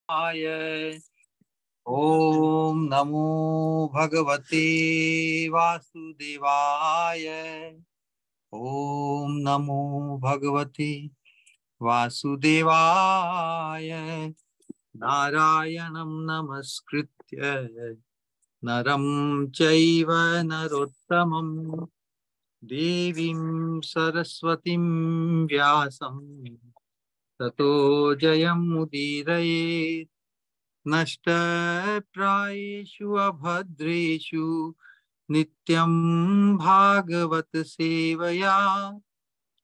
आय ओम नमो भगवते वासुदेवाय। ओम नमो भगवते वासुदेवाय। नारायणं नमस्कृत्य नरं चैव नरोत्तमं देवीं सरस्वतीं व्यासं ततो जयमुदीरयेत्। नष्टप्रायेषु अभद्रेषु नित्यं भागवत सेवया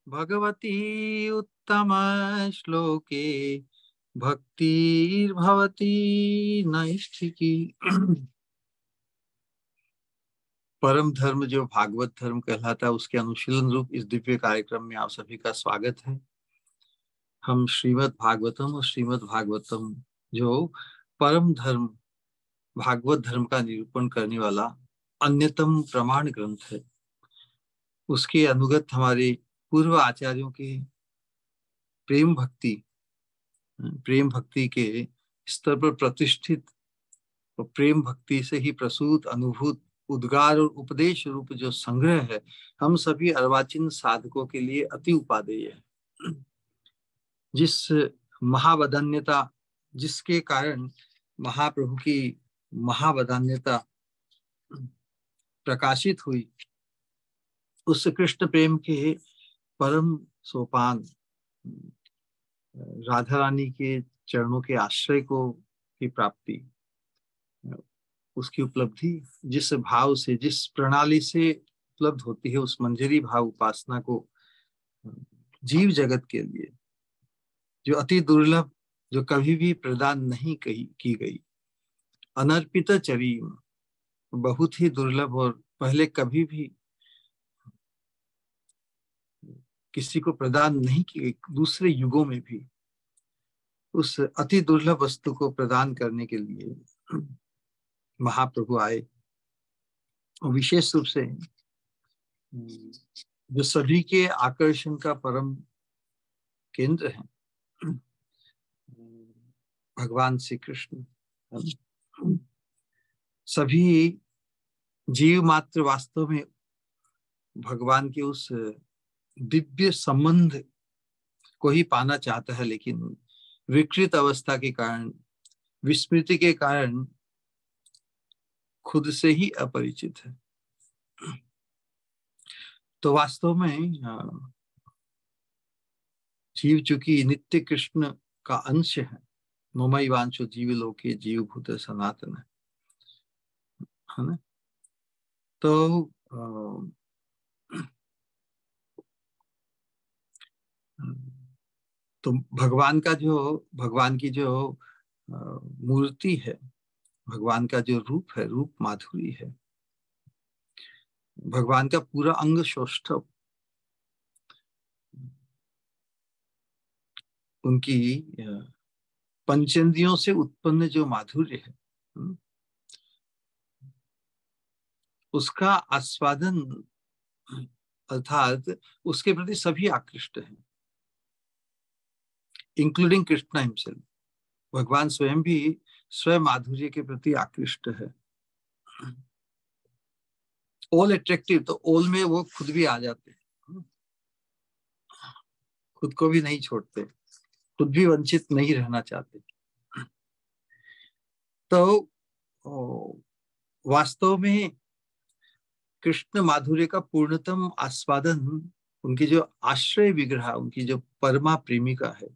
भगवती उत्तम श्लोके भक्तिर्भवती नैष्ठिकी। परम धर्म जो भागवत धर्म कहलाता है उसके अनुशीलन रूप इस दिव्य कार्यक्रम में आप सभी का स्वागत है। हम श्रीमद् भागवतम और श्रीमद् भागवतम जो परम धर्म भागवत धर्म का निरूपण करने वाला अन्यतम प्रमाण ग्रंथ है, उसके अनुगत हमारे पूर्व आचार्यों के प्रेम भक्ति के स्तर पर प्रतिष्ठित और प्रेम भक्ति से ही प्रसूत अनुभूत उद्गार और उपदेश रूप जो संग्रह है, हम सभी अर्वाचीन साधकों के लिए अति उपादेय है। जिस महावदान्यता जिसके कारण महाप्रभु की महावदान्यता प्रकाशित हुई, उस कृष्ण प्रेम के परम सोपान राधा रानी के चरणों के आश्रय को की प्राप्ति, उसकी उपलब्धि जिस भाव से जिस प्रणाली से उपलब्ध होती है, उस मंजरी भाव उपासना को जीव जगत के लिए जो अति दुर्लभ, जो कभी भी प्रदान नहीं की गई, अनर्पित चरीम, बहुत ही दुर्लभ और पहले कभी भी किसी को प्रदान नहीं की गई, दूसरे युगों में भी उस अति दुर्लभ वस्तु को प्रदान करने के लिए महाप्रभु आए। और विशेष रूप से जो सभी के आकर्षण का परम केंद्र है, भगवान श्री कृष्ण, सभी जीव मात्र वास्तव में भगवान के उस दिव्य संबंध को ही पाना चाहता है, लेकिन विकृत अवस्था के कारण, विस्मृति के कारण खुद से ही अपरिचित है। तो वास्तव में जीव चूंकि नित्य कृष्ण का अंश है, ममैवांशो जीवलोके जीवभूत सनातन है ना। तो भगवान की जो मूर्ति है, भगवान का जो रूप है, रूप माधुरी है, भगवान का पूरा अंग सौष्ठव, उनकी पंचेंद्रियों से उत्पन्न जो माधुर्य है, उसका आस्वादन, अर्थात उसके प्रति सभी आकृष्ट हैं, इंक्लूडिंग कृष्ण हिमसेल्फ। भगवान स्वयं भी स्वयं माधुर्य के प्रति आकृष्ट है। ऑल अट्रैक्टिव, तो ऑल में वो खुद भी आ जाते हैं, खुद को भी नहीं छोड़ते, खुद भी वंचित नहीं रहना चाहते। तो वास्तव में कृष्ण माधुर्य का पूर्णतम आस्वादन उनकी जो आश्रय विग्रह, उनकी जो परमा प्रेमिका है,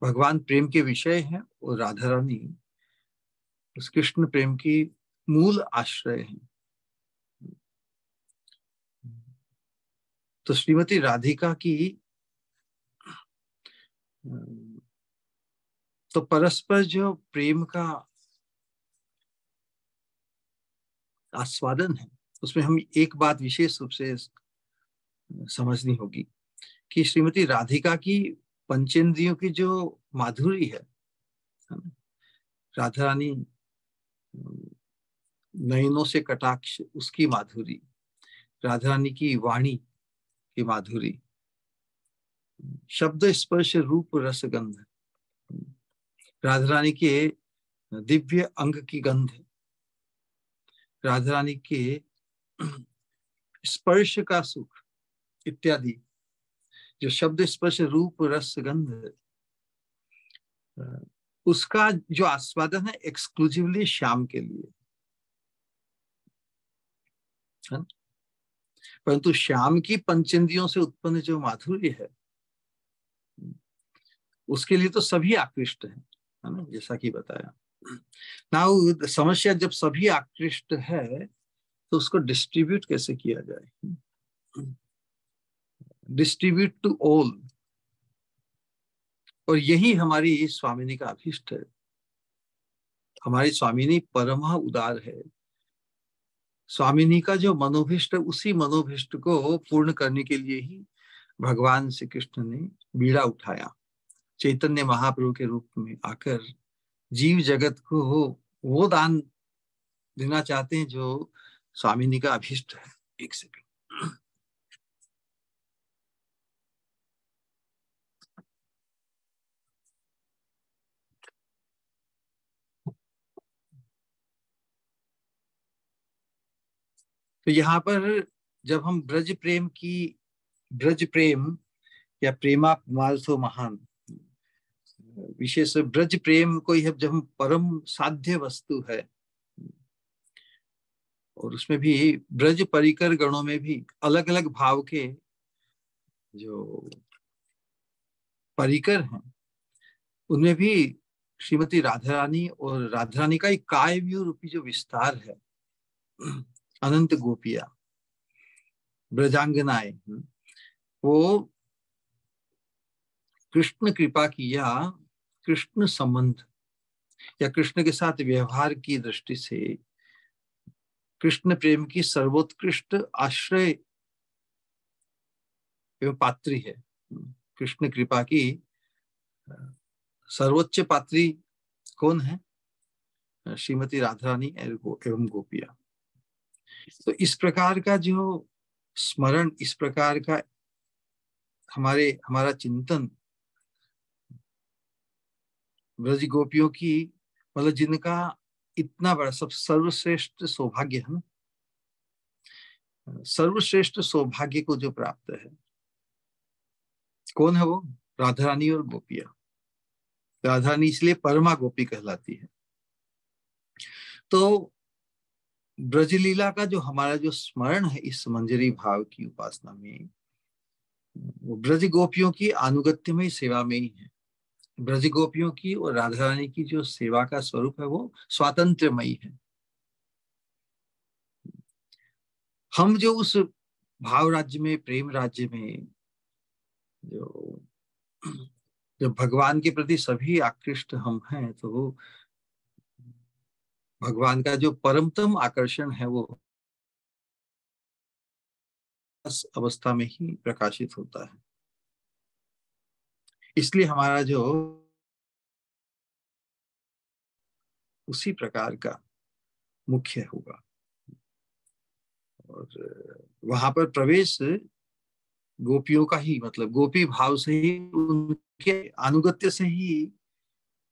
भगवान प्रेम के विषय है और राधा रानी उस कृष्ण प्रेम की मूल आश्रय है। तो श्रीमती राधिका की तो परस्पर जो प्रेम का आस्वादन है, उसमें हम एक बात विशेष रूप से समझनी होगी कि श्रीमती राधिका की पंचेंद्रियों की जो माधुरी है, राधा रानी नयनों से कटाक्ष, उसकी माधुरी, राधा रानी की वाणी की माधुरी, शब्द स्पर्श रूप रसगंध, राधा रानी के दिव्य अंग की गंध, राधा रानी के स्पर्श का सुख इत्यादि, जो शब्द स्पर्श रूप रस गंध, उसका जो आस्वादन है एक्सक्लूसिवली श्याम के लिए है। परंतु श्याम की पंचेंद्रियों से उत्पन्न जो माधुर्य है उसके लिए तो सभी आकृष्ट है ना, जैसा कि बताया। नाउ समस्या, जब सभी आकृष्ट है तो उसको डिस्ट्रीब्यूट कैसे किया जाए? डिस्ट्रीब्यूट टू ऑल, और यही हमारी स्वामिनी का अभिष्ट है। हमारी स्वामिनी परम उदार है। स्वामिनी का जो मनोभिष्ट है, उसी मनोभिष्ट को पूर्ण करने के लिए ही भगवान श्री कृष्ण ने बीड़ा उठाया, चैतन्य महाप्रभु के रूप में आकर जीव जगत को वो दान देना चाहते हैं जो स्वामिनी का अभिष्ट है। एक सेकंड। तो यहाँ पर जब हम ब्रज प्रेम या प्रेमा पुमार्थो महान, विशेष ब्रज प्रेम को जब हम परम साध्य वस्तु है, और उसमें भी ब्रज परिकर गणों में भी अलग अलग भाव के जो परिकर हैं, उनमें भी श्रीमती राधा रानी और राधा रानी का एक कायव्यूह रूपी जो विस्तार है, अनंत गोपिया ब्रजांगनाएं, वो कृष्ण कृपा की या कृष्ण संबंध या कृष्ण के साथ व्यवहार की दृष्टि से कृष्ण प्रेम की सर्वोत्कृष्ट आश्रय एवं पात्री है। कृष्ण कृपा की सर्वोच्च पात्री कौन है? श्रीमती राधा रानी एवं गोपिया। तो इस प्रकार का जो स्मरण, इस प्रकार का हमारा चिंतन ब्रज गोपियों की, मतलब जिनका इतना बड़ा सब सर्वश्रेष्ठ सौभाग्य है, सर्वश्रेष्ठ सौभाग्य को जो प्राप्त है, कौन है वो? राधा रानी और गोपिया। राधा रानी इसलिए परमा गोपी कहलाती है। तो ब्रजलीला का जो हमारा जो स्मरण है इस मंजरी भाव की उपासना में, वो ब्रज गोपियों की अनुगत्यमय सेवा में ही है। ब्रज गोपियों की और राधा रानी की जो सेवा का स्वरूप है वो स्वातंत्रमयी है। हम जो उस भाव राज्य में, प्रेम राज्य में जो जब भगवान के प्रति सभी आकृष्ट हम हैं, तो भगवान का जो परमतम आकर्षण है वो इस अवस्था में ही प्रकाशित होता है। इसलिए हमारा जो उसी प्रकार का मुख्य होगा, और वहां पर प्रवेश गोपियों का ही, मतलब गोपी भाव से ही, उनके अनुगत्य से ही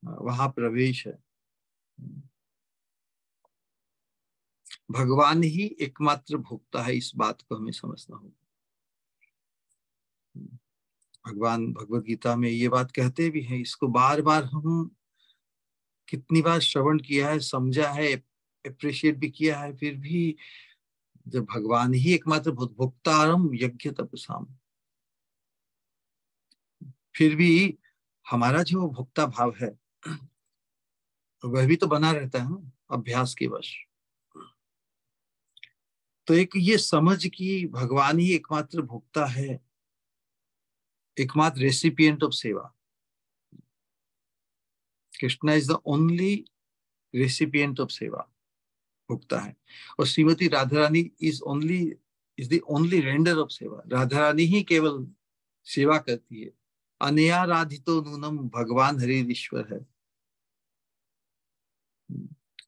वहां प्रवेश है। भगवान ही एकमात्र भोक्ता है, इस बात को हमें समझना होगा। भगवान भगवत गीता में ये बात कहते भी हैं, इसको बार बार हम कितनी बार श्रवण किया है, समझा है, अप्रिशिएट भी किया है, फिर भी जब भगवान ही एकमात्र भोक्तारम यज्ञ तपसाम, फिर भी हमारा जो भोक्ता भाव है वह भी तो बना रहता है ना, अभ्यास के वश। तो एक ये समझ कि भगवान ही एकमात्र भोक्ता है, एकमात्र recipient of seva. Krishna is the only recipient of seva, भोक्ता है। और Shrimati Radha Rani is the only render of seva. Radha रानी ही केवल सेवा करती है। अनयाराधितो नूनम भगवान हरि ईश्वर है।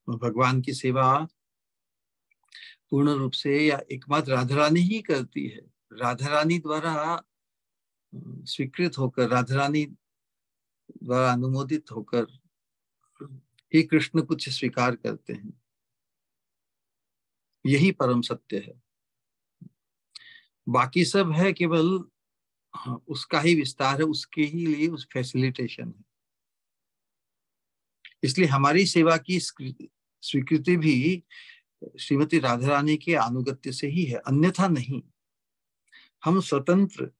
भगवान की सेवा पूर्ण रूप से या एकमात्र राधा रानी ही करती है। राधा रानी द्वारा स्वीकृत होकर, राधा रानी द्वारा अनुमोदित होकर ही कृष्ण कुछ स्वीकार करते हैं, यही परम सत्य है। बाकी सब है केवल, हाँ, उसका ही विस्तार है, उसके ही लिए उस फैसिलिटेशन है। इसलिए हमारी सेवा की स्वीकृति भी श्रीमती राधा रानी के अनुगत्य से ही है, अन्यथा नहीं। हम स्वतंत्र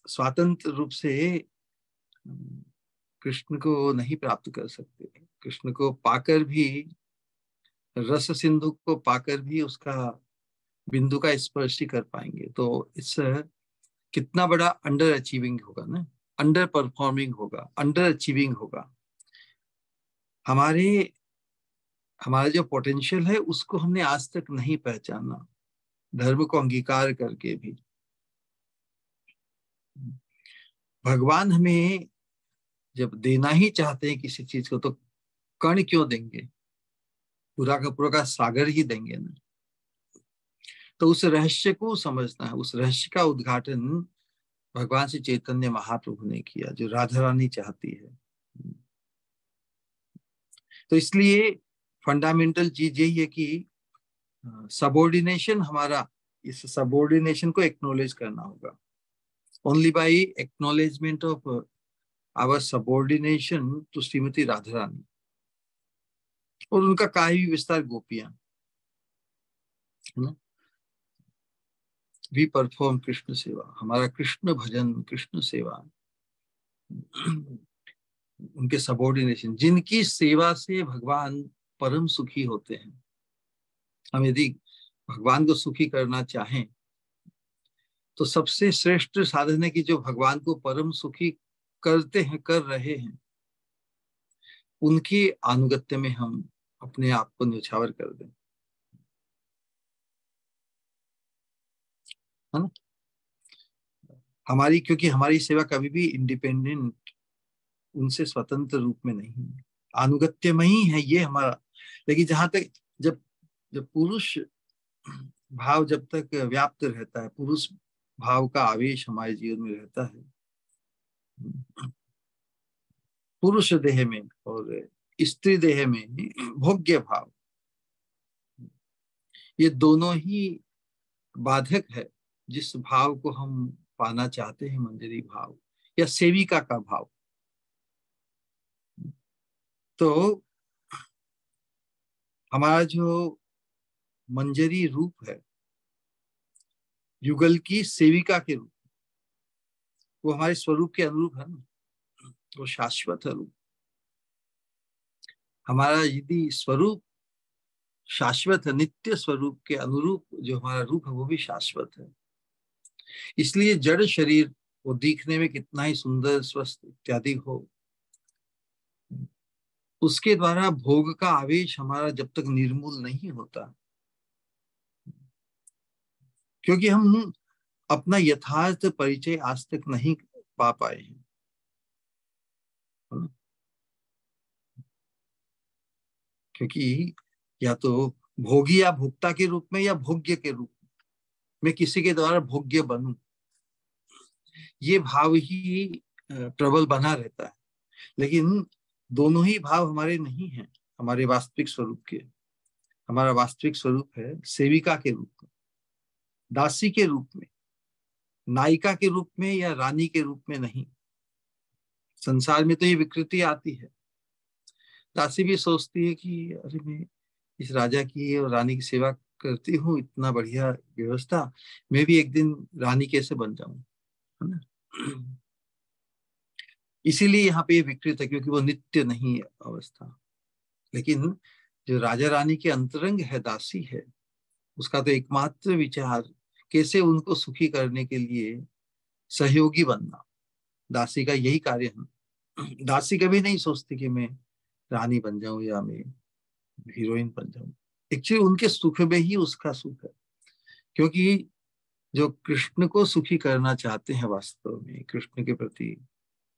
स्वतंत्र रूप से कृष्ण को नहीं प्राप्त कर सकते। कृष्ण को पाकर भी, रस सिंधु को पाकर भी उसका बिंदु का स्पर्श ही कर पाएंगे। तो इस कितना बड़ा अंडर अचीविंग होगा ना, अंडर परफॉर्मिंग होगा, अंडर अचीविंग होगा। हमारे हमारा जो पोटेंशियल है उसको हमने आज तक नहीं पहचाना, धर्म को अंगीकार करके भी। भगवान हमें जब देना ही चाहते हैं किसी चीज को, तो कण क्यों देंगे, पूरा का पूरा का सागर ही देंगे ना। तो उस रहस्य को समझना है, उस रहस्य का उद्घाटन भगवान श्री चैतन्य महाप्रभु ने किया, जो राधा रानी चाहती है। तो इसलिए फंडामेंटल चीज यही है कि सबॉर्डिनेशन, हमारा इस सबॉर्डिनेशन को एक्नॉलेज करना होगा। Only by acknowledgement of our subordination to Shrimati Radha Rani और उनका काव्य विस्तार गोपियां, है ना, वी परफॉर्म कृष्ण सेवा, हमारा कृष्ण भजन, कृष्ण सेवा, उनके सबॉर्डिनेशन, जिनकी सेवा से भगवान परम सुखी होते हैं। हम यदि भगवान को सुखी करना चाहें तो सबसे श्रेष्ठ साधन है कि जो भगवान को परम सुखी करते हैं, कर रहे हैं, उनके अनुगत्य में हम अपने आप को न्यौछावर कर दें, है ना। क्योंकि हमारी सेवा कभी भी इंडिपेंडेंट, उनसे स्वतंत्र रूप में नहीं है, अनुगत्य में ही है ये हमारा। लेकिन जहां तक, जब जब पुरुष भाव जब तक व्याप्त रहता है, पुरुष भाव का आवेश हमारे जीवन में रहता है, पुरुष देह में और स्त्री देह में भोग्य भाव, ये दोनों ही बाधक है जिस भाव को हम पाना चाहते हैं, मंजरी भाव या सेविका का भाव। तो हमारा जो मंजरी रूप है, युगल की सेविका के रूप, वो हमारे स्वरूप के अनुरूप है ना, वो शाश्वत है रूप। हमारा यदि स्वरूप शाश्वत है, नित्य स्वरूप के अनुरूप जो हमारा रूप है वो भी शाश्वत है। इसलिए जड़ शरीर वो दिखने में कितना ही सुंदर, स्वस्थ इत्यादि हो, उसके द्वारा भोग का आवेश हमारा जब तक निर्मूल नहीं होता, क्योंकि हम अपना यथार्थ परिचय आज तक नहीं पा पाए हैं, है ना? क्योंकि या तो भोगी या भोक्ता के रूप में या भोग्य के रूप में मैं किसी के द्वारा भोग्य बनूं, ये भाव ही प्रबल बना रहता है। लेकिन दोनों ही भाव हमारे नहीं हैं, हमारे वास्तविक स्वरूप के। हमारा वास्तविक स्वरूप है सेविका के रूप में, दासी के रूप में, नायिका के रूप में या रानी के रूप में नहीं। संसार में तो ये विकृति आती है, दासी भी सोचती है कि अरे मैं इस राजा की और रानी की सेवा करती हूँ, इतना बढ़िया व्यवस्था, मैं भी एक दिन रानी कैसे बन जाऊं, है ना। इसीलिए यहाँ पे ये विकृत है, क्योंकि वो नित्य नहीं है अवस्था। लेकिन जो राजा रानी के अंतरंग है, दासी है, उसका तो एकमात्र विचार कैसे उनको सुखी करने के लिए सहयोगी बनना, दासी का यही कार्य है। दासी कभी नहीं सोचती कि मैं रानी बन जाऊं या मैं हीरोइन बन जाऊं। एक्चुअली उनके सुख में ही उसका सुख है, क्योंकि जो कृष्ण को सुखी करना चाहते हैं, वास्तव में कृष्ण के प्रति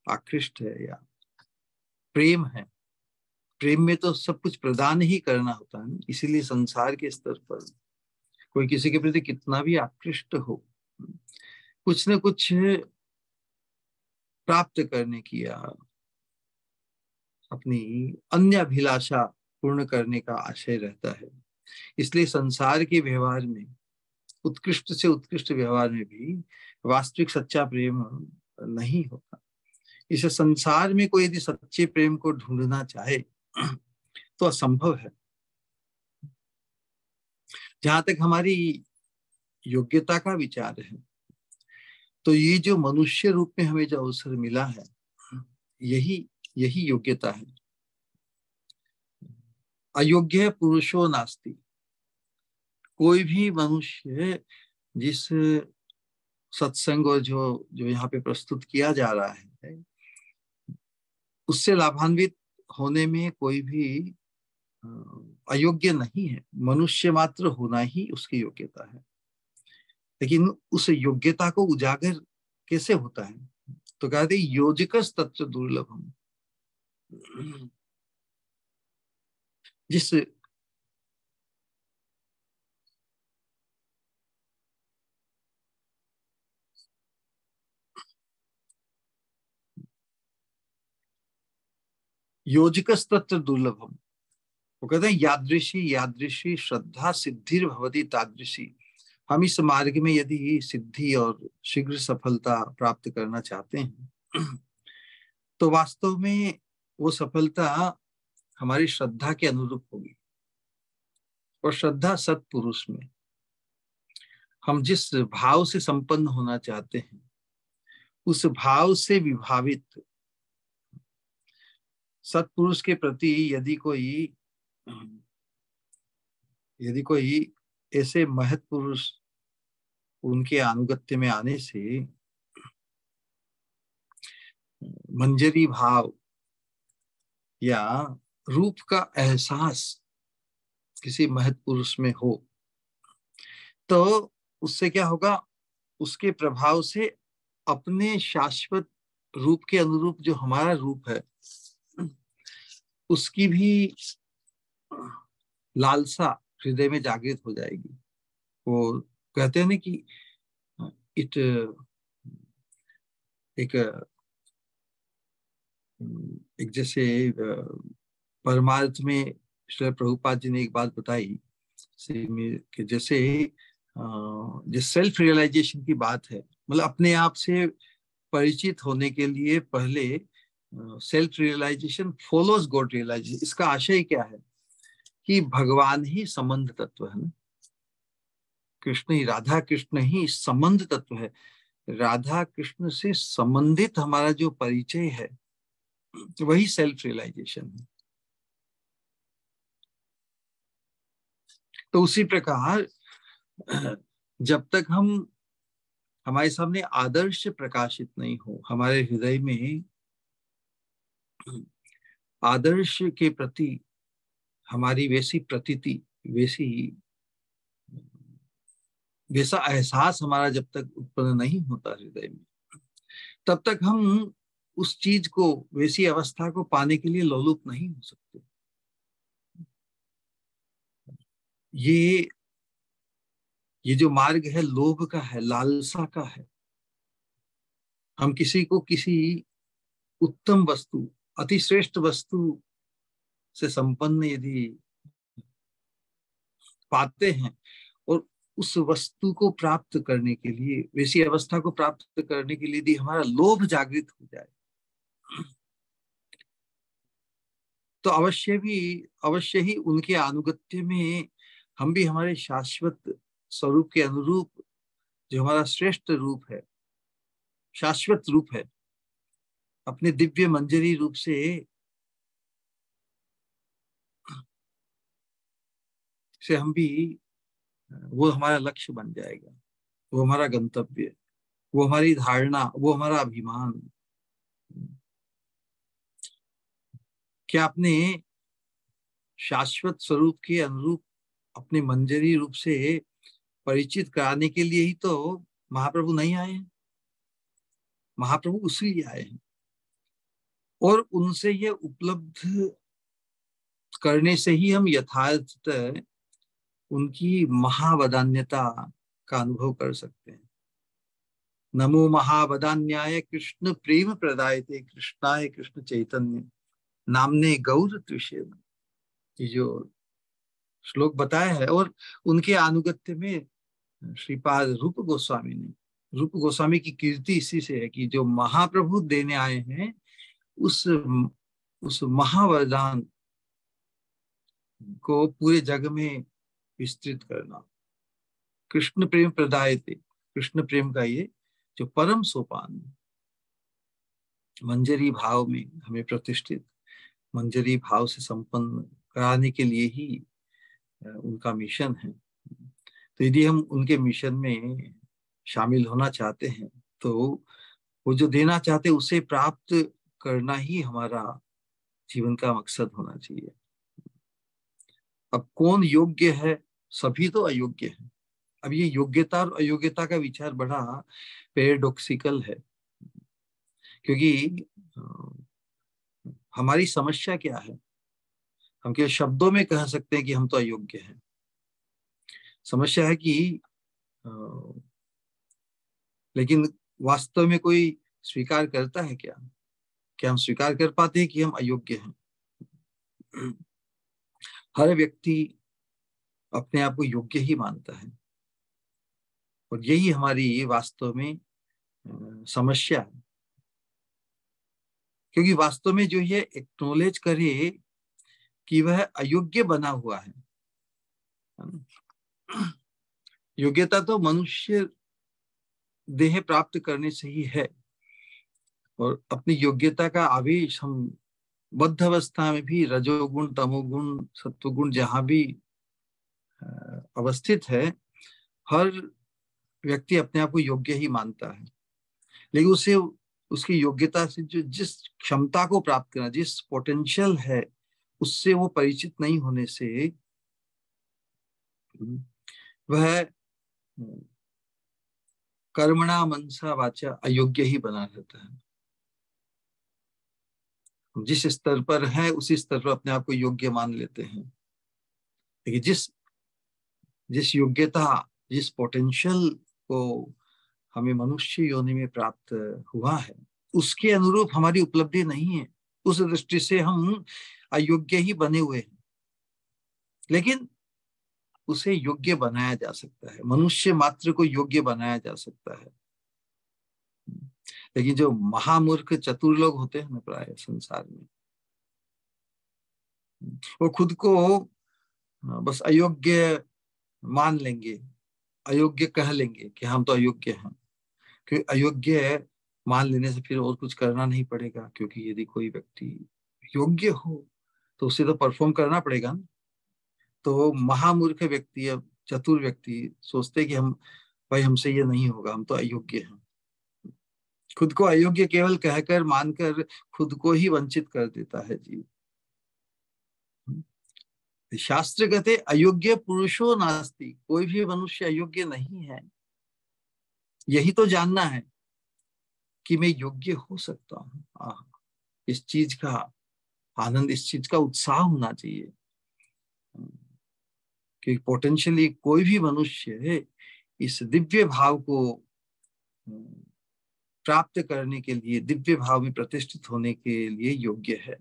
आकृष्ट है या प्रेम है, प्रेम में तो सब कुछ प्रदान ही करना होता है ना। इसीलिए संसार के स्तर पर कोई किसी के प्रति कितना भी आकृष्ट हो, कुछ न कुछ प्राप्त करने की या अपनी अन्य अभिलाषा पूर्ण करने का आशय रहता है। इसलिए संसार के व्यवहार में, उत्कृष्ट से उत्कृष्ट व्यवहार में भी वास्तविक सच्चा प्रेम नहीं होता। इस संसार में कोई यदि सच्चे प्रेम को ढूंढना चाहे तो असंभव है। जहां तक हमारी योग्यता का विचार है, तो ये जो मनुष्य रूप में हमें जो अवसर मिला है, यही यही योग्यता है। अयोग्य पुरुषो नास्ति। कोई भी मनुष्य जिस सत्संग और जो जो यहाँ पे प्रस्तुत किया जा रहा है, उससे लाभान्वित होने में कोई भी अयोग्य नहीं है। मनुष्य मात्र होना ही उसकी योग्यता है। लेकिन उस योग्यता को उजागर कैसे होता है? तो कहते योजकस तत्र दुर्लभम। जिस योजकस तत्र दुर्लभम, वो कहते हैं यादृशी यादृशी श्रद्धा सिद्धिर भवति तादृशी। हम इस मार्ग में यदि सिद्धि और शीघ्र सफलता प्राप्त करना चाहते हैं, तो वास्तव में वो सफलता हमारी श्रद्धा के अनुरूप होगी। और श्रद्धा सत्पुरुष में हम जिस भाव से संपन्न होना चाहते हैं, उस भाव से विभावित सत्पुरुष के प्रति यदि कोई ऐसे महत् पुरुष उनके अनुगत्य में आने से मंजरी भाव या रूप का एहसास किसी महत् पुरुष में हो, तो उससे क्या होगा? उसके प्रभाव से अपने शाश्वत रूप के अनुरूप जो हमारा रूप है, उसकी भी लालसा हृदय में जागृत हो जाएगी। वो कहते हैं ना कि इट एक जैसे परमार्थ में श्री प्रभुपाद जी ने एक बात बताई कि जैसे जो सेल्फ रियलाइजेशन की बात है, मतलब अपने आप से परिचित होने के लिए पहले self realisation follows God realisation. इसका आशय क्या है कि भगवान ही संबंध तत्व है ना, कृष्ण ही, राधा कृष्ण ही संबंध तत्व है। राधा कृष्ण से संबंधित हमारा जो परिचय है, वही सेल्फ रियलाइजेशन है। तो उसी प्रकार जब तक हमारे सामने आदर्श प्रकाशित नहीं हो, हमारे हृदय में आदर्श के प्रति हमारी वैसी प्रतीति, वैसा एहसास हमारा जब तक उत्पन्न नहीं होता हृदय में, तब तक हम उस चीज को, वैसी अवस्था को पाने के लिए लोलुप नहीं हो सकते। ये जो मार्ग है लोभ का है, लालसा का है। हम किसी को किसी उत्तम वस्तु, अतिश्रेष्ठ वस्तु से संपन्न यदि पाते हैं और उस वस्तु को प्राप्त करने के लिए, वैसी अवस्था को प्राप्त करने के लिए यदि हमारा लोभ जागृत हो जाए, तो अवश्य ही उनके अनुगत्य में हम भी हमारे शाश्वत स्वरूप के अनुरूप, जो हमारा श्रेष्ठ रूप है, शाश्वत रूप है, अपने दिव्य मंजरी रूप से हम भी, वो हमारा लक्ष्य बन जाएगा, वो हमारा गंतव्य, वो हमारी धारणा, वो हमारा अभिमान। क्या अपने शाश्वत स्वरूप के अनुरूप अपने मंजरी रूप से परिचित कराने के लिए ही तो महाप्रभु नहीं आए हैं। महाप्रभु उसी लिए आए हैं, और उनसे ये उपलब्ध करने से ही हम यथार्थतः उनकी महावदान्यता का अनुभव कर सकते हैं। नमो महावदान्याय कृष्ण प्रेम प्रदायते कृष्णाय कृष्ण चैतन्य। नामने गौर त्विषेण, ये जो श्लोक बताया है। और उनके अनुगत्य में श्रीपाद रूप गोस्वामी ने, रूप गोस्वामी की कीर्ति इसी से है कि जो महाप्रभु देने आए हैं उस महावरदान को पूरे जग में विस्तृत करना। कृष्ण प्रेम प्रदायते, कृष्ण प्रेम का ये जो परम सोपान, मंजरी भाव में हमें प्रतिष्ठित, मंजरी भाव से संपन्न कराने के लिए ही उनका मिशन है। तो यदि हम उनके मिशन में शामिल होना चाहते हैं तो वो जो देना चाहते हैं उसे प्राप्त करना ही हमारा जीवन का मकसद होना चाहिए। अब कौन योग्य है? सभी तो अयोग्य है। अब ये योग्यता और अयोग्यता का विचार बड़ा पैराडॉक्सिकल है, क्योंकि हमारी समस्या क्या है? हम केवल शब्दों में कह सकते हैं कि हम तो अयोग्य हैं। समस्या है कि लेकिन वास्तव में कोई स्वीकार करता है क्या? क्या हम स्वीकार कर पाते हैं कि हम अयोग्य हैं? हर व्यक्ति अपने आप को योग्य ही मानता है, और यही हमारी वास्तव में समस्या है। क्योंकि वास्तव में जो ये एक्नॉलेज करे कि वह अयोग्य बना हुआ है। योग्यता तो मनुष्य देह प्राप्त करने से ही है, और अपनी योग्यता का आवेश हम बद्ध अवस्था में भी रजोगुण, तमोगुण, सत्वगुण जहां भी अवस्थित है, हर व्यक्ति अपने आप को योग्य ही मानता है। लेकिन उसे उसकी योग्यता से जो जिस क्षमता को प्राप्त करना, जिस पोटेंशियल है, उससे वो परिचित नहीं होने से वह कर्मणा मनसा वाचा अयोग्य ही बना रहता है। जिस स्तर पर है उसी स्तर पर अपने आप को योग्य मान लेते हैं। लेकिन जिस जिस योग्यता, जिस पोटेंशियल को हमें मनुष्य योनि में प्राप्त हुआ है, उसके अनुरूप हमारी उपलब्धि नहीं है। उस दृष्टि से हम अयोग्य ही बने हुए हैं। लेकिन उसे योग्य बनाया जा सकता है, मनुष्य मात्र को योग्य बनाया जा सकता है। लेकिन जो महामूर्ख चतुर लोग होते हैं ना प्राय संसार में, वो खुद को बस अयोग्य मान लेंगे, अयोग्य कह लेंगे कि हम तो अयोग्य हैं। क्योंकि अयोग्य मान लेने से फिर और कुछ करना नहीं पड़ेगा, क्योंकि यदि कोई व्यक्ति योग्य हो तो उसे तो परफॉर्म करना पड़ेगा ना। तो महामूर्ख व्यक्ति या चतुर व्यक्ति सोचते कि हम, भाई हमसे ये नहीं होगा, हम तो अयोग्य हैं। खुद को अयोग्य केवल कहकर, मानकर खुद को ही वंचित कर देता है जीव। शास्त्र कहते अयोग्य पुरुषो नास्ति, कोई भी मनुष्य अयोग्य नहीं है। यही तो जानना है कि मैं योग्य हो सकता हूँ। इस चीज का आनंद, इस चीज का उत्साह होना चाहिए कि पोटेंशियली कोई भी मनुष्य है इस दिव्य भाव को प्राप्त करने के लिए, दिव्य भाव में प्रतिष्ठित होने के लिए योग्य है।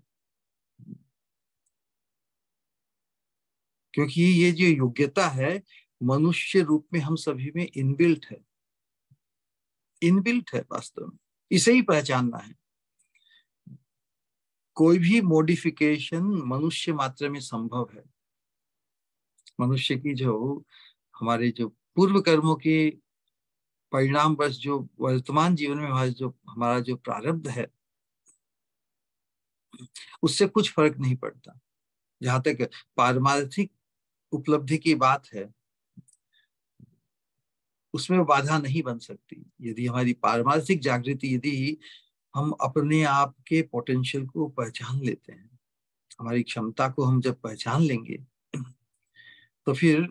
क्योंकि ये जो योग्यता है मनुष्य रूप में हम सभी में इनबिल्ट है, इनबिल्ट है वास्तव में। इसे ही पहचानना है। कोई भी मॉडिफिकेशन मनुष्य मात्र में संभव है। मनुष्य की जो हमारे जो पूर्व कर्मों के परिणाम बस जो वर्तमान जीवन में हमारा जो प्रारब्ध है, उससे कुछ फर्क नहीं पड़ता। जहां तक पारमार्थिक उपलब्धि की बात है, उसमें वो बाधा नहीं बन सकती। यदि हमारी पारमार्थिक जागृति, यदि हम अपने आप के पोटेंशियल को पहचान लेते हैं, हमारी क्षमता को हम जब पहचान लेंगे, तो फिर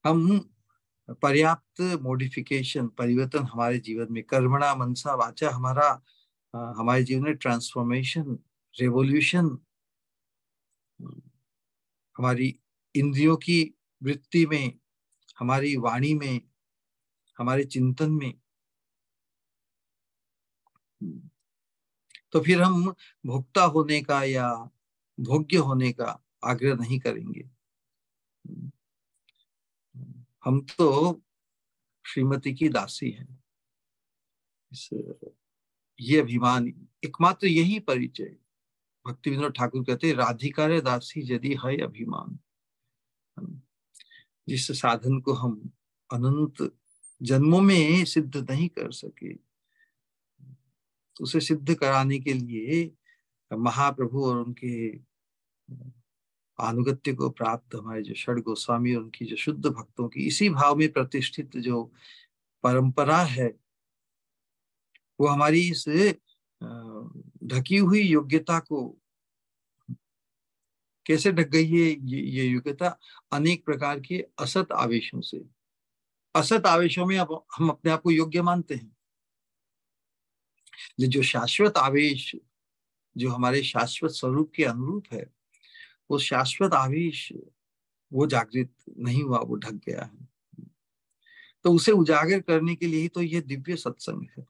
हम पर्याप्त मॉडिफिकेशन, परिवर्तन हमारे जीवन में, कर्मणा मनसा वाचा, हमारे जीवन में ट्रांसफॉर्मेशन, रेवोल्यूशन, हमारी इंद्रियों की वृत्ति में, हमारी वाणी में, हमारे चिंतन में। तो फिर हम भोक्ता होने का या भोग्य होने का आग्रह नहीं करेंगे। हम तो श्रीमती की दासी हैं। इस ये अभिमान, एकमात्र यही परिचय। भक्ति विनोद ठाकुर कहते हैं, राधिका रे दासी यदि है अभिमान। जिस साधन को हम अनंत जन्मों में सिद्ध नहीं कर सके, उसे सिद्ध कराने के लिए महाप्रभु और उनके अनुगत्य को प्राप्त हमारे जो षड गोस्वामी और उनकी जो शुद्ध भक्तों की इसी भाव में प्रतिष्ठित जो परंपरा है, वो हमारी इस ढकी हुई योग्यता को कैसे ढक गई है। ये योग्यता अनेक प्रकार के असत आवेशों से। असत आवेशों में अब हम अपने आप को योग्य मानते हैं। जो शाश्वत आवेश, जो हमारे शाश्वत स्वरूप के अनुरूप है, वो शाश्वत आवेश वो जागृत नहीं हुआ, वो ढक गया है। तो उसे उजागर करने के लिए तो ये दिव्य सत्संग है।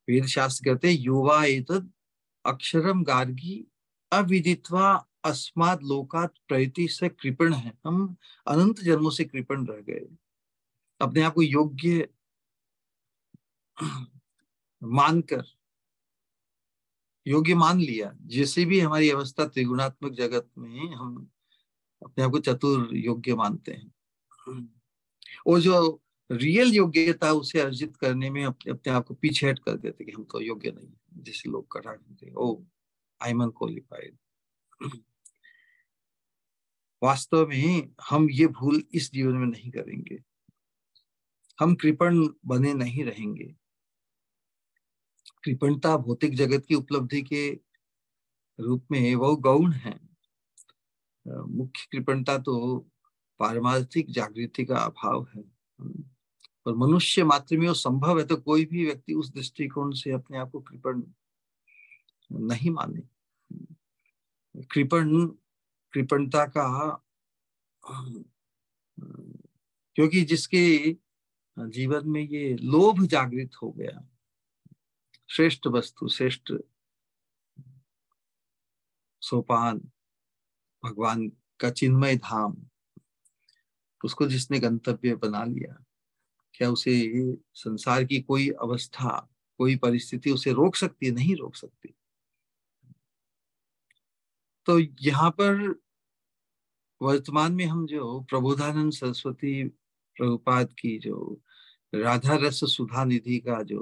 वेद शास्त्र कहते हैं, युवा एतद अक्षरम गार्गी अविदित्वा अस्माद लोकात प्रैति से कृपण है। हम अनंत जन्मों से कृपण रह गए, अपने आप को योग्य मानकर, योग्य मान लिया। जैसे भी हमारी अवस्था त्रिगुणात्मक जगत में हम अपने आप को चतुर योग्य मानते हैं, वो जो रियल योग्यता उसे अर्जित करने में अपने आप को पीछे हट कर देते कि हम तो योग्य नहीं है। जैसे लोग कटा देते, ओ आई एम अनक्वालिफाइड। वास्तव में हम ये भूल इस जीवन में नहीं करेंगे। हम कृपण बने नहीं रहेंगे। कृपणता भौतिक जगत की उपलब्धि के रूप में वो गौण है। मुख्य कृपणता तो पारमार्थिक जागृति का अभाव है। और मनुष्य मात्र में वो संभव है, तो कोई भी व्यक्ति उस दृष्टिकोण से अपने आप को कृपण नहीं माने। कृपणता का, क्योंकि जिसके जीवन में ये लोभ जागृत हो गया, श्रेष्ठ वस्तु, श्रेष्ठ सोपान, भगवान का चिन्मय धाम, उसको जिसने गंतव्य बना लिया, क्या उसे संसार की कोई अवस्था, कोई परिस्थिति उसे रोक सकती है? नहीं रोक सकती। तो यहाँ पर वर्तमान में हम जो प्रबोधानंद सरस्वती प्रभुपाद की जो राधा रस सुधा निधि का जो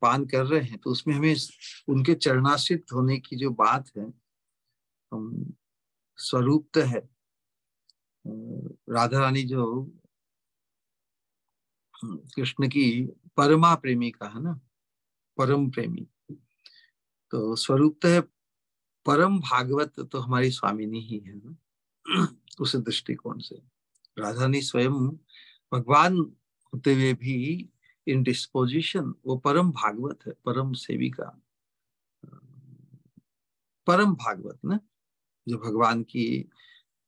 पान कर रहे हैं, तो उसमें हमें उनके चरणाश्रित होने की जो बात है, हम स्वरूप है राधा रानी जो कृष्ण की परमा प्रेमिका है ना, परम प्रेमी। तो स्वरूप है परम भागवत तो हमारी स्वामिनी ही है ना। उस दृष्टिकोण से राधा रानी स्वयं भगवान होते हुए भी इन डिस्पोजिशन वो परम भागवत है, परम सेविका, परम भागवत ना, जो भगवान की,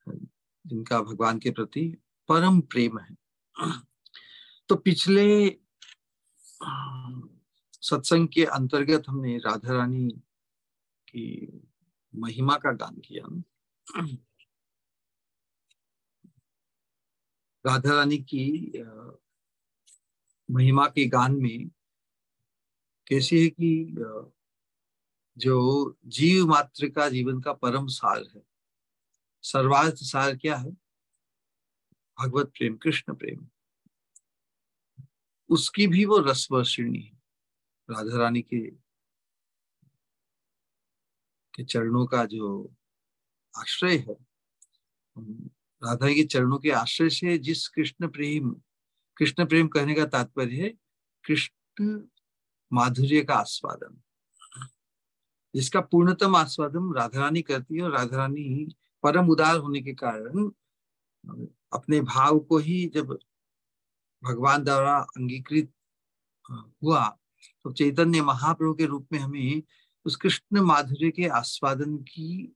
जिनका भगवान के प्रति परम प्रेम है। तो पिछले सत्संग के अंतर्गत हमने राधा रानी की महिमा का गान किया ना। राधा रानी की महिमा के गान में कैसी है कि जो जीव मात्र का जीवन का परम सार है, सर्वार्थ सार क्या है? भगवत प्रेम, कृष्ण प्रेम। उसकी भी वो रसवर्षिणी है। राधा रानी के चरणों का जो आश्रय है, राधा के चरणों के आश्रय से जिस कृष्ण प्रेम कहने का तात्पर्य है कृष्ण माधुर्य का आस्वादन, जिसका पूर्णतम आस्वादन राधा रानी करती है। और राधा रानी परम उदार होने के कारण अपने भाव को ही जब भगवान द्वारा अंगीकृत हुआ, तो चैतन्य महाप्रभु के रूप में हमें उस कृष्ण माधुर्य के आस्वादन की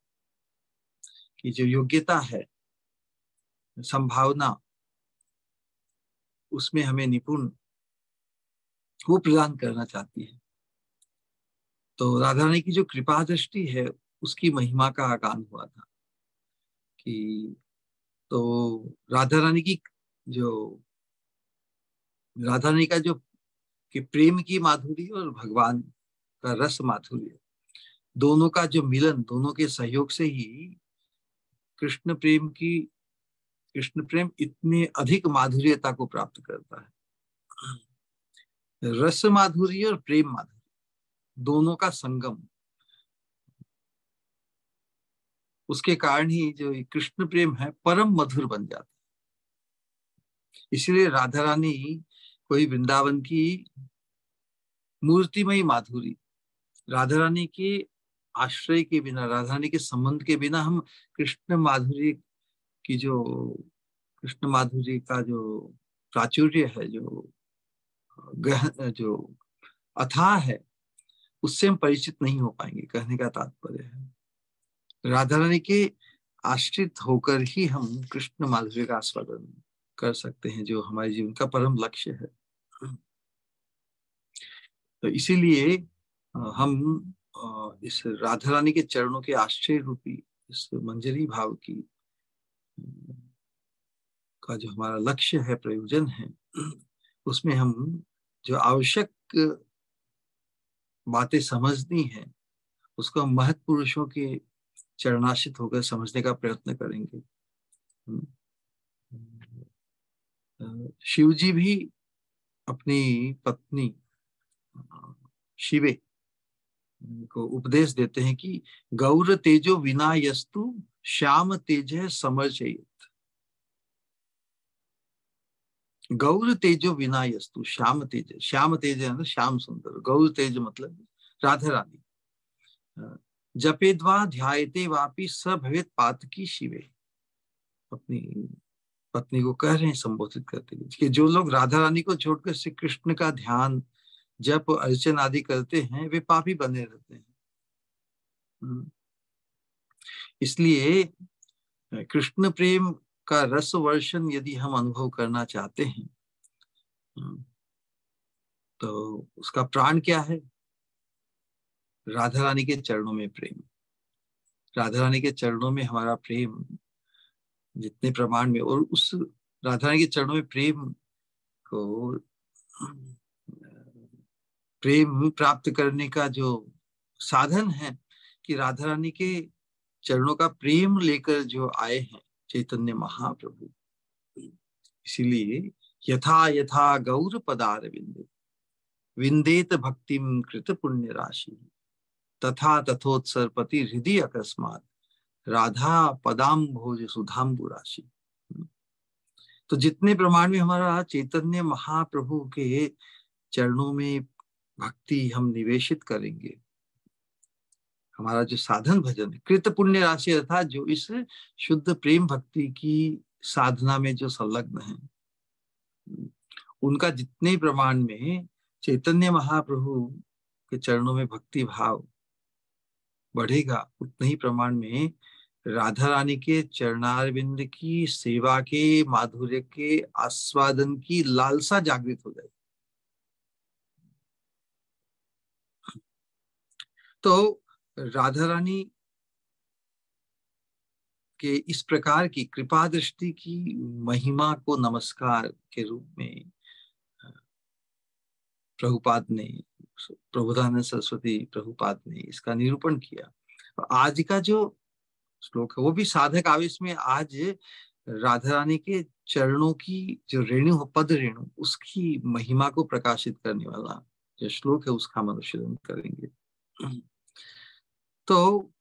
जो योग्यता है, संभावना, उसमें हमें निपुण वो प्रदान करना चाहती है। तो राधा रानी की जो कृपा दृष्टि है उसकी महिमा का गान हुआ था कि तो राधा रानी की जो राधा रानी का जो कि प्रेम की माधुरी और भगवान का रस माधुर्य, दोनों का जो मिलन, दोनों के सहयोग से ही कृष्ण प्रेम की कृष्ण प्रेम इतने अधिक माधुर्यता को प्राप्त करता है। रस माधुर्य और प्रेम माधुर्य दोनों का संगम, उसके कारण ही जो कृष्ण प्रेम है परम मधुर बन जाता है। इसलिए राधा रानी कोई वृंदावन की मूर्तिमयी माधुरी, राधा रानी के आश्रय के बिना, राधा रानी के संबंध के बिना हम कृष्ण माधुरी की जो कृष्ण माधुरी का जो प्राचुर्य है, जो गहन, जो अथाह है, उससे हम परिचित नहीं हो पाएंगे। कहने का तात्पर्य है राधा रानी के आश्रित होकर ही हम कृष्ण माधुर्य का आस्वादन कर सकते हैं, जो हमारे जीवन का परम लक्ष्य है। तो इसीलिए हम इस राधा रानी के चरणों के आश्रय रूपी इस मंजरी भाव की का जो हमारा लक्ष्य है, प्रयोजन है, उसमें हम जो आवश्यक बातें समझनी है उसको हम महत् पुरुषों के चरणाश्रित होकर समझने का प्रयत्न करेंगे। शिव जी भी अपनी पत्नी शिवे को उपदेश देते हैं कि गौर तेजो विना यस्तु श्याम तेज समर्चयेत। गौर तेजो विना यस्तु श्याम तेज, श्याम तेज है श्याम सुंदर, गौर तेज मतलब राधा रानी। जपेद्वा ध्यायते वापि स भवेत पातकी शिवे। अपनी पत्नी को कह रहे हैं संबोधित करते हुए कि जो लोग राधा रानी को छोड़कर श्री कृष्ण का ध्यान, जप, अर्चन आदि करते हैं वे पापी बने रहते हैं। इसलिए कृष्ण प्रेम का रस वर्षन यदि हम अनुभव करना चाहते हैं तो उसका प्राण क्या है? राधा रानी के चरणों में प्रेम। राधा रानी के चरणों में हमारा प्रेम जितने प्रमाण में, और उस राधा रानी के चरणों में प्रेम को, प्रेम प्राप्त करने का जो साधन है कि राधा रानी के चरणों का प्रेम लेकर जो आए हैं चैतन्य महाप्रभु। इसीलिए यथा यथा गौर पदार विंदे विंदेत भक्तिम कृत पुण्य राशि तथा तथोत्सर्पति हृदय अकस्मात राधा पदाम भोज सुधाम्बु राशि। तो जितने प्रमाण में हमारा चैतन्य महाप्रभु के चरणों में भक्ति हम निवेशित करेंगे, हमारा जो साधन भजन है कृत पुण्य राशि, अर्थात जो इस शुद्ध प्रेम भक्ति की साधना में जो संलग्न है, उनका जितने प्रमाण में चैतन्य महाप्रभु के चरणों में भक्ति भाव बढ़ेगा, उतने ही प्रमाण में राधा रानी के चरणारविंद की सेवा के माधुर्य के आस्वादन की लालसा जागृत हो जाएगी। तो राधा रानी के इस प्रकार की कृपा दृष्टि की महिमा को नमस्कार के रूप में प्रभुपाद ने, प्रबोधानंद सरस्वती प्रभुपाद ने इसका निरूपण किया। आज का जो श्लोक है वो भी साधक आवेश में आज राधा रानी के चरणों की जो रेणु, पद रेणु, उसकी महिमा को प्रकाशित करने वाला जो श्लोक है उसका हम अनुशीलन करेंगे। तो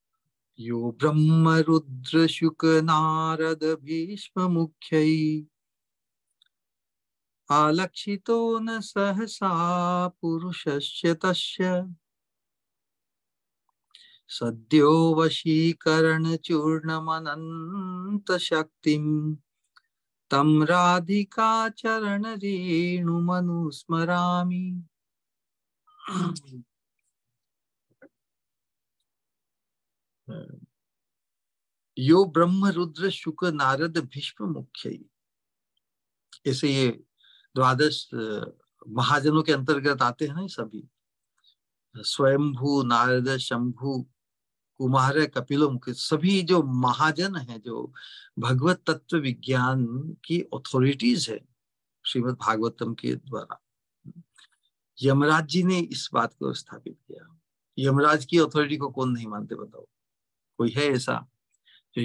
यो ब्रह्म रुद्र शुक नारद भीष्म मुख्यै आलक्षितो न सहसा पुरुषस्य तस्य सद्यो वशीकरण चूर्णमनंत शक्तिं तम राधिका चरण रेणु मनुस्मरामि। यो ब्रह्म रुद्र शुक नारद भीष्म मुख्य, ऐसे ये द्वादश महाजनों के अंतर्गत आते हैं ना सभी। स्वयंभू, नारद, शंभु, कुमार, कपिलो मुख, सभी जो महाजन हैं, जो भगवत तत्व विज्ञान की अथॉरिटीज है श्रीमद् भागवतम के द्वारा, यमराज जी ने इस बात को स्थापित किया। यमराज की अथॉरिटी को कौन नहीं मानते बताओ? कोई है ऐसा जो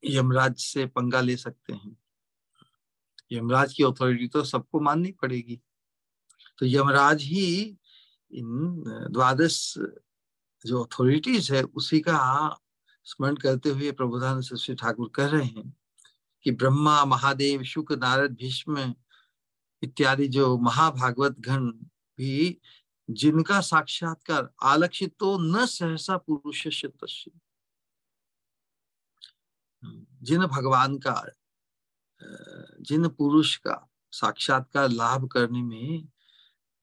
यमराज से पंगा ले सकते हैं? यमराज की अथॉरिटी तो सबको माननी पड़ेगी। तो यमराज ही इन द्वादश जो अथॉरिटीज है उसी का स्मरण करते हुए प्रबोधानंद सरस्वती ठाकुर कह रहे हैं कि ब्रह्मा, महादेव, शुक, नारद, भीष्म इत्यादि जो महाभागवत गण भी, जिनका साक्षात्कार आलक्षित तो न सहसा पुरुष, जिन भगवान का, जिन पुरुष का साक्षात्कार लाभ करने में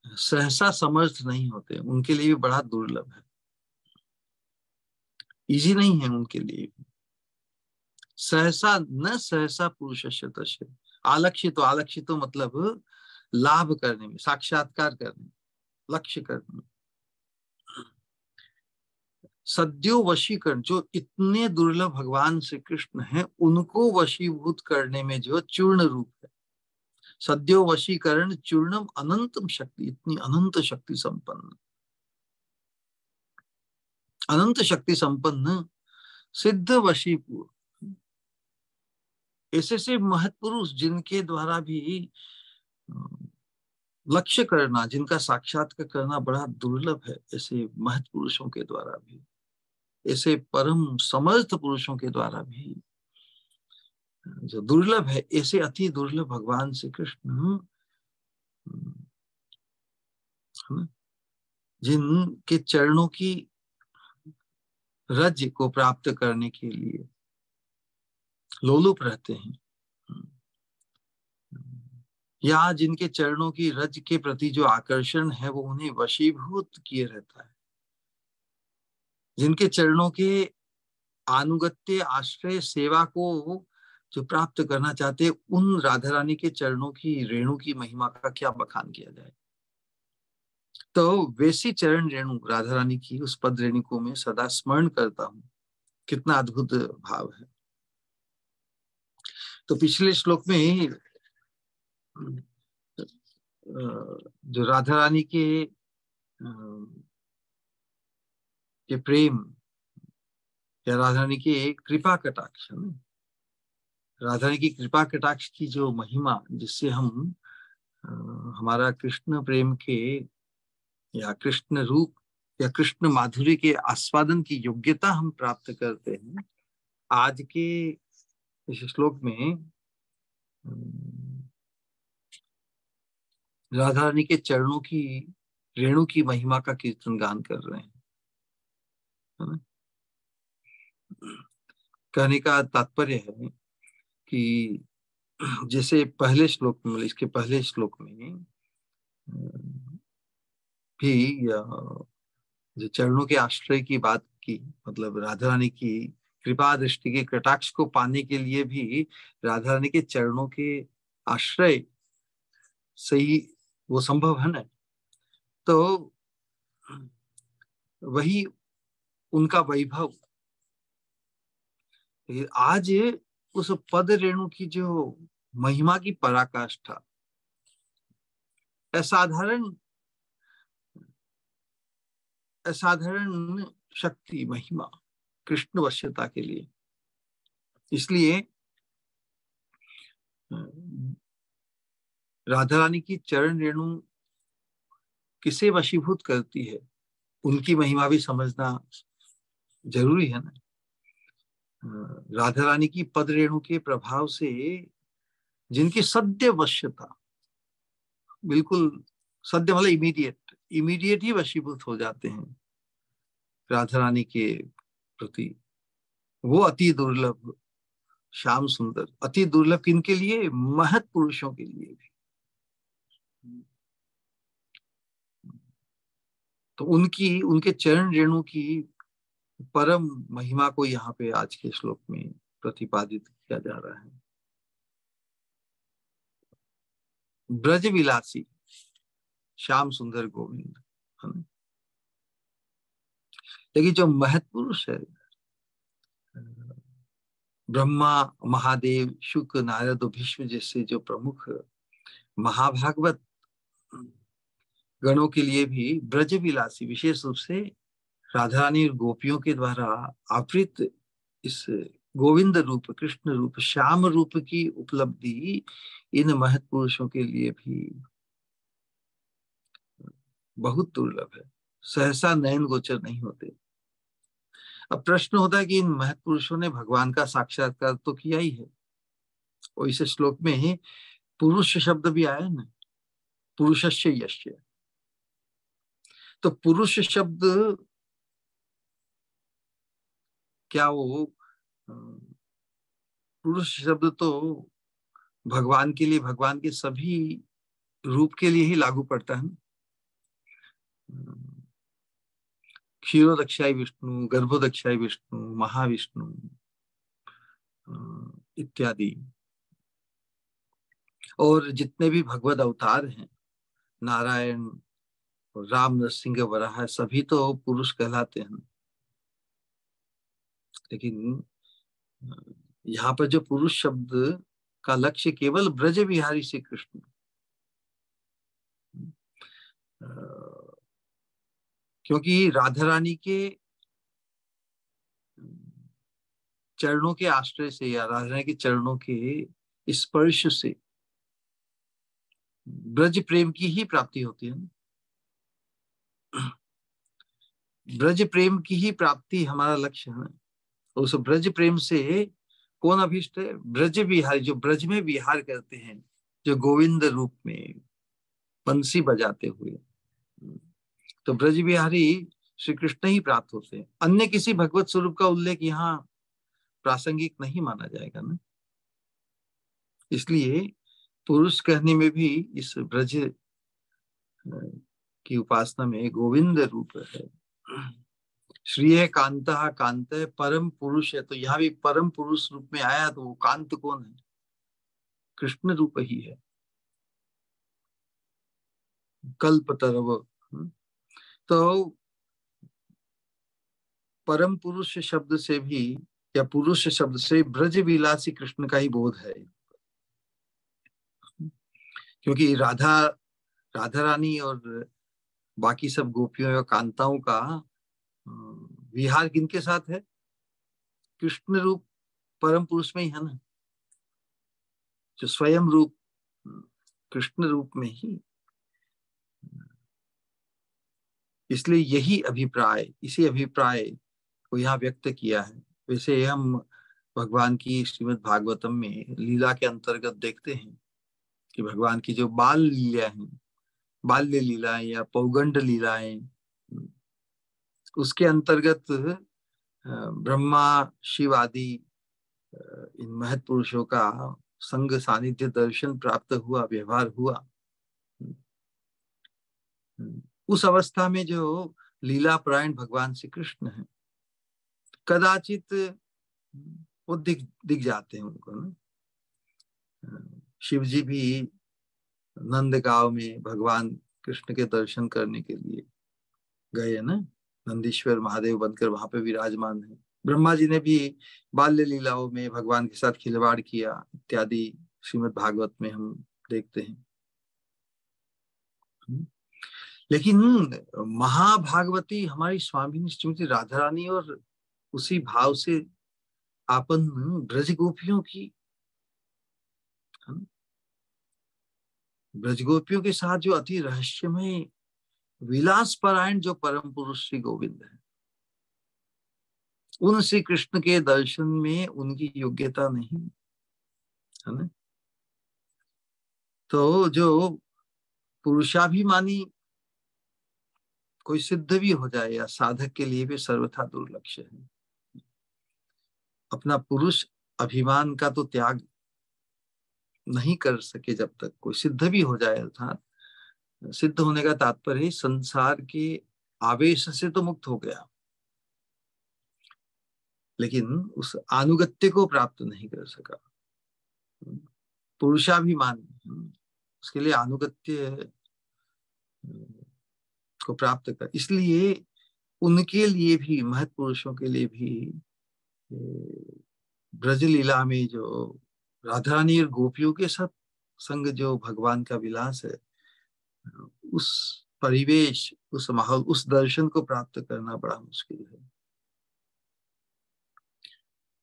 सहसा समर्थ नहीं होते, उनके लिए भी बड़ा दुर्लभ है, इजी नहीं है उनके लिए। सहसा न सहसा पुरुष आलक्षित, आलक्षित मतलब लाभ करने में, साक्षात्कार करने में, लक्ष्य करने में। सद्यो वशीकरण, जो इतने दुर्लभ भगवान श्री कृष्ण हैं, उनको वशीभूत करने में जो चूर्ण रूप है, सद्यो वशीकरण चूर्णम अनंतम शक्ति, इतनी अनंत शक्ति संपन्न, अनंत शक्ति संपन्न सिद्ध वशीपुर, ऐसे महत्पुरुष जिनके द्वारा भी लक्ष्य करना, जिनका साक्षात्कार करना बड़ा दुर्लभ है, ऐसे महत्पुरुषों के द्वारा भी, ऐसे परम समर्थ पुरुषों के द्वारा भी जो दुर्लभ है, ऐसे अति दुर्लभ भगवान श्री कृष्ण, जिनके चरणों की रज को प्राप्त करने के लिए लोलुप रहते हैं, या जिनके चरणों की रज के प्रति जो आकर्षण है वो उन्हें वशीभूत किए रहता है, जिनके चरणों के अनुगत्य, आश्रय, सेवा को जो प्राप्त करना चाहते, उन राधा रानी के चरणों की रेणु की महिमा का क्या बखान किया जाए। तो वैसी चरण रेणु राधा रानी की, उस पद रेणु को मैं सदा स्मरण करता हूँ। कितना अद्भुत भाव है। तो पिछले श्लोक में जो राधा रानी के प्रेम या राधा रानी के कृपा कटाक्ष, राधा रानी की कृपा कटाक्ष की जो महिमा, जिससे हम हमारा कृष्ण प्रेम के या कृष्ण रूप या कृष्ण माधुर्य के आस्वादन की योग्यता हम प्राप्त करते हैं, आज के इस श्लोक में राधा रानी के चरणों की रेणु की महिमा का कीर्तन गान कर रहे हैं, है ना। कहने का तात्पर्य है कि जैसे पहले श्लोक में, इसके पहले श्लोक में भी जो चरणों के आश्रय की बात की, मतलब राधा रानी की कृपा दृष्टि के कटाक्ष को पाने के लिए भी राधा रानी के चरणों के आश्रय से ही वो संभव है ना। तो वही उनका वैभव आज उस पद रेणु की जो महिमा की पराकाष्ठा, असाधारण असाधारण शक्ति, महिमा कृष्ण वश्यता के लिए। इसलिए राधा रानी की चरण रेणु किसे वशीभूत करती है, उनकी महिमा भी समझना जरूरी है ना। राधा रानी की पद रेणु के प्रभाव से जिनकी सद्य वश्यता, बिल्कुल सद्य मतलब इमीडिएट, इमीडिएट ही वशीभूत हो जाते हैं राधा रानी के प्रति, वो अति दुर्लभ, श्याम सुंदर, अति दुर्लभ किनके लिए? महत पुरुषों के लिए भी। तो उनके चरण रेणु की परम महिमा को यहाँ पे आज के श्लोक में प्रतिपादित किया जा रहा है। ब्रज विलासी श्याम सुंदर गोविंद, है ना। लेकिन जो महत्पुरुष है, ब्रह्मा, महादेव, शुक, नारद और भीष्म जैसे जो प्रमुख महाभागवत गणों के लिए भी ब्रज विलासी, विशेष रूप से राधा रानी और गोपियों के द्वारा आवृत इस गोविंद रूप, कृष्ण रूप, श्याम रूप की उपलब्धि इन महत्पुरुषों के लिए भी बहुत दुर्लभ है, सहसा नयन गोचर नहीं होते। अब प्रश्न होता है कि इन महत्पुरुषों ने भगवान का साक्षात्कार तो किया ही है, और इस श्लोक में ही पुरुष शब्द भी आया ना, पुरुषस्य यस्य। तो पुरुष शब्द क्या, वो पुरुष शब्द तो भगवान के लिए, भगवान के सभी रूप के लिए ही लागू पड़ता है। क्षीरोदक्षाय विष्णु, गर्भोदक्षाय विष्णु, महाविष्णु इत्यादि, और जितने भी भगवत अवतार हैं, नारायण, राम, नरसिंह, वराह, सभी तो पुरुष कहलाते हैं। लेकिन यहाँ पर जो पुरुष शब्द का लक्ष्य केवल ब्रज विहारी श्री कृष्ण, क्योंकि राधा रानी के चरणों के आश्रय से या राधा रानी के चरणों के स्पर्श से ब्रज प्रेम की ही प्राप्ति होती है। ब्रज प्रेम की ही प्राप्ति हमारा लक्ष्य है। उस ब्रज प्रेम से कौन अभिष्ट है? ब्रज विहारी, जो ब्रज में विहार करते हैं, जो गोविंद रूप में बंसी बजाते हुए, तो ब्रज विहारी श्री कृष्ण ही प्राप्त होते हैं। अन्य किसी भगवत स्वरूप का उल्लेख यहाँ प्रासंगिक नहीं माना जाएगा ना। इसलिए पुरुष कहने में भी इस ब्रज की उपासना में गोविंद रूप है। श्रीय कांत, कांत परम पुरुष है, तो यहाँ भी परम पुरुष रूप में आया, तो वो कांत कौन है? कृष्ण रूप ही है। कल्पतरव, तो परम पुरुष शब्द से भी या पुरुष शब्द से ब्रज विलासी कृष्ण का ही बोध है, क्योंकि राधा राधा रानी और बाकी सब गोपियों या कांताओं का विहार किनके साथ है? कृष्ण रूप परम पुरुष में ही है ना, जो स्वयं रूप कृष्ण रूप में ही। इसलिए यही अभिप्राय, इसी अभिप्राय को यहाँ व्यक्त किया है। वैसे हम भगवान की श्रीमद् भागवतम में लीला के अंतर्गत देखते हैं कि भगवान की जो बाल लीला है, बाल्य लीलाएं या पौगंड लीलाएं, उसके अंतर्गत ब्रह्मा, शिव आदि इन महत् पुरुषों का संग, सानिध्य, दर्शन प्राप्त हुआ, व्यवहार हुआ। उस अवस्था में जो लीला परायण भगवान श्री कृष्ण है, कदाचित वो दिख दिख जाते हैं उनको ना। शिव जी भी नंदगांव में भगवान कृष्ण के दर्शन करने के लिए गए ना, नंदीश्वर महादेव बनकर वहां पे विराजमान है। ब्रह्मा जी ने भी बाल्य लीलाओं में भगवान के साथ खिलवाड़ किया इत्यादि श्रीमद् भागवत में हम देखते हैं। लेकिन महाभागवती हमारी स्वामी श्रीमती राधा रानी और उसी भाव से आपन ब्रज गोपियों की, ब्रज गोपियों के साथ जो अति रहस्यमय विलास परायण जो परम पुरुष श्री गोविंद है, उन श्री कृष्ण के दर्शन में उनकी योग्यता नहीं है ना। तो जो पुरुषाभिमानी कोई सिद्ध भी हो जाए या साधक के लिए भी सर्वथा दुर्लक्ष्य है। अपना पुरुष अभिमान का तो त्याग नहीं कर सके जब तक कोई सिद्ध भी हो जाए, अर्थात सिद्ध होने का तात्पर्य संसार के आवेश से तो मुक्त हो गया, लेकिन उस आनुगत्य को प्राप्त नहीं कर सका। पुरुषाभिमान उसके लिए अनुगत्य को प्राप्त कर, इसलिए उनके लिए भी, महत् पुरुषों के लिए भी ब्रज लीला में जो राधा रानी और गोपियों के साथ संग जो भगवान का विलास है, उस परिवेश, उस माहौल, उस दर्शन को प्राप्त करना बड़ा मुश्किल है।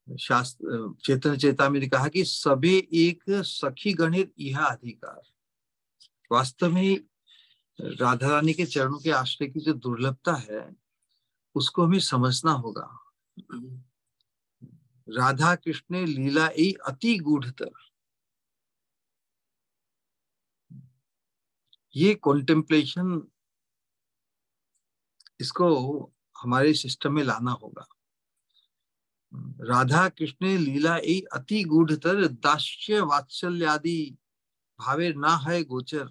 शास्त्र चेतन चेतामणि ने कहा कि सबे एक सखी गणित यह अधिकार। वास्तव में राधा रानी के चरणों के आश्रय की जो दुर्लभता है उसको हमें समझना होगा। राधा कृष्ण लीला ए अति गूढ़तर, ये कॉन्टेम्पलेशन, इसको हमारे सिस्टम में लाना होगा। राधा कृष्ण लीला ए अति गूढ़तर, दास्य वात्सल्यादि भावे ना है गोचर।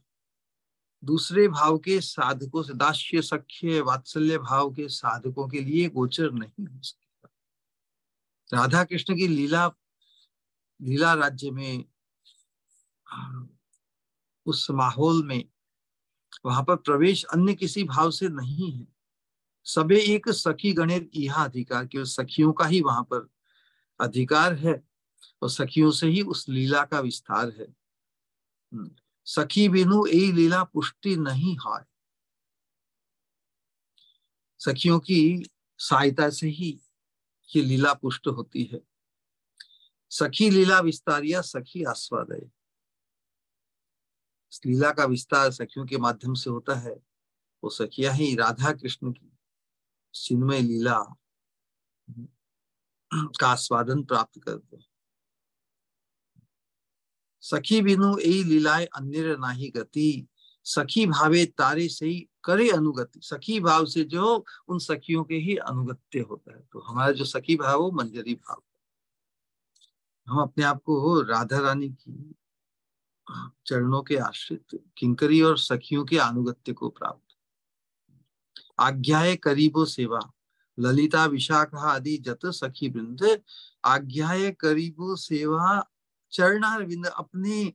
दूसरे भाव के साधकों से, दास्य सख्य वात्सल्य भाव के साधकों के लिए गोचर नहीं हो सकता। राधा कृष्ण की लीला, लीला राज्य में, उस माहौल में, वहां पर प्रवेश अन्य किसी भाव से नहीं है। सबे एक सखी गणेर यह अधिकार, केवल सखियों का ही वहां पर अधिकार है और सखियों से ही उस लीला का विस्तार है। सखी बिनु ए लीला पुष्टि नहीं है। सखियों की सहायता से ही ये लीला पुष्ट होती है। सखी लीला विस्तारिया सखी आस्वादय। इस लीला का विस्तार सखियों के माध्यम से होता है। वो सखिया ही राधा कृष्ण की चिन्मय लीला का आस्वादन प्राप्त करते हैं। सखी बिनु ए लीलाए अन्य नाही गति, सखी भावे तारे से ही करे अनुगति। सखी भाव से जो उन सखियों के ही अनुगत्य होता है। तो हमारा जो सखी भाव वो मंजरी भाव, हम अपने आप को राधा रानी की चरणों के आश्रित किंकरी और सखियों के अनुगत्य को प्राप्त। आज्ञाए करीबो सेवा, ललिता विशाखा आदि जत सखी वृंद। आज्ञाए करीबो सेवा, चरणार विंद, अपने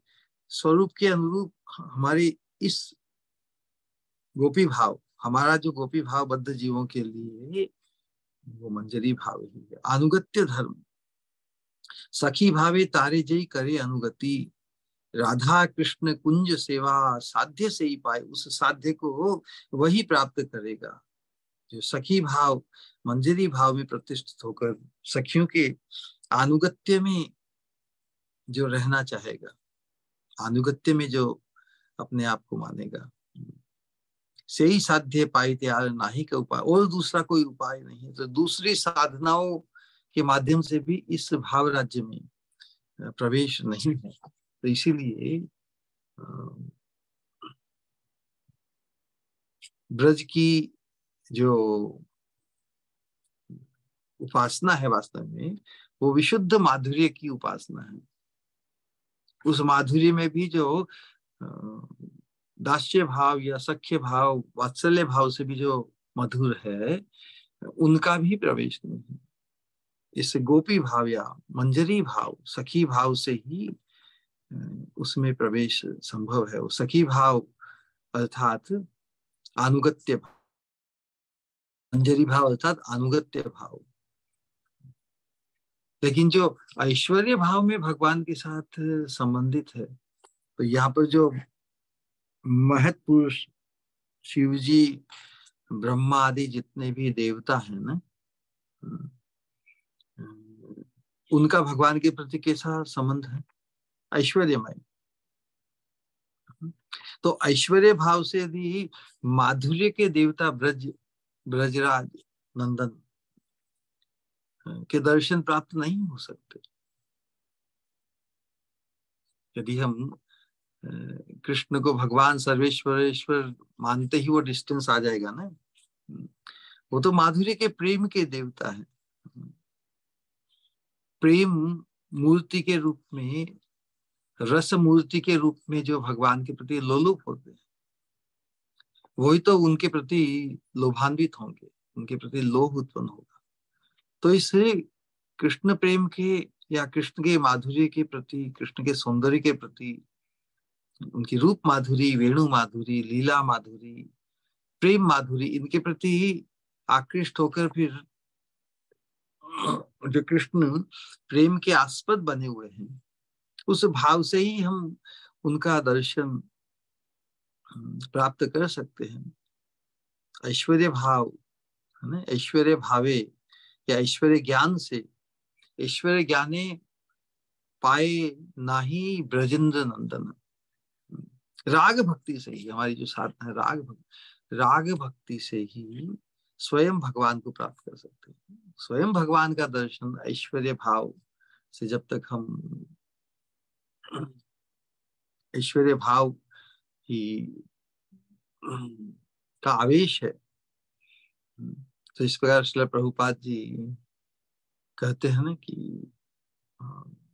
स्वरूप के अनुरूप हमारे इस गोपी भाव, हमारा जो गोपी भाव बद्ध जीवों के लिए वो मंजरी भाव ही है। अनुगत्य धर्म, सखी भावे तारे जय करे अनुगति। राधा कृष्ण कुंज सेवा, साध्य से ही पाए, उस साध्य को वही प्राप्त करेगा जो सखी भाव, मंजरी भाव में प्रतिष्ठित होकर सखियों के अनुगत्य में जो रहना चाहेगा, अनुगत्य में जो अपने आप को मानेगा। से ही साध्य पाई त्यार नाही का उपाय, और दूसरा कोई उपाय नहीं है। तो दूसरी साधनाओं के माध्यम से भी इस भाव राज्य में प्रवेश नहीं है। तो इसीलिए ब्रज की जो उपासना है वास्तव में वो विशुद्ध माधुर्य की उपासना है। उस माधुर्य में भी जो दास्य भाव या सख्य भाव, वात्सल्य भाव से भी जो मधुर है, उनका भी प्रवेश नहीं है। इस गोपी भाव या मंजरी भाव, सखी भाव से ही उसमें प्रवेश संभव है। वो सखी भाव अर्थात अनुगत्य भाव, मंजरी भाव अर्थात अनुगत्य भाव। लेकिन जो ऐश्वर्य भाव में भगवान के साथ संबंधित है, तो यहाँ पर जो महत् पुरुष शिव जी, ब्रह्मा आदि जितने भी देवता हैं ना, उनका भगवान के प्रति कैसा संबंध है? ऐश्वर्यमय। तो ऐश्वर्य भाव से यदि माधुर्य के देवता ब्रजराज नंदन के दर्शन प्राप्त नहीं हो सकते। यदि हम कृष्ण को भगवान सर्वेश्वरेश्वर मानते ही वो डिस्टेंस आ जाएगा ना। वो तो माधुर्य के प्रेम के देवता है। प्रेम मूर्ति के रूप में, रस मूर्ति के रूप में जो भगवान के प्रति लोलुप होते हैं, वही तो उनके प्रति लोभान्वित होंगे, उनके प्रति लोभ उत्पन्न होगा। तो इससे कृष्ण प्रेम के या कृष्ण के माधुर्य के प्रति, कृष्ण के सौंदर्य के प्रति, उनकी रूप माधुरी, वेणु माधुरी, लीला माधुरी, प्रेम माधुरी, इनके प्रति आकृष्ट होकर फिर जो कृष्ण प्रेम के आस्पद बने हुए हैं, उस भाव से ही हम उनका दर्शन प्राप्त कर सकते हैं। ऐश्वर्य भाव है ना, ऐश्वर्य भावे या ऐश्वर्य ज्ञान से, ऐश्वर्य ज्ञाने पाए नाही ब्रजेंद्र नंदन। राग भक्ति से ही हमारी जो साधना है, राग भक्ति से ही स्वयं भगवान को प्राप्त कर सकते हैं। स्वयं भगवान का दर्शन ऐश्वर्य भाव से जब तक हम, ऐश्वर्य भाव ही का आवेश है। तो इस प्रकार श्रील प्रभुपाद जी कहते हैं ना कि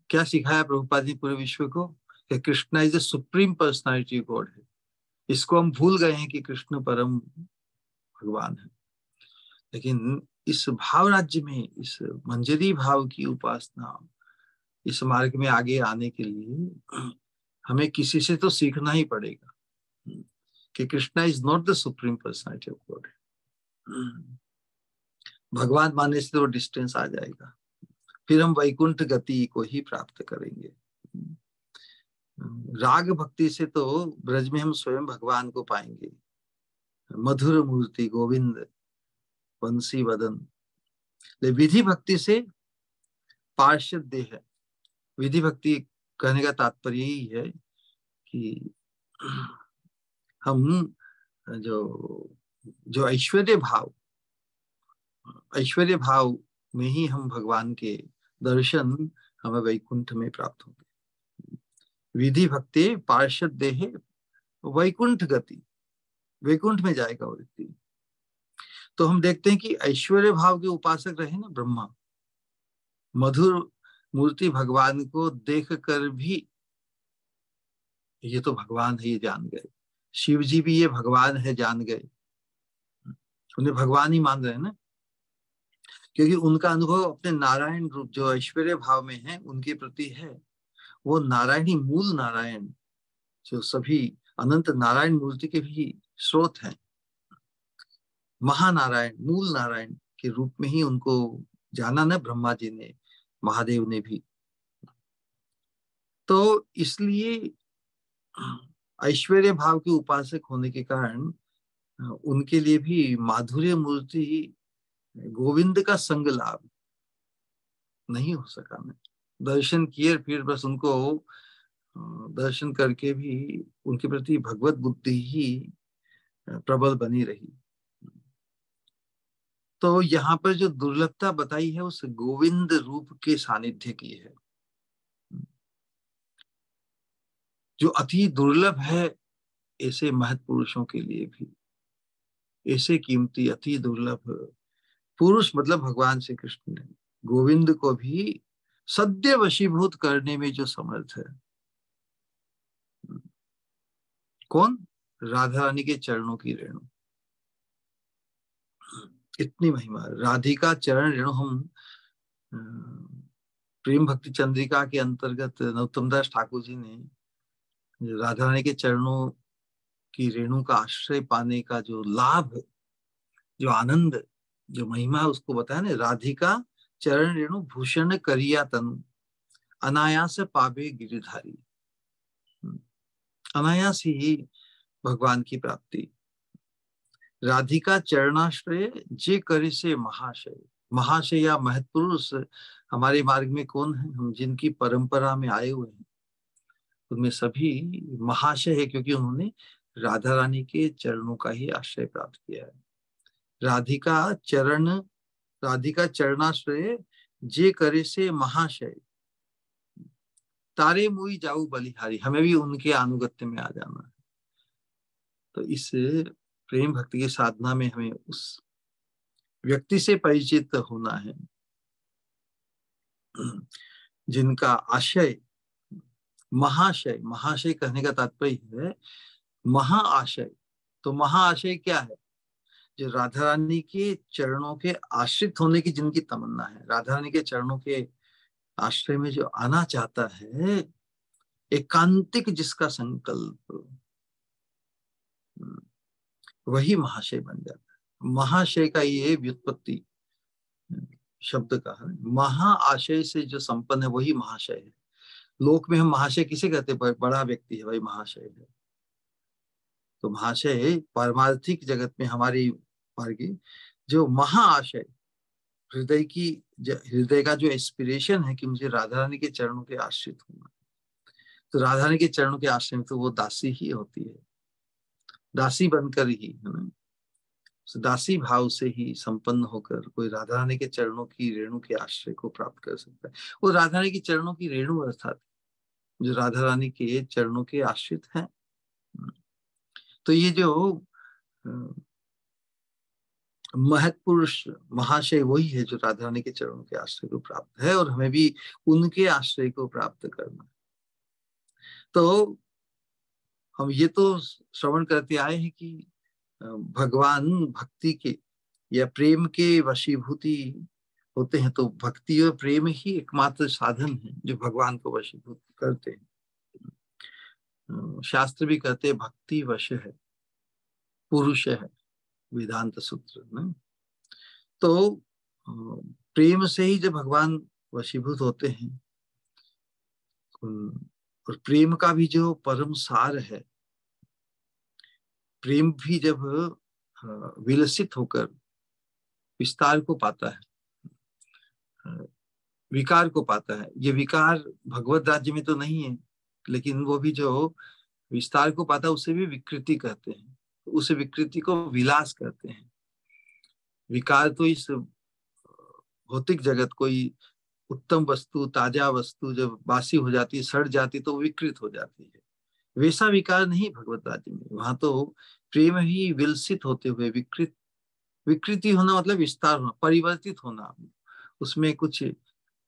क्या सिखाया प्रभुपाद जी पूरे विश्व को, कि Krishna is the supreme personality God है। इसको हम भूल गए हैं कि कृष्ण परम भगवान है। लेकिन इस भाव राज्य में, इस मंजरी भाव की उपासना, इस मार्ग में आगे आने के लिए हमें किसी से तो सीखना ही पड़ेगा कि Krishna is not the supreme personality of God. भगवान मानने से तो डिस्टेंस आ जाएगा, फिर हम वैकुंठ गति को ही प्राप्त करेंगे। राग भक्ति से तो ब्रज में हम स्वयं भगवान को पाएंगे। मधुर मूर्ति गोविंद बंसी वदन। विधि भक्ति से पार्षद देह। विधि भक्ति कहने का तात्पर्य यही है कि हम जो जो ऐश्वर्य भाव में ही हम भगवान के दर्शन हमें वैकुंठ में प्राप्त होंगे। विधि भक्ति पार्षद देह वैकुंठ गति, वैकुंठ में जाएगा वो व्यक्ति। तो हम देखते हैं कि ऐश्वर्य भाव के उपासक रहे ना ब्रह्मा, मधुर मूर्ति भगवान को देख कर भी ये तो भगवान है ये जान गए। शिव जी भी ये भगवान है जान गए, उन्हें भगवान ही मान रहे हैं ना, क्योंकि उनका अनुभव अपने नारायण रूप जो ऐश्वर्य भाव में है उनके प्रति है। वो नारायणी मूल नारायण जो सभी अनंत नारायण मूर्ति के भी स्रोत हैं, महानारायण मूल नारायण के रूप में ही उनको जाना ना ब्रह्मा जी ने, महादेव ने भी। तो इसलिए ऐश्वर्य भाव के उपासक होने के कारण उनके लिए भी माधुर्य मूर्ति गोविंद का संग लाभ नहीं हो सका। मैं दर्शन किए फिर बस उनको दर्शन करके भी उनके प्रति भगवत बुद्धि ही प्रबल बनी रही। तो यहाँ पर जो दुर्लभता बताई है उस गोविंद रूप के सानिध्य की है, जो अति दुर्लभ है ऐसे महत् पुरुषों के लिए भी। ऐसे कीमती अति दुर्लभ पुरुष मतलब भगवान श्री कृष्ण ने गोविंद को भी सद्य वशीभूत करने में जो समर्थ है। कौन? राधा रानी के चरणों की रेणु। इतनी महिमा राधिका चरण रेणु। हम प्रेम भक्ति चंद्रिका के अंतर्गत नरोत्तम दास ठाकुर जी ने राधा रानी के चरणों की रेणु का आश्रय पाने का जो लाभ, जो आनंद, जो महिमा है उसको बताया ना। राधिका चरण रेणु भूषण करिया तनु अनायास पावे गिरिधारी। अनायास ही भगवान की प्राप्ति। राधिका चरणाश्रय जे करे से महाशय। महाशय या महत्पुरुष हमारे मार्ग में कौन है? हम जिनकी परंपरा में आए हुए हैं उनमें सभी महाशय है, क्योंकि उन्होंने राधा रानी के चरणों का ही आश्रय प्राप्त किया है। राधिका चरणाश्रय जे करे से महाशय तारे मुई जाऊ बलिहारी। हमें भी उनके अनुगत्य में आ जाना है। तो इस प्रेम भक्ति की साधना में हमें उस व्यक्ति से परिचित होना है जिनका आशय महाशय। महाशय कहने का तात्पर्य है महाआशय। तो महाआशय क्या है? जो राधा रानी के चरणों के आश्रित होने की जिनकी तमन्ना है, राधा रानी के चरणों के आश्रय में जो आना चाहता है, एकांतिक जिसका संकल्प, वही महाशय बन जाता है। महाशय का ये व्युत्पत्ति शब्द का है। महा आशय से जो संपन्न है वही महाशय है। लोक में हम महाशय किसे कहते हैं? बड़ा व्यक्ति है भाई महाशय है। तो महाशय पारमार्थिक जगत में हमारी मार्गी जो महाआशय हृदय की हृदय का जो एस्पिरेशन है कि मुझे राधा रानी के चरणों के आश्रित होना, तो राधा रानी के चरणों के आश्रय में तो वो दासी ही होती है, दासी बनकर ही, है ना। दासी भाव से ही संपन्न होकर कोई राधा रानी के चरणों की रेणु के आश्रय को प्राप्त कर सकता है। वो राधा रानी की चरणों की रेणु अर्थात जो राधा रानी के चरणों के आश्रित हैं। तो ये जो महत्पुरुष महाशय वही है जो राधा रानी के चरणों के आश्रय को प्राप्त है, और हमें भी उनके आश्रय को प्राप्त करना है। तो हम ये तो श्रवण करते आए हैं कि भगवान भक्ति के या प्रेम के वशीभूति होते हैं, तो भक्ति और प्रेम ही एकमात्र साधन है जो भगवान को वशीभूत करते हैं। शास्त्र भी कहते हैं भक्ति वश है पुरुष है, वेदांत सूत्र में। तो प्रेम से ही जब भगवान वशीभूत होते हैं, और प्रेम का भी जो परम सार है, प्रेम भी जब विलसित होकर विस्तार को पाता है, विकार को पाता है, ये विकार भगवत राज्य में तो नहीं है, लेकिन वो भी जो विस्तार को पाता है उसे भी विकृति कहते हैं, उस विकृति को विलास कहते हैं। विकार तो इस भौतिक जगत, कोई उत्तम वस्तु ताजा वस्तु जब बासी हो जाती है, सड़ जाती, तो विकृत हो जाती है। वैसा विकार नहीं भगवत राज्य में, वहां तो प्रेम ही विलसित होते हुए विकृति होना मतलब विस्तार होना, परिवर्तित होना, उसमें कुछ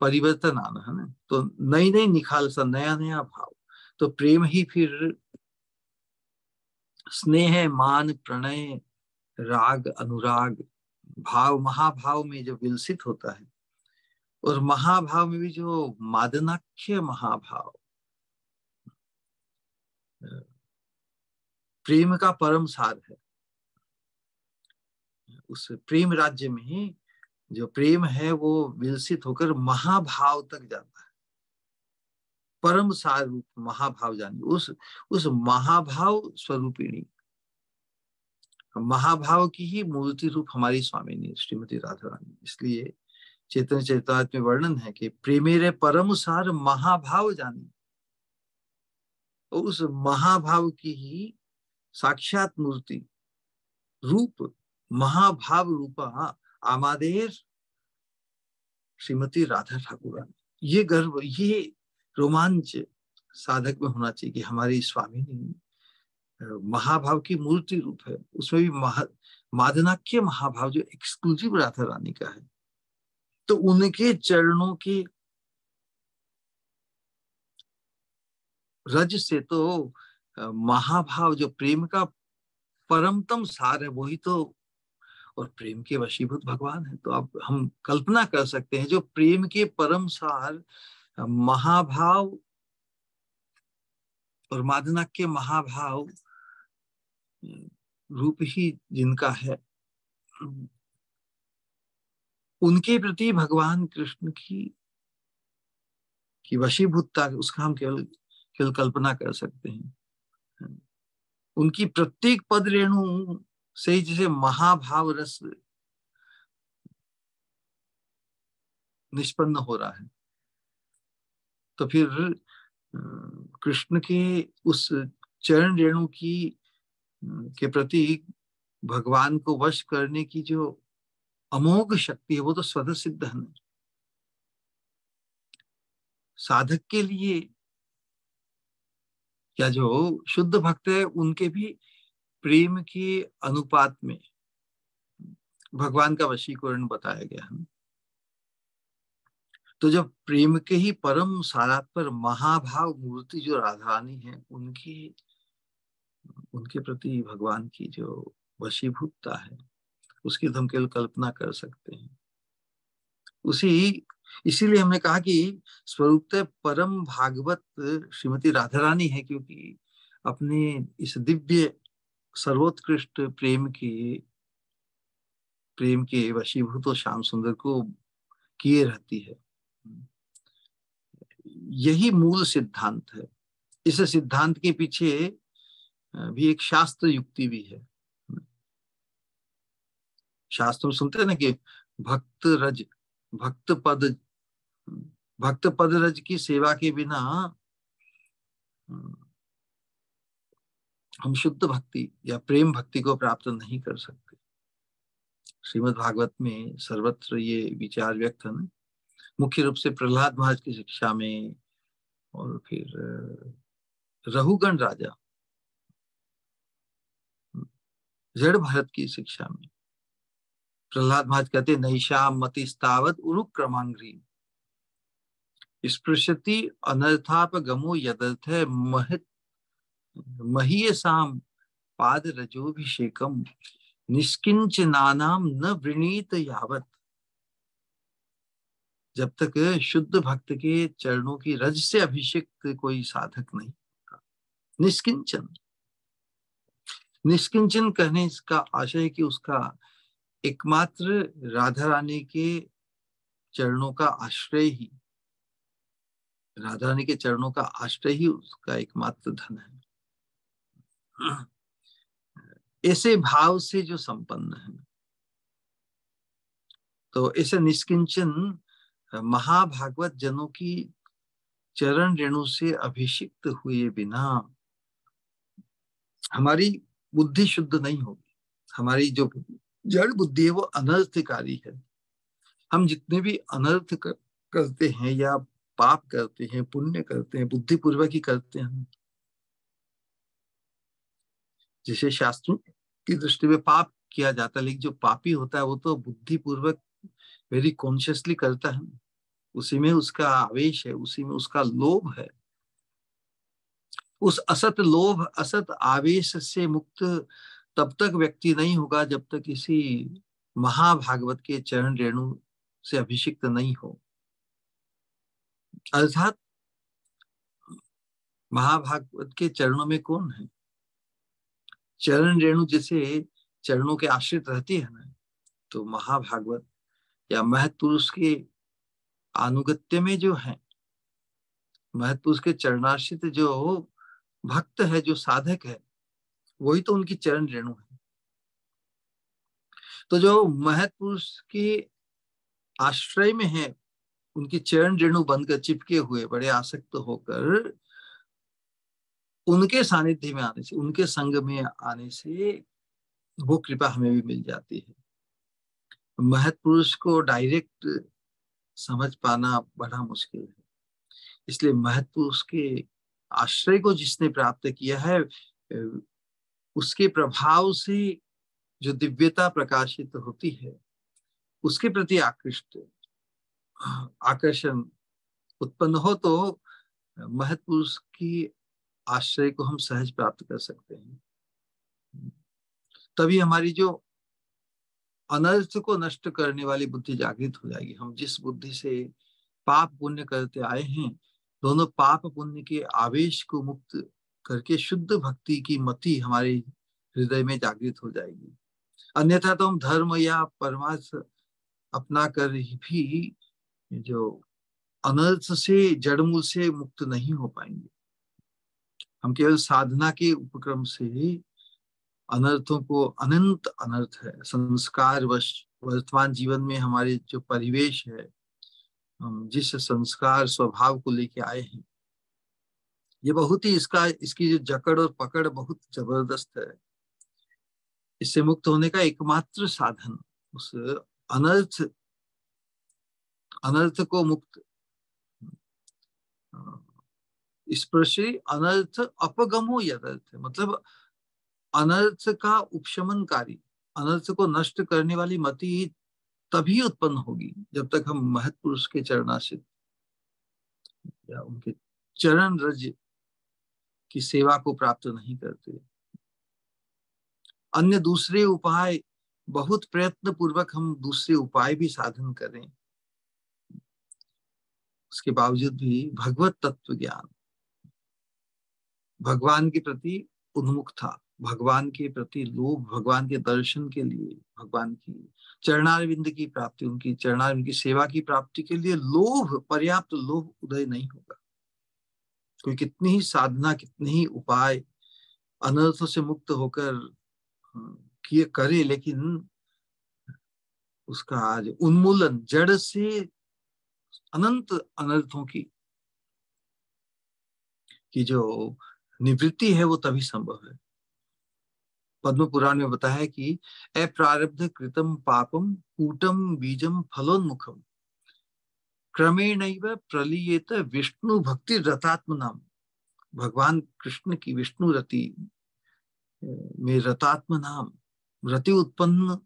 परिवर्तन आना, है ना। तो नई नई निखालसा, नया नया भाव। तो प्रेम ही फिर स्नेह मान प्रणय राग अनुराग भाव महाभाव में जो विलसित होता है, और महाभाव में भी जो मादनाख्य महाभाव, प्रेम का परम सार है। उस प्रेम राज्य में जो प्रेम है वो विलसित होकर महाभाव तक जाता है, परम सार रूप महाभाव जानी, उस महाभाव स्वरूपिणी, महाभाव की ही मूर्ति रूप हमारी स्वामिनी श्रीमती राधा रानी। इसलिए चैतन्य चरितामृत में वर्णन है कि प्रेमेरे परम सार महाभाव जानी, और उस महाभाव की ही साक्षात मूर्ति रूप महाभाव रूपा आमादेर श्रीमती राधा ठाकुर। ये गर्व, ये रोमांच साधक में होना चाहिए कि हमारी स्वामिनी महाभाव की मूर्ति रूप है, उसमें भी मादनाक्य महाभाव जो एक्सक्लूसिव राधा रानी का है। तो उनके चरणों के रज से तो महाभाव जो प्रेम का परमतम सार है वही तो, और प्रेम के वशीभूत भगवान है। तो अब हम कल्पना कर सकते हैं जो प्रेम के परम सार महाभाव और मादनाक्य महाभाव रूप ही जिनका है, उनके प्रति भगवान कृष्ण की वशीभूतता, उसका हम केवल केवल कल्पना कर सकते हैं। उनकी प्रत्येक पद रेणु से जैसे महाभाव रस निष्पन्न हो रहा है, तो फिर कृष्ण के उस चरण रेणु के प्रति भगवान को वश करने की जो अमोघ शक्ति है वो तो स्वतः सिद्ध है। साधक के लिए या जो शुद्ध भक्त है उनके भी प्रेम के अनुपात में भगवान का वशीकरण बताया गया है। तो जब प्रेम के ही परम सारात्पर महाभाव मूर्ति जो राधा रानी है, उनके प्रति भगवान की जो वशीभूतता है उसकी हम केवल कल्पना कर सकते हैं। इसीलिए हमने कहा कि स्वरूपतः परम भागवत श्रीमती राधा रानी है, क्योंकि अपने इस दिव्य सर्वोत्कृष्ट प्रेम की प्रेम के वशीभूत तो श्याम सुंदर को किए रहती है। यही मूल सिद्धांत है। इस सिद्धांत के पीछे भी एक शास्त्र युक्ति भी है। शास्त्र में सुनते हैं ना कि भक्त रज भक्त पद भक्त पद रज की सेवा के बिना हम शुद्ध भक्ति या प्रेम भक्ति को प्राप्त नहीं कर सकते। श्रीमद् भागवत में सर्वत्र ये विचार व्यक्त है ना, मुख्य रूप से प्रहलाद महाराज की शिक्षा में और फिर रघुगण राजा जड़ भारत की शिक्षा में। प्रहलाद महाराज कहते नैषाम मतिस्तावत उरु क्रमांग्री स्पृशति अनर्थापगमो यदर्थ महत महीयसाम पाद रजोभिषेकम निष्किंचनानाम न वृणीत यावत। जब तक शुद्ध भक्त के चरणों की रज से अभिषेक कोई साधक नहीं होता। निष्किंचन निष्किंचन कहने का आशय है कि उसका एकमात्र राधा रानी के चरणों का आश्रय ही, राधा रानी के चरणों का आश्रय ही उसका एकमात्र धन है। ऐसे भाव से जो संपन्न है, तो ऐसे निष्किंचन महाभागवत जनों की चरण रेणु से अभिषिक्त हुए बिना हमारी बुद्धि शुद्ध नहीं होगी। हमारी जो जड़ बुद्धि है वो अनर्थकारी है। हम जितने भी अनर्थ करते हैं या पाप करते हैं, पुण्य करते हैं, बुद्धिपूर्वक ही करते हैं। जिसे शास्त्रों की दृष्टि में पाप किया जाता है, लेकिन जो पापी होता है वो तो बुद्धिपूर्वक वेरी कॉन्शियसली करता है। उसी में उसका आवेश है, उसी में उसका लोभ है। उस असत लोभ असत आवेश से मुक्त तब तक व्यक्ति नहीं होगा जब तक किसी महाभागवत के चरण रेणु से अभिषिक्त नहीं हो। अर्थात महाभागवत के चरणों में कौन है? चरण रेणु जैसे चरणों के आश्रित रहती है ना, तो महाभागवत या महत्पुरुष के अनुगत्य में जो है, महत्पुरुष के चरणाश्रित जो भक्त है, जो साधक है, वही तो उनकी चरण रेणु है। तो जो महत्पुरुष के आश्रय में है, उनकी चरण रेणु बनकर चिपके हुए बड़े आसक्त होकर उनके सानिध्य में आने से, उनके संग में आने से वो कृपा हमें भी मिल जाती है। महत्पुरुष को डायरेक्ट समझ पाना बड़ा मुश्किल है। इसलिए महत्पुरुष के आश्रय को जिसने प्राप्त किया है, उसके प्रभाव से जो दिव्यता प्रकाशित होती है, उसके प्रति आकर्षण उत्पन्न हो, तो महत्पुरुष की आश्रय को हम सहज प्राप्त कर सकते हैं। तभी हमारी जो अनर्थ को नष्ट करने वाली बुद्धि जागृत हो जाएगी। हम जिस बुद्धि से पाप पुण्य करते आए हैं, दोनों पाप पुण्य के आवेश को मुक्त करके शुद्ध भक्ति की मति हमारे हृदय में जागृत हो जाएगी। अन्यथा तो हम धर्म या परमार्थ अपना कर भी जो अनर्थ से जड़मूल से मुक्त नहीं हो पाएंगे। हम केवल साधना के उपक्रम से ही अनर्थों को, अनंत अनर्थ है संस्कार वश वर्तमान जीवन में हमारे जो परिवेश है, हम जिस संस्कार स्वभाव को लेके आए हैं, ये बहुत ही इसकी जो जकड़ और पकड़ बहुत जबरदस्त है। इससे मुक्त होने का एकमात्र साधन उस अनर्थ को मुक्त स्पर्शी अनर्थ अपगमो यदर्थ, मतलब अनर्थ का उपशमनकारी, अनर्थ को नष्ट करने वाली मति तभी उत्पन्न होगी जब तक हम महत्पुरुष के चरणाश्रित या उनके चरण रज की सेवा को प्राप्त नहीं करते। अन्य दूसरे उपाय, बहुत प्रयत्न पूर्वक हम दूसरे उपाय भी साधन करें, उसके बावजूद भी भगवत तत्व ज्ञान, भगवान के प्रति उन्मुखता, भगवान के प्रति लोभ, भगवान के दर्शन के लिए, भगवान की चरणारविंद की प्राप्ति, उनकी चरणारविंद की सेवा की प्राप्ति के लिए लोभ, पर्याप्त लोभ उदय नहीं होगा। कोई कितनी ही साधना, कितने ही उपाय अनर्थों से मुक्त होकर किए करे, लेकिन उसका आज उन्मूलन, जड़ से अनंत अनर्थों की जो निवृत्ति है वो तभी संभव है। पद्म पुराण में बताया है कि अप्रारब्ध कृतम पापम कूटम बीजम फलोन्मुखम क्रमेणैव प्रलीयेत विष्णु भक्ति रतात्म नाम। भगवान कृष्ण की विष्णु रति में रतात्म नाम, रति उत्पन्न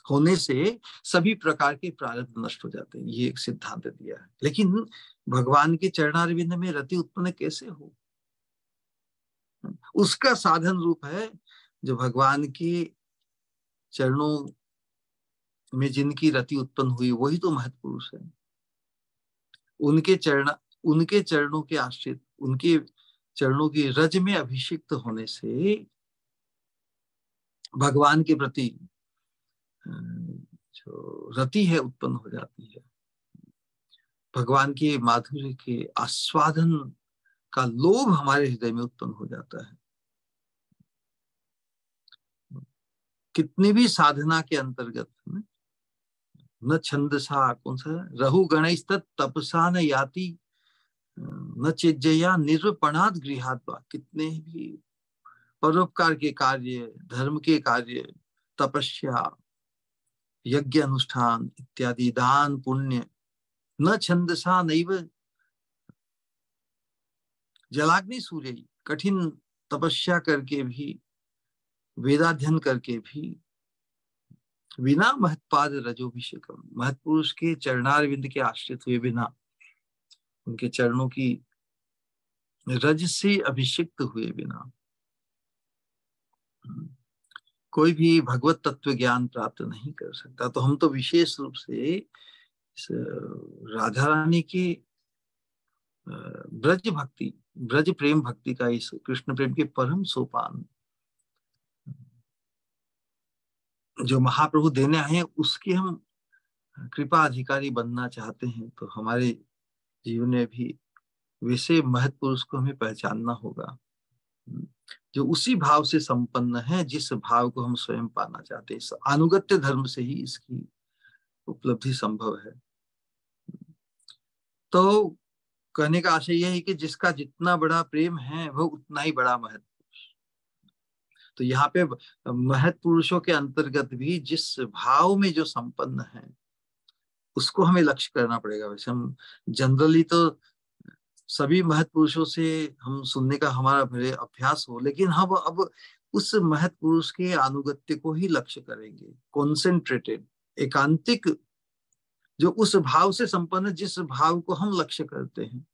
होने से सभी प्रकार के प्रारब्ध नष्ट हो जाते हैं, ये एक सिद्धांत दिया है। लेकिन भगवान के चरणारविंद में रति उत्पन्न कैसे हो? उसका साधन रूप है जो भगवान के चरणों में जिनकी रति उत्पन्न हुई, वही तो महत्पुरुष है। उनके चरणों के आश्रित, उनके चरणों की रज में अभिषिक्त होने से भगवान के प्रति जो रति है उत्पन्न हो जाती है। भगवान के माधुर्य के आस्वादन का लोभ हमारे हृदय में उत्पन्न हो जाता है। कितनी भी साधना के अंतर्गत न छंदसा, कौन सा रहु गणेश तपसा न याति न चिज्जया निर्वपणाद गृहात्वा। कितने भी परोपकार के कार्य, धर्म के कार्य, तपस्या, यज्ञ अनुष्ठान इत्यादि, दान पुण्य, न छंदसा नैव जलाग्नि सूर्य, कठिन तपस्या करके भी, वेदाध्ययन करके भी, बिना महत्पाद रजोभिषेकम, महत्पुरुष के चरणारविंद के आश्रित हुए बिना, उनके चरणों की रज से अभिषिक्त हुए बिना कोई भी भगवत तत्व ज्ञान प्राप्त नहीं कर सकता। तो हम तो विशेष रूप से राधा रानी की ब्रज भक्ति, ब्रज प्रेम भक्ति का, इस कृष्ण प्रेम के परम सोपान जो महाप्रभु देने आए हैं, उसके हम कृपा अधिकारी बनना चाहते हैं। तो हमारे जीवन में भी वैसे महत्पुरुष को हमें पहचानना होगा जो उसी भाव से संपन्न है जिस भाव को हम स्वयं पाना चाहते हैं। इस अनुगत्य धर्म से ही इसकी उपलब्धि संभव है। तो कहने का आशय यह है कि जिसका जितना बड़ा प्रेम है वह उतना ही बड़ा महत्पुरुष। तो यहाँ पे महत्पुरुषों के अंतर्गत भी जिस भाव में जो संपन्न है उसको हमें लक्ष्य करना पड़ेगा। वैसे हम जनरली तो सभी महत्पुरुषों से हम सुनने का हमारा भले अभ्यास हो, लेकिन हम अब उस महत्पुरुष के अनुगत्य को ही लक्ष्य करेंगे, कॉन्सेंट्रेटेड, एकांतिक, जो उस भाव से संपन्न, जिस भाव को हम लक्ष्य करते हैं।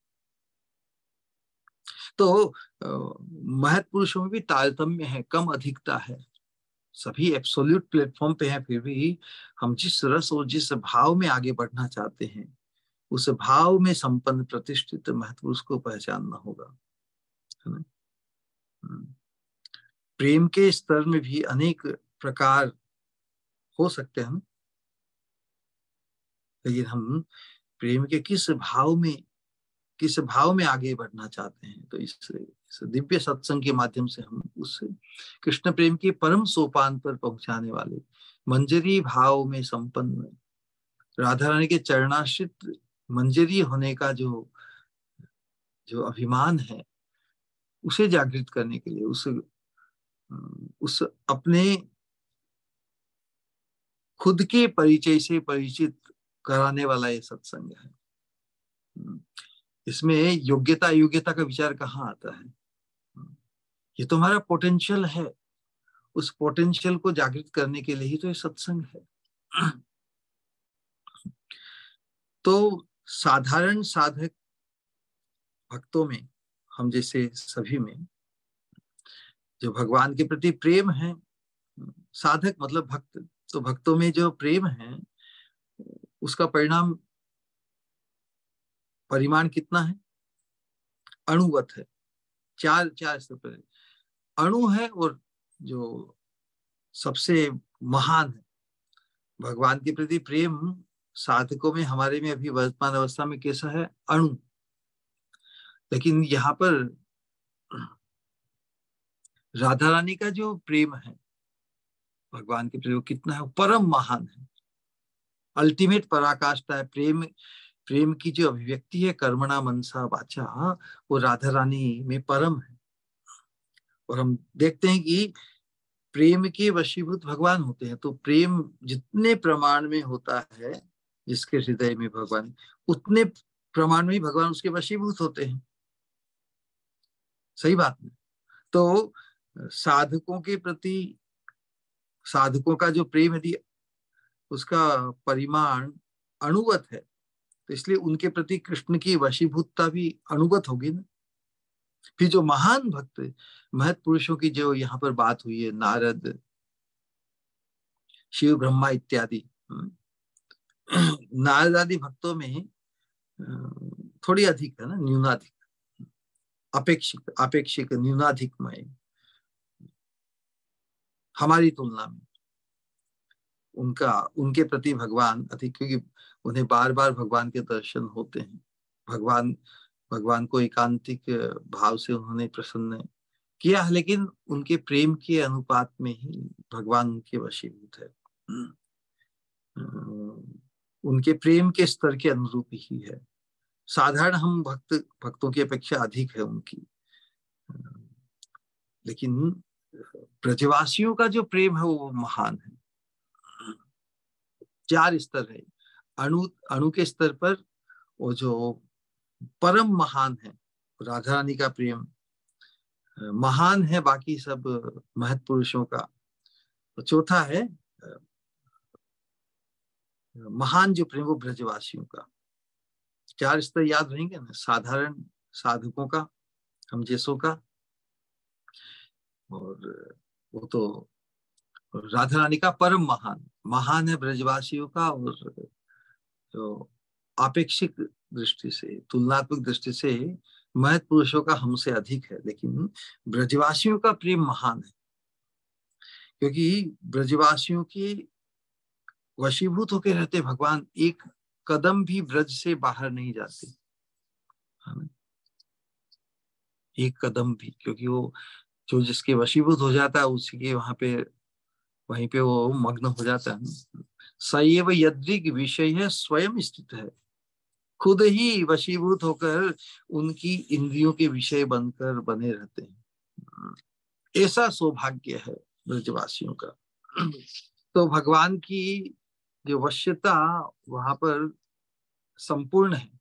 तो महत्पुरुषों में भी तारतम्य है, कम अधिकता है, सभी एब्सोल्यूट प्लेटफॉर्म पे हैं, फिर भी हम जिस रस और जिस भाव में आगे बढ़ना चाहते हैं उस भाव में संपन्न प्रतिष्ठित महत्पुरुष को पहचानना होगा, है ना। प्रेम के स्तर में भी अनेक प्रकार हो सकते हैं, लेकिन हम प्रेम के किस भाव में आगे बढ़ना चाहते हैं। तो इस दिव्य सत्संग के माध्यम से हम उस कृष्ण प्रेम के परम सोपान पर पहुंचाने वाले मंजरी भाव में संपन्न राधा रानी के चरणाश्रित मंजरी होने का जो अभिमान है उसे जागृत करने के लिए, उस अपने खुद के परिचय से परिचित कराने वाला ये सत्संग है। इसमें योग्यता अयोग्यता का विचार कहाँ आता है? ये तो हमारा पोटेंशियल है, उस पोटेंशियल को जागृत करने के लिए ही तो ये सत्संग है। तो साधारण साधक भक्तों में, हम जैसे सभी में जो भगवान के प्रति प्रेम है, साधक मतलब भक्त, तो भक्तों में जो प्रेम है उसका परिमाण कितना है? अणुवत है, चार स्तर पर। अणु है और जो सबसे महान है। भगवान के प्रति प्रेम साधकों में, हमारे में अभी वर्तमान अवस्था में कैसा है? अणु। लेकिन यहाँ पर राधा रानी का जो प्रेम है भगवान के प्रति, वो कितना है? परम महान है, अल्टीमेट पराकाष्ठा है। प्रेम, प्रेम की जो अभिव्यक्ति है, कर्मणा मनसा वाचा, वो राधा रानी में परम है। और हम देखते हैं कि प्रेम के वशीभूत भगवान होते हैं। तो प्रेम जितने प्रमाण में होता है जिसके हृदय में भगवान, उतने प्रमाण में ही भगवान उसके वशीभूत होते हैं। सही बात है। तो साधकों के प्रति, साधकों का जो प्रेम यदि उसका परिमाण अणुवत है, तो इसलिए उनके प्रति कृष्ण की वशीभूतता भी अणुवत होगी ना। फिर जो महान भक्त, महत पुरुषों की जो यहाँ पर बात हुई है, नारद, शिव, ब्रह्मा इत्यादि, नारद आदि भक्तों में थोड़ी अधिक है ना, न्यूनाधिक, अपेक्षिक अपेक्षिक न्यूनाधिकमय हमारी तुलना में। उनका, उनके प्रति भगवान अधिक, क्योंकि उन्हें बार बार भगवान के दर्शन होते हैं। भगवान, भगवान को एकांतिक भाव से उन्होंने प्रसन्न किया है, लेकिन उनके प्रेम के अनुपात में ही भगवान उनके वशीभूत है। उनके प्रेम के स्तर के अनुरूप ही है। साधारण हम भक्तों की अपेक्षा अधिक है उनकी, लेकिन ब्रजवासियों का जो प्रेम है वो महान है। 4 स्तर है। अणु, अणु के स्तर पर वो जो परम महान है, राधा रानी का प्रेम महान है, बाकी सब महत पुरुषों का। तो चौथा है महान जो प्रेम, वो ब्रजवासियों का। 4 स्तर याद रहेंगे ना, साधारण साधकों का, हम जैसों का, और वो तो राधा रानी का परम महान, महान है ब्रजवासियों का। और जो आपेक्षिक दृष्टि से, तुलनात्मक दृष्टि से महत पुरुषों का हमसे अधिक है, लेकिन ब्रजवासियों का प्रेम महान है, क्योंकि ब्रजवासियों की वशीभूत होकर रहते भगवान, एक कदम भी ब्रज से बाहर नहीं जाते, है ना? एक कदम भी, क्योंकि वो जो जिसके वशीभूत हो जाता है उसी के वहां पे, वहीं पे वो मग्न हो जाता है। सैव यदृग विषय है स्वयं स्थित है, खुद ही वशीभूत होकर उनकी इंद्रियों के विषय बनकर बने रहते हैं। ऐसा सौभाग्य है ब्रजवासियों का। तो भगवान की जो वश्यता वहां पर संपूर्ण है।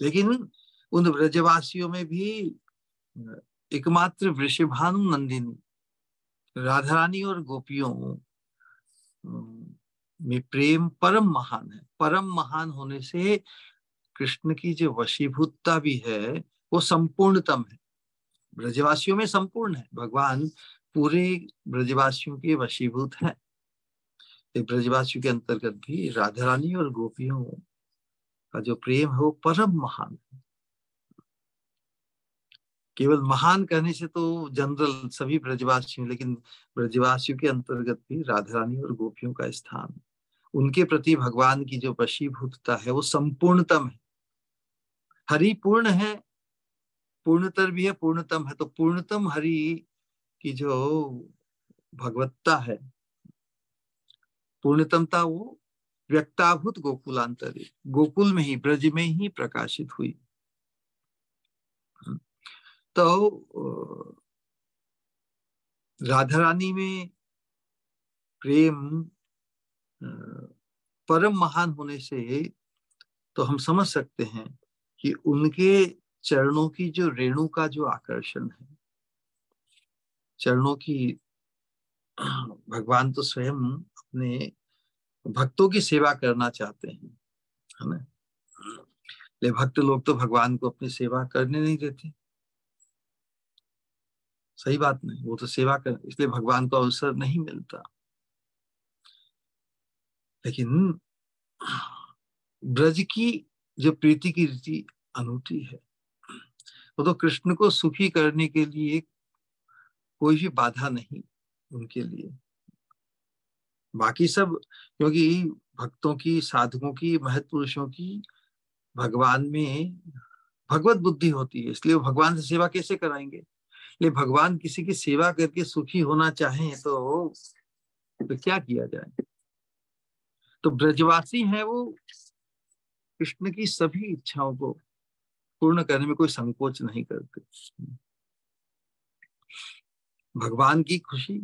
लेकिन उन ब्रजवासियों में भी एकमात्र वृषभानु नंदिनी राधा रानी और गोपियों में प्रेम परम महान है। परम महान होने से कृष्ण की जो वशीभूतता भी है वो संपूर्णतम है। ब्रजवासियों में संपूर्ण है, भगवान पूरे ब्रजवासियों के वशीभूत है। ब्रजवासियों के अंतर्गत भी राधा रानी और गोपियों का जो प्रेम है वो परम महान है। केवल महान कहने से तो जनरल सभी ब्रजवासियों, लेकिन ब्रजवासियों के अंतर्गत भी राधा रानी और गोपियों का स्थान, उनके प्रति भगवान की जो वशीभूतता है वो संपूर्णतम है। हरि पूर्ण है, पूर्णतर भी है, पूर्णतम है। तो पूर्णतम हरि की जो भगवत्ता है, पूर्णतमता, वो व्यक्ताभूत गोकुलांतरे, गोकुल में ही, ब्रज में ही प्रकाशित हुई। तो राधा रानी में प्रेम परम महान होने से तो हम समझ सकते हैं कि उनके चरणों की जो रेणु का जो आकर्षण है, चरणों की, भगवान तो स्वयं अपने भक्तों की सेवा करना चाहते हैं, है ना? ले भक्त लोग तो भगवान को अपनी सेवा करने नहीं देते। सही बात नहीं, वो तो सेवा कर, इसलिए भगवान को अवसर नहीं मिलता। लेकिन ब्रज की जो प्रीति की रीति अनूठी है। वो तो कृष्ण को सुखी करने के लिए कोई भी बाधा नहीं उनके लिए। बाकी सब, क्योंकि भक्तों की, साधकों की, महत् पुरुषों की भगवान में भगवत बुद्धि होती है, इसलिए वो भगवान से सेवा कैसे कराएंगे। ले भगवान किसी की सेवा करके सुखी होना चाहें तो क्या किया जाए। तो ब्रजवासी हैं वो कृष्ण की सभी इच्छाओं को पूर्ण करने में कोई संकोच नहीं करते। भगवान की खुशी,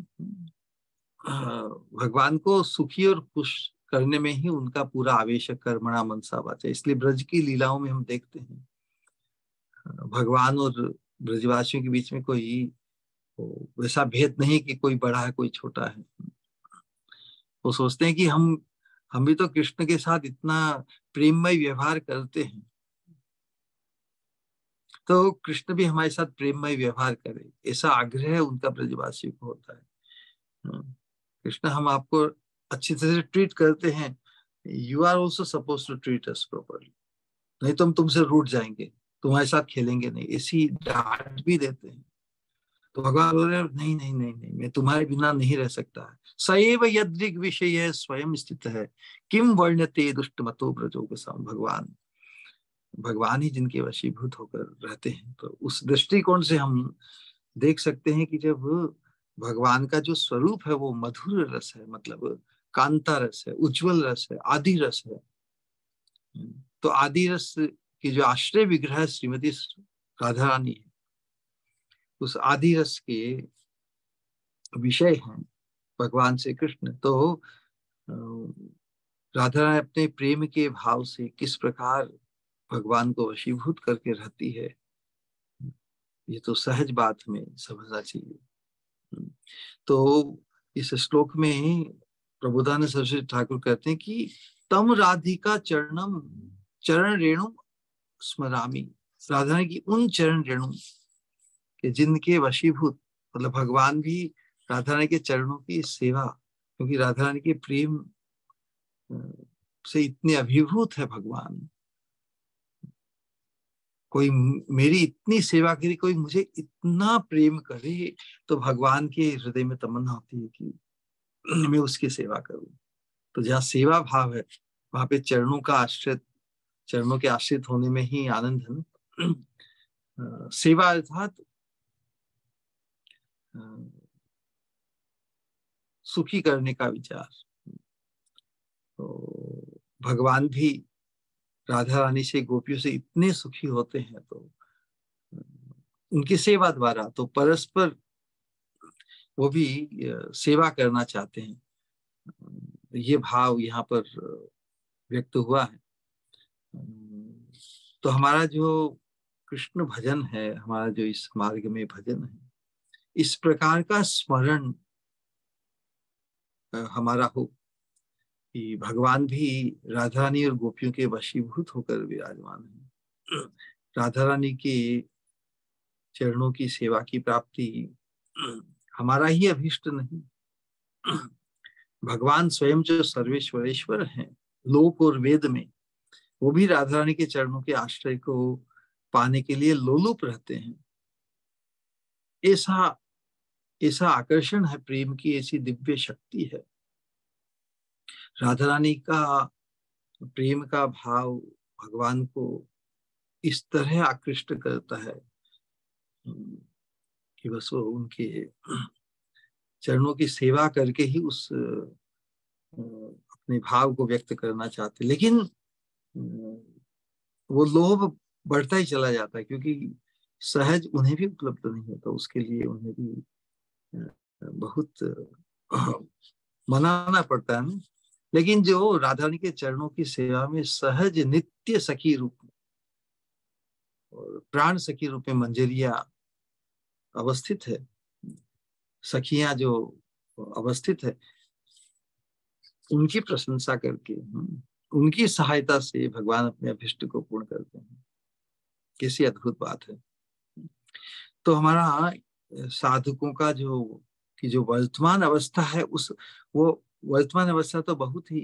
भगवान को सुखी और खुश करने में ही उनका पूरा आवेश है, कर्मणा मनसा वाचा। इसलिए ब्रज की लीलाओं में हम देखते हैं भगवान और ब्रजवासियों के बीच में कोई वैसा भेद नहीं कि कोई बड़ा है कोई छोटा है। वो सोचते हैं कि हम भी तो कृष्ण के साथ इतना प्रेममय व्यवहार करते हैं, तो कृष्ण भी हमारे साथ प्रेममय व्यवहार करे, ऐसा आग्रह उनका ब्रजवासियों को होता है। कृष्ण, हम आपको अच्छी तरह से ट्रीट करते हैं, you are also suppose to treat us properly, नहीं तो हम तुमसे रूठ जाएंगे, तुम्हारे साथ खेलेंगे नहीं, ऐसी डांट भी देते हैं। तो भगवान बोल रहे नहीं नहीं नहीं नहीं, मैं तुम्हारे बिना नहीं रह सकता है। सएव यदृग विषय स्वयं स्थित है, किम वर्ण्यते दुष्ट मतो ब्रजो गोसाम। भगवान ही जिनके वशीभूत होकर रहते हैं। तो उस दृष्टिकोण से हम देख सकते हैं कि जब भगवान का जो स्वरूप है वो मधुर रस है, मतलब कांता रस है, उज्जवल रस है, आदि रस है। तो आदि रस की जो आश्रय विग्रह है श्रीमती राधा रानी है, उस आदि रस के विषय हैं भगवान श्री कृष्ण। तो राधा रानी अपने प्रेम के भाव से किस प्रकार भगवान को वशीभूत करके रहती है, ये तो सहज बात हमें समझना चाहिए। तो इस श्लोक में प्रबोधानंद सरस्वती ठाकुर कहते हैं कि तम राधिका चरण रेणु स्मरामी। राधा रानी की उन चरण रेणु के जिनके वशीभूत, मतलब भगवान भी राधा रानी के चरणों की सेवा, क्योंकि राधा रानी के प्रेम से इतने अभिभूत है भगवान। कोई मेरी इतनी सेवा करे, कोई मुझे इतना प्रेम करे, तो भगवान के हृदय में तमन्ना होती है कि मैं उसकी सेवा करूं। तो जहाँ सेवा भाव है वहां पे चरणों के आश्रित होने में ही आनंद है ना। सेवा अर्थात सुखी करने का विचार। तो भगवान भी राधा रानी से, गोपियों से इतने सुखी होते हैं, तो उनकी सेवा द्वारा तो परस्पर वो भी सेवा करना चाहते हैं। ये भाव यहाँ पर व्यक्त हुआ है। तो हमारा जो कृष्ण भजन है, हमारा जो इस मार्ग में भजन है, इस प्रकार का स्मरण हमारा हो कि भगवान भी राधा रानी और गोपियों के वशीभूत होकर विराजमान है। राधा रानी के चरणों की सेवा की प्राप्ति हमारा ही अभिष्ट नहीं, भगवान स्वयं जो सर्वेश्वरेश्वर हैं लोक और वेद में, वो भी राधा रानी के चरणों के आश्रय को पाने के लिए लोलुप रहते हैं। ऐसा ऐसा आकर्षण है प्रेम की, ऐसी दिव्य शक्ति है। राधा रानी का प्रेम का भाव भगवान को इस तरह आकृष्ट करता है कि बस वो उनके चरणों की सेवा करके ही उस अपने भाव को व्यक्त करना चाहते। लेकिन वो लोभ बढ़ता ही चला जाता है, क्योंकि सहज उन्हें भी उपलब्ध नहीं होता, उसके लिए उन्हें भी बहुत मनाना पड़ता है। लेकिन जो राधा रानी के चरणों की सेवा में सहज नित्य सखी रूप में और प्राण सखी रूप में मंजरिया अवस्थित है, सखियां जो अवस्थित है, उनकी प्रशंसा करके, उनकी सहायता से भगवान अपने अभिष्ट को पूर्ण करते हैं। कैसी अद्भुत बात है। तो हमारा साधकों का जो वर्तमान अवस्था है, वो वर्तमान अवस्था तो बहुत ही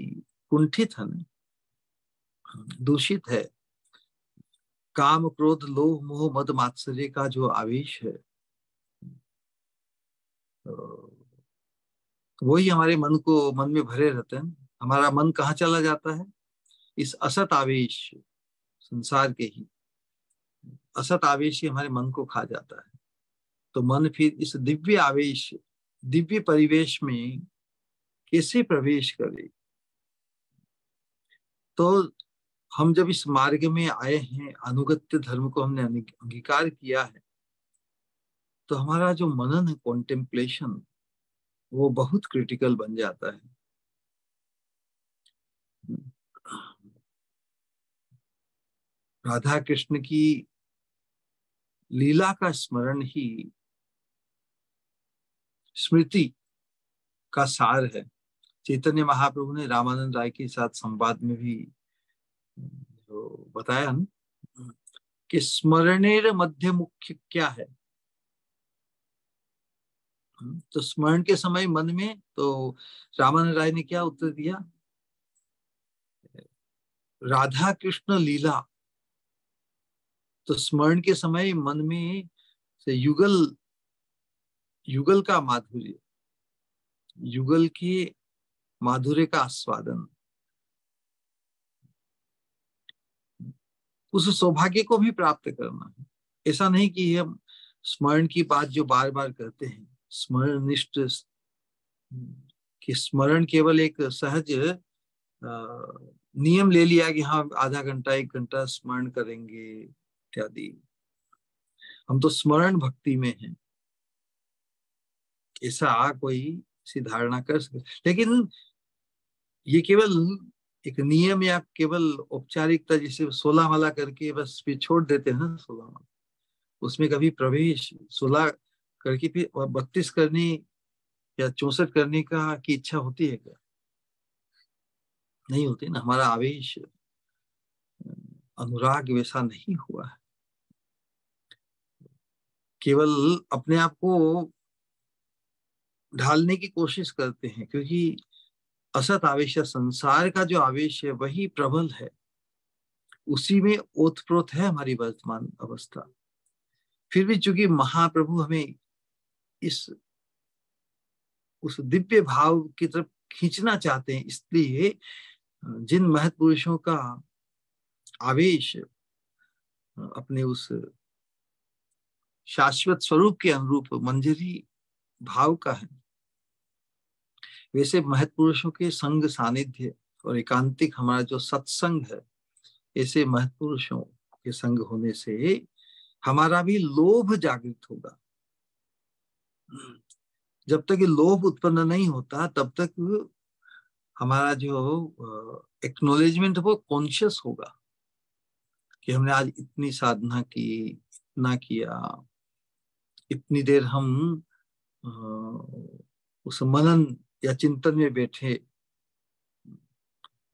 कुंठित है, दूषित है, काम क्रोध लोभ मोह मद मात्सर्य का जो आवेश है, वही हमारे मन में भरे रहते हैं। हमारा मन कहाँ चला जाता है? इस असत आवेश, संसार के ही असत आवेश ही हमारे मन को खा जाता है। तो मन फिर इस दिव्य आवेश, दिव्य परिवेश में कैसे प्रवेश करे? तो हम जब इस मार्ग में आए हैं, अनुगत्य धर्म को हमने अंगीकार किया है, तो हमारा जो मनन है, कॉन्टेम्पलेशन, वो बहुत क्रिटिकल बन जाता है। राधा कृष्ण की लीला का स्मरण ही स्मृति का सार है। चैतन्य महाप्रभु ने रामानंद राय के साथ संवाद में भी जो बताया ना कि स्मरणेर मध्य मुख्य क्या है। तो स्मरण के समय मन में, तो रामानंद राय ने क्या उत्तर दिया? राधा कृष्ण लीला। तो स्मरण के समय मन में से युगल, युगल का माधुर्य, युगल के माधुर्य का आस्वादन, उस सौभाग्य को भी प्राप्त करना है। ऐसा नहीं कि हम स्मरण की बात जो बार बार करते हैं, स्मरण निष्ठ, कि स्मरण केवल एक सहज नियम ले लिया कि हाँ आधा घंटा 1 घंटा स्मरण करेंगे इत्यादि। हम तो स्मरण भक्ति में हैं, ऐसा कोई सी धारणा कर सके। लेकिन ये केवल एक नियम या केवल औपचारिकता, जैसे 16 माला करके बस फिर छोड़ देते हैं ना, 16 माला, उसमें कभी प्रवेश 16 करके फिर 32 करने या 64 करने का की इच्छा होती है क्या? नहीं होती ना। हमारा आवेश, अनुराग वैसा नहीं हुआ है। केवल अपने आप को ढालने की कोशिश करते हैं, क्योंकि असत आवेश या संसार का जो आवेश है वही प्रबल है, उसी में ओतप्रोत है हमारी वर्तमान अवस्था। फिर भी चूंकि महाप्रभु हमें इस उस दिव्य भाव की तरफ खींचना चाहते हैं, इसलिए जिन महत्पुरुषों का आवेश अपने उस शाश्वत स्वरूप के अनुरूप मंजरी भाव का है, वैसे महत्पुरुषों के संग सानिध्य और एकांतिक हमारा जो सत्संग है, ऐसे महत्पुरुषों के संग होने से हमारा भी लोभ जागृत होगा। जब तक ये लोभ उत्पन्न नहीं होता, तब तक हमारा जो एक्नॉलेजमेंट वो कॉन्शियस होगा कि हमने आज इतनी साधना की, इतना किया, इतनी देर हम उस मनन या चिंतन में बैठे।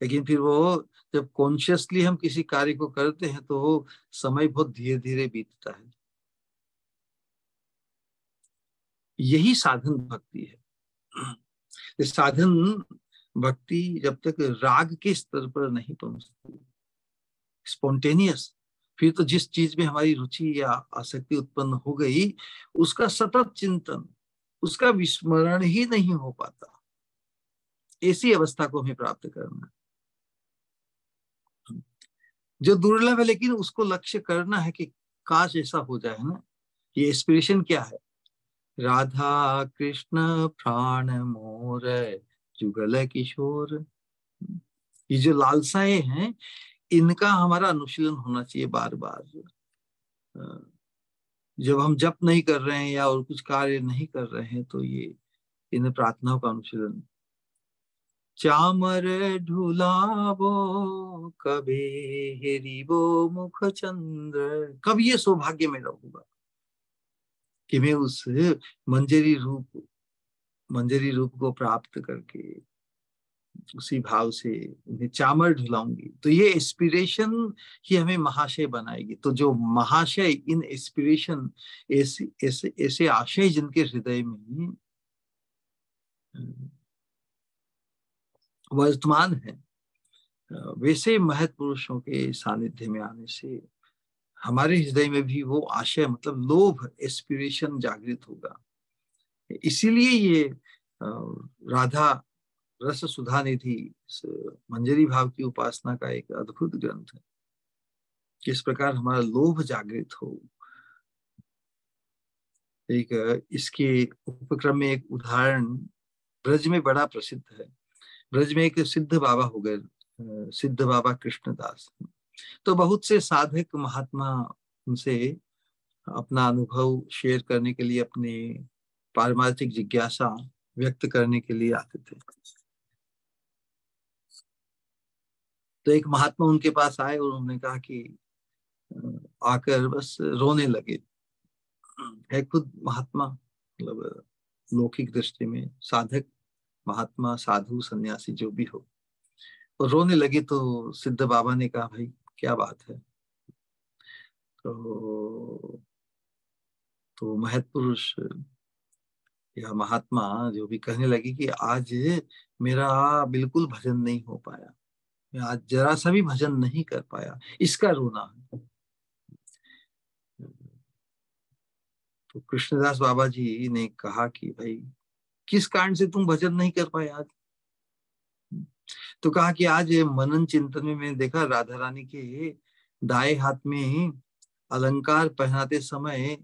लेकिन फिर वो जब कॉन्शियसली हम किसी कार्य को करते हैं तो समय बहुत धीरे धीरे बीतता है। यही साधन भक्ति है। साधन भक्ति जब तक राग के स्तर पर नहीं पहुंचती, स्पॉन्टेनियस, फिर तो जिस चीज में हमारी रुचि या आसक्ति उत्पन्न हो गई, उसका सतत चिंतन, उसका विस्मरण ही नहीं हो पाता। ऐसी अवस्था को हमें प्राप्त करना जो दुर्लभ है, लेकिन उसको लक्ष्य करना है कि काश ऐसा हो जाए ना। ये एस्पिरेशन क्या है? राधा कृष्ण प्राण मोर जुगल किशोर। ये जो लालसाएं हैं, इनका हमारा अनुशीलन होना चाहिए बार बार। जब हम जप नहीं कर रहे हैं या और कुछ कार्य नहीं कर रहे हैं, तो ये इन प्रार्थनाओं का अनुशीलन। चामर ढुलाबो कभी हेरिबो मुख चंद्र। कब ये सौभाग्य मेरा होगा कि मैं उस मंजरी रूप को प्राप्त करके उसी भाव से उन्हें चामर ढुलाऊंगी। तो ये एस्पिरेशन ही हमें महाशय बनाएगी। तो जो महाशय, इन एस्पिरेशन, ऐसे ऐसे ऐसे आशय जिनके हृदय में वर्तमान है, वैसे महत्पुरुषों के सानिध्य में आने से हमारे हृदय में भी वो आशय मतलब लोभ, एस्पिरेशन जागृत होगा। इसीलिए ये राधा रस सुधा निधि मंजरी भाव की उपासना का एक अद्भुत ग्रंथ है। किस प्रकार हमारा लोभ जागृत हो। एक इसके उपक्रम में एक उदाहरण ब्रज में बड़ा प्रसिद्ध है। ब्रज में एक सिद्ध बाबा हो गए, सिद्ध बाबा कृष्णदास। तो बहुत से साधक महात्मा उनसे अपना अनुभव शेयर करने के लिए, अपने पारमार्थिक जिज्ञासा व्यक्त करने के लिए आते थे। तो एक महात्मा उनके पास आए और उन्होंने कहा कि आकर बस रोने लगे। है खुद महात्मा, मतलब लौकिक दृष्टि में साधक, महात्मा, साधु, सन्यासी जो भी हो, और रोने लगे। तो सिद्ध बाबा ने कहा, भाई क्या बात है? तो महत्पुरुष या महात्मा जो भी कहने लगे कि आज मेरा बिल्कुल भजन नहीं हो पाया, मैं आज जरा सा भी भजन नहीं कर पाया, इसका रोना है। तो कृष्णदास बाबा जी ने कहा कि भाई किस कारण से तुम भजन नहीं कर पाए आज? तो कहा कि आज मनन चिंतन में मैंने देखा राधा रानी के दाएं हाथ में अलंकार पहनाते समय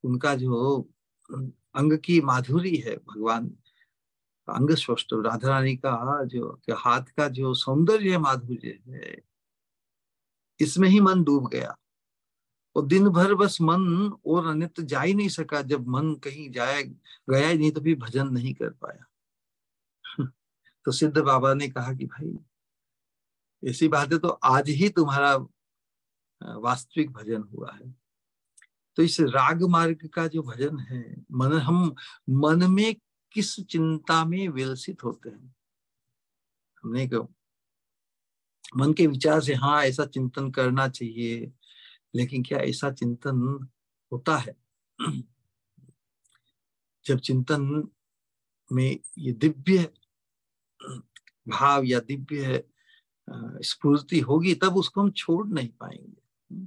उनका जो अंग की माधुरी है, भगवान अंग सौष्ठव राधा रानी का जो हाथ का जो सौंदर्य माधुर्य है, इसमें ही मन डूब गया। और दिन भर बस मन और अन्यत्र जा ही नहीं सका। जब मन कहीं जाया गया ही नहीं तो फिर भजन नहीं कर पाया। तो सिद्ध बाबा ने कहा कि भाई ऐसी बात है तो आज ही तुम्हारा वास्तविक भजन हुआ है। तो इस राग मार्ग का जो भजन है, हम मन में किस चिंता में विलसित होते हैं, हमने कहा मन के विचार से हाँ ऐसा चिंतन करना चाहिए, लेकिन क्या ऐसा चिंतन होता है? जब चिंतन में ये दिव्य भाव या दिव्य स्फूर्ति होगी तब उसको हम छोड़ नहीं पाएंगे।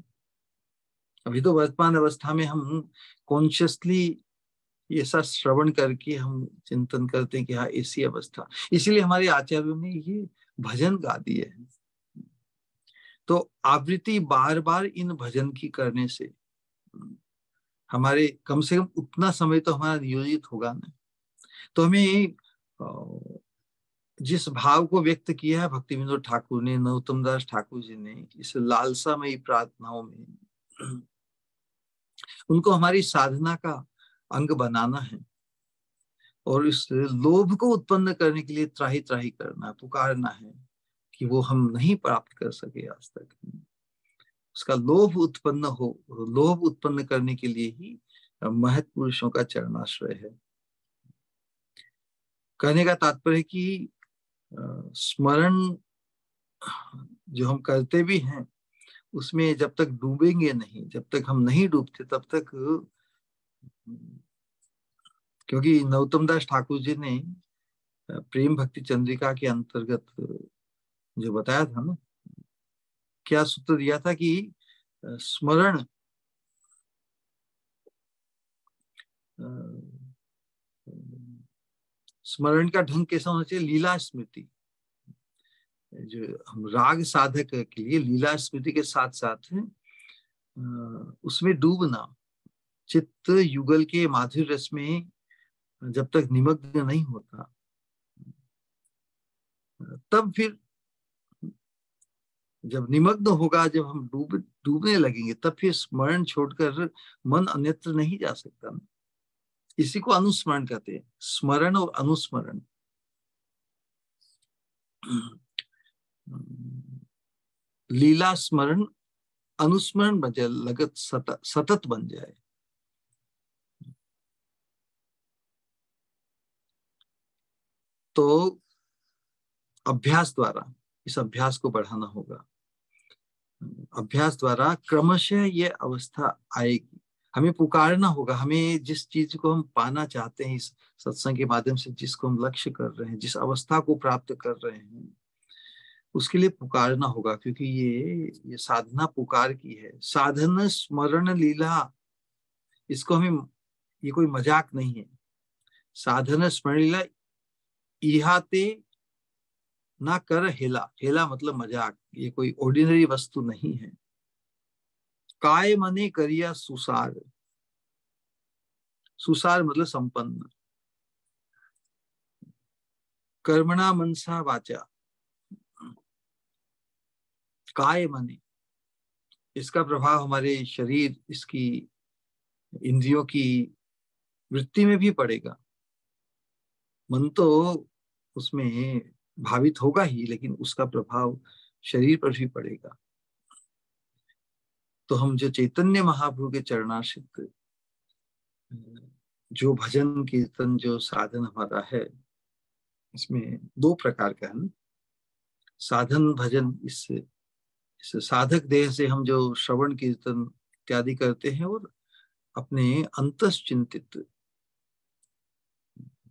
अभी तो वर्तमान अवस्था में हम कॉन्शियसली ये सब श्रवण करके हम चिंतन करते हैं कि हाँ ऐसी अवस्था। इसीलिए हमारे आचार्यों ने ये भजन गा दिए हैं। तो आवृत्ति बार बार इन भजन की करने से हमारे कम से कम उतना समय तो हमारा नियोजित होगा ना। तो हमें जिस भाव को व्यक्त किया है भक्ति विनोद ठाकुर ने, नरोत्तम दास ठाकुर जी ने, इस लालसामयी प्रार्थनाओं में उनको हमारी साधना का अंग बनाना है और इस लोभ को उत्पन्न करने के लिए त्राही त्राही करना, पुकारना है कि वो हम नहीं प्राप्त कर सके आज तक। उसका लोभ उत्पन्न हो, लोभ उत्पन्न करने के लिए ही महत् पुरुषों का चरणाश्रय है। कहने का तात्पर्य कि स्मरण जो हम करते भी हैं उसमें जब तक डूबेंगे नहीं, जब तक हम नहीं डूबते तब तक, क्योंकि नरोत्तम दास ठाकुर जी ने प्रेम भक्ति चंद्रिका के अंतर्गत जो बताया था ना, क्या सूत्र दिया था कि स्मरण स्मरण का ढंग कैसा होना चाहिए? लीला स्मृति। जो हम राग साधक के लिए लीला स्मृति के साथ साथ उसमें डूबना, चित्त युगल के माधुर्य रस में जब तक निमग्न नहीं होता तब फिर जब निमग्न होगा, जब हम डूबने लगेंगे तब फिर स्मरण छोड़कर मन अन्यत्र नहीं जा सकता ना। इसी को अनुस्मरण कहते हैं, स्मरण और अनुस्मरण। लीला स्मरण अनुस्मरण बन जाए, लगत सतत बन जाए। तो अभ्यास द्वारा इस अभ्यास को बढ़ाना होगा। अभ्यास द्वारा क्रमशः ये अवस्था आएगी। हमें पुकारना होगा, हमें जिस चीज को हम पाना चाहते हैं, इस सत्संग के माध्यम से जिसको हम लक्ष्य कर रहे हैं, जिस अवस्था को प्राप्त कर रहे हैं, उसके लिए पुकारना होगा, क्योंकि ये साधना पुकार की है। साधन स्मरण लीला, इसको हमें, ये कोई मजाक नहीं है। साधन स्मरण लीला इहाते ना कर हेला, हेला मतलब मजाक, ये कोई ऑर्डिनरी वस्तु नहीं है। काय मने करिया सुसार, सुसार मतलब संपन्न। कर्मणा मनसा वाचा, काय मने, इसका प्रभाव हमारे शरीर, इसकी इंद्रियों की वृत्ति में भी पड़ेगा। मन तो उसमें भावित होगा ही, लेकिन उसका प्रभाव शरीर पर भी पड़ेगा। तो हम जो चैतन्य महाप्रभु के चरणाश्रित जो भजन कीर्तन जो साधन हमारा है, इसमें दो प्रकार का है ना। साधन भजन, इस साधक देह से हम जो श्रवण कीर्तन इत्यादि करते हैं, और अपने अंतस चिंतित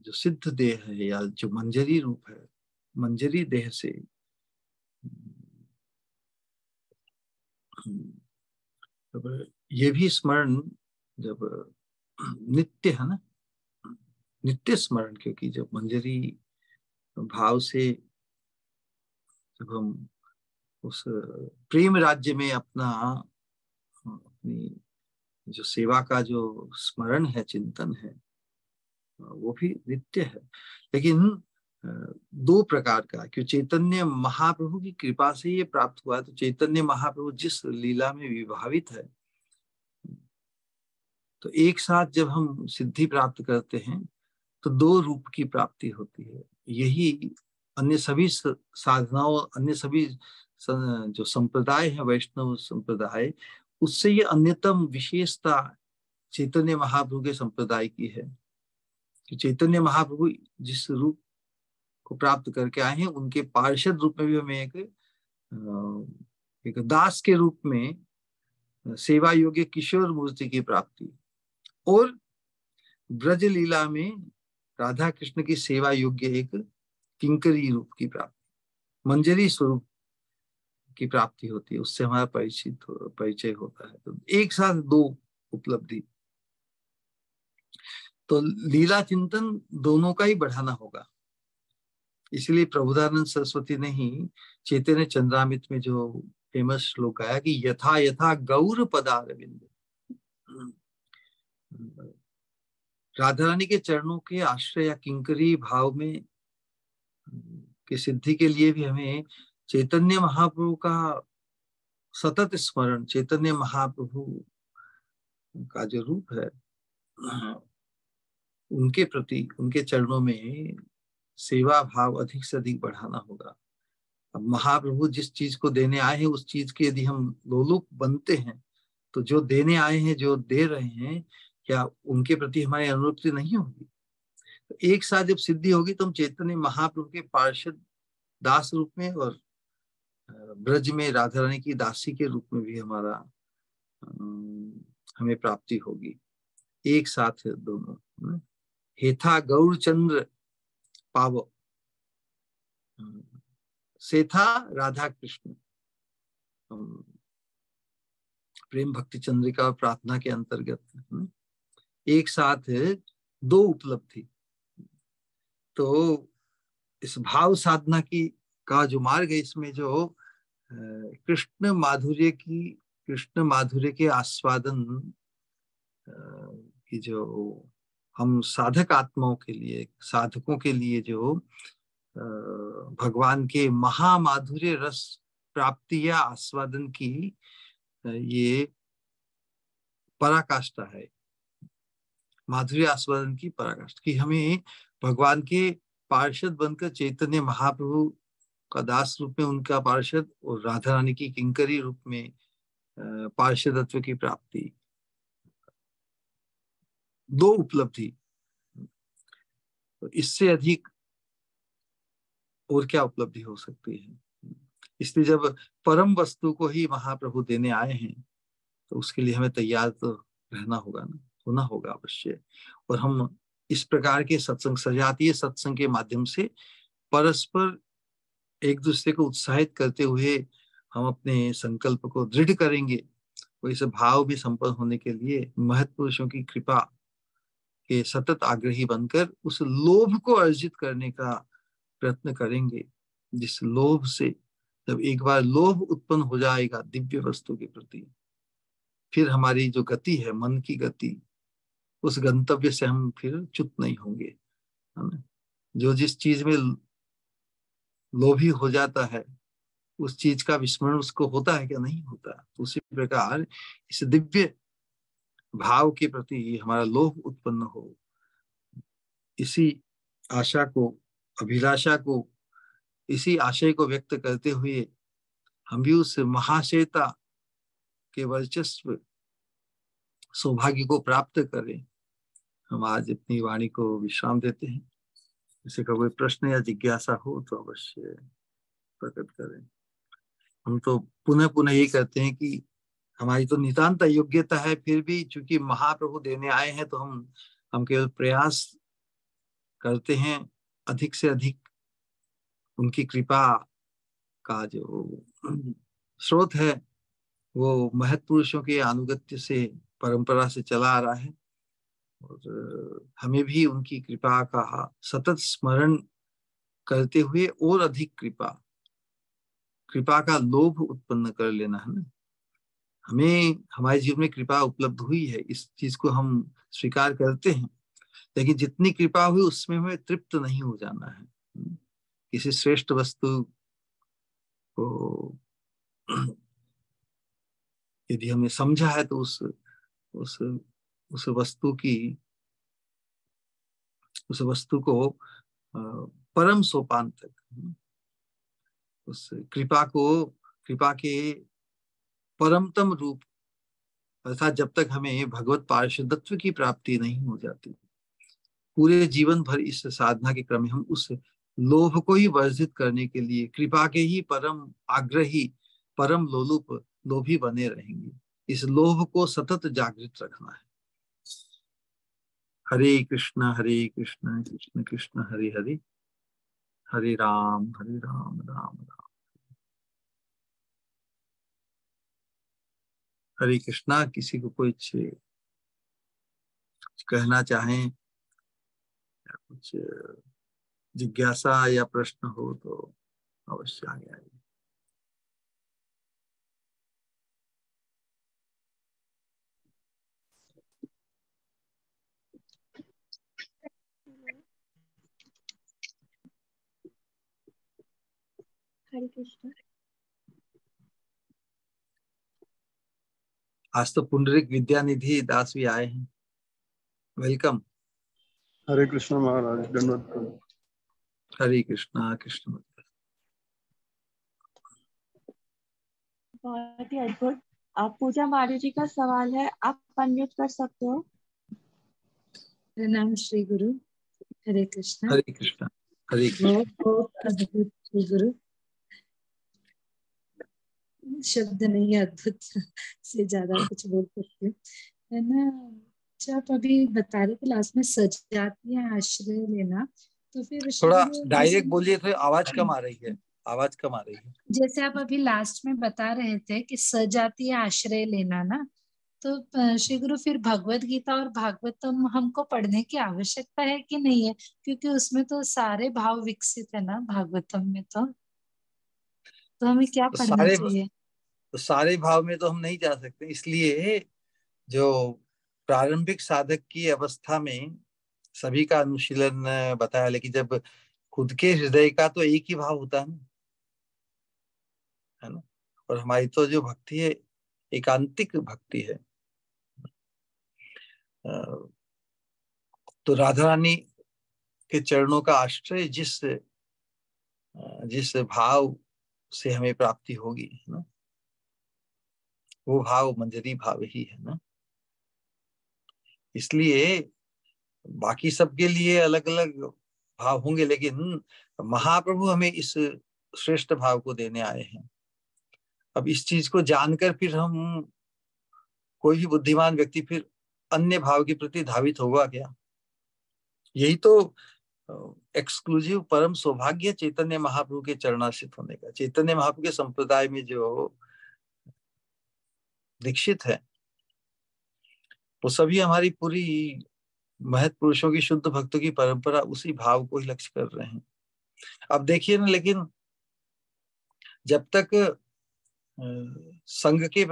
जो सिद्ध देह है या जो मंजरी रूप है, मंजरी देह से ये भी स्मरण जब नित्य है ना, नित्य स्मरण, क्योंकि जब मंजरी भाव से जब हम उस प्रेम राज्य में अपनी जो सेवा का जो स्मरण है, चिंतन है, वो भी नित्य है। लेकिन दो प्रकार का, क्यों चैतन्य महाप्रभु की कृपा से ये प्राप्त हुआ। तो चैतन्य महाप्रभु जिस लीला में विभावित है, तो एक साथ जब हम सिद्धि प्राप्त करते हैं तो दो रूप की प्राप्ति होती है। यही अन्य सभी साधनाओं, अन्य सभी जो संप्रदाय है, वैष्णव संप्रदाय, उससे ये अन्यतम विशेषता चैतन्य महाप्रभु के संप्रदाय की है कि चैतन्य महाप्रभु जिस रूप को प्राप्त करके आए हैं, उनके पार्षद रूप में भी हमें एक दास के रूप में सेवा योग्य किशोर मूर्ति की प्राप्ति, और ब्रज लीला में राधा कृष्ण की सेवा योग्य एक किंकरी रूप की प्राप्ति, मंजरी स्वरूप की प्राप्ति होती है। उससे हमारा परिचय होता है। तो एक साथ दो उपलब्धि, तो लीला चिंतन दोनों का ही बढ़ाना होगा। इसलिए प्रभुदानंद सरस्वती ने ही चैतन्य चंद्रामृत में जो फेमस श्लोक गाया कि यथा यथा गौर पदारविंद, राधा रानी के चरणों के आश्रय या किंकरी भाव में की सिद्धि के लिए भी हमें चैतन्य महाप्रभु का सतत स्मरण, चैतन्य महाप्रभु का जो रूप है, उनके प्रति, उनके चरणों में सेवा भाव अधिक से अधिक बढ़ाना होगा। अब महाप्रभु जिस चीज को देने आए हैं, उस चीज के यदि हम लोलुप बनते हैं, तो जो देने आए हैं, जो दे रहे हैं, क्या उनके प्रति हमारी अनुरक्ति नहीं होगी? तो एक साथ जब सिद्धि होगी तो हम चैतन्य महाप्रभु के पार्षद दास रूप में, और ब्रज में राधा रानी की दासी के रूप में भी हमें प्राप्ति होगी। एक साथ दोनों। हेथा गौर चंद्र पाव, सेथा राधा कृष्ण, प्रेम भक्ति चंद्रिका प्रार्थना के अंतर्गत एक साथ दो उपलब्धि। तो इस भाव साधना का जो मार्ग है, इसमें जो कृष्ण माधुर्य के आस्वादन की जो हम साधक आत्माओं के लिए, साधकों के लिए जो भगवान के महामाधुर्य रस प्राप्ति या आस्वादन की ये पराकाष्ठा है। माधुर्य आस्वादन की पराकाष्ठा कि हमें भगवान के पार्षद बनकर चैतन्य महाप्रभु का दास रूप में उनका पार्षद, और राधा रानी की किंकरी रूप में पार्षदत्व की प्राप्ति, दो उपलब्धि। तो इससे अधिक और क्या उपलब्धि हो सकती है? इसलिए जब परम वस्तु को ही महाप्रभु देने आए हैं, तो उसके लिए हमें तैयार तो रहना होगा ना, होना होगा अवश्य। और हम इस प्रकार के सत्संग, सजातीय सत्संग के माध्यम से परस्पर एक दूसरे को उत्साहित करते हुए हम अपने संकल्प को दृढ़ करेंगे, वैसे भाव भी संपन्न होने के लिए महत्पुरुषों की कृपा के सतत आग्रही बनकर उस लोभ को अर्जित करने का प्रयत्न करेंगे, जिस लोभ से, जब एक बार लोभ उत्पन्न हो जाएगा दिव्य वस्तु के प्रति, फिर हमारी जो गति है, मन की गति, उस गंतव्य से हम फिर च्युत नहीं होंगे, है ना। जो जिस चीज में लोभी हो जाता है, उस चीज का विस्मरण उसको होता है क्या? नहीं होता। उसी प्रकार इस दिव्य भाव के प्रति हमारा लोभ उत्पन्न हो, इसी आशा को, अभिलाषा को, इसी आशय को व्यक्त करते हुए हम भी उस महाश्वेता के वर्चस्व सौभाग्य को प्राप्त करें। हम आज अपनी वाणी को विश्राम देते हैं। किसी का कोई प्रश्न या जिज्ञासा हो तो अवश्य प्रकट करें। हम तो पुनः पुनः ये कहते हैं कि हमारी तो नितांत योग्यता है, फिर भी चूंकि महाप्रभु देने आए हैं तो हम केवल प्रयास करते हैं अधिक से अधिक उनकी कृपा का जो स्रोत है वो महत्पुरुषों के अनुगत्य से, परंपरा से चला आ रहा है, और हमें भी उनकी कृपा का सतत स्मरण करते हुए और अधिक कृपा का लोभ उत्पन्न कर लेना है ना। हमें हमारे जीवन में कृपा उपलब्ध हुई है, इस चीज को हम स्वीकार करते हैं, लेकिन जितनी कृपा हुई उसमें हमें तृप्त नहीं हो जाना है। किसी श्रेष्ठ वस्तु को यदि हमने समझा है तो उस उस वस्तु की, उस वस्तु को परम सोपान तक, उस कृपा के परमतम रूप, अर्थात जब तक हमें भगवत पार्षदत्व की प्राप्ति नहीं हो जाती, पूरे जीवन भर इस साधना के क्रम में हम उस लोभ को ही वर्जित करने के लिए कृपा के ही परम आग्रही, परम लोलुप लोभी बने रहेंगे। इस लोभ को सतत जागृत रखना है। हरे कृष्ण कृष्ण कृष्ण हरे हरे, हरे राम राम राम। हरे कृष्णा। किसी को कोई कहना चाहें या कुछ जिज्ञासा या प्रश्न हो तो अवश्य आगे आइए। हरे कृष्ण। आज तो पुंडरिक विद्यानिधि दास भी आए हैं, वेलकम। हरे कृष्ण महाराज, दंडवत। हरे कृष्णा कृष्ण। बहुत ही अद्भुत। पूजा मारू जी का सवाल है, आप अनम्यूट कर सकते हो। नाम श्री गुरु। हरे कृष्णा। हरे कृष्णा। हरे कृष्णा। बहुत अद्भुत श्री गुरु, शब्द नहीं है अद्भुत से ज्यादा कुछ बोल सकते है ना। आप अभी बता रहे थे लास्ट में सजातीय आश्रय लेना, तो फिर थोड़ा डायरेक्ट बोलिए, थोड़ी आवाज कम आ रही है, आवाज कम आ रही है। जैसे आप अभी लास्ट में बता रहे थे कि सजातीय आश्रय लेना ना, तो श्री गुरु फिर भगवत गीता और भागवतम हमको पढ़ने की आवश्यकता है कि नहीं है? क्योंकि उसमें तो सारे भाव विकसित है ना भागवतम में, तो हमें क्या पढ़ना चाहिए? सारे भाव में तो हम नहीं जा सकते, इसलिए जो प्रारंभिक साधक की अवस्था में सभी का अनुशीलन बताया, लेकिन जब खुद के हृदय का तो एक ही भाव होता है ना। और हमारी तो जो भक्ति है एकांतिक भक्ति है। तो राधा रानी के चरणों का आश्रय जिस भाव से हमें प्राप्ति होगी ना, वो भाव मंजरी भाव ही है ना। इसलिए बाकी सबके लिए अलग अलग भाव होंगे, लेकिन महाप्रभु हमें इस श्रेष्ठ भाव को देने आए हैं। अब इस चीज को जानकर फिर हम, कोई भी बुद्धिमान व्यक्ति फिर अन्य भाव के प्रति धावित होगा क्या? यही तो एक्सक्लूसिव परम सौभाग्य चैतन्य महाप्रभु के चरणाश्रित होने का। चैतन्य महाप्रभु के संप्रदाय में जो दीक्षित है वो सभी हमारी पूरी महत पुरुषों की, शुद्ध भक्तों की परंपरा उसी भाव को ही लक्ष्य कर रहे हैं। अब देखिए ना, लेकिन जब तक संघ के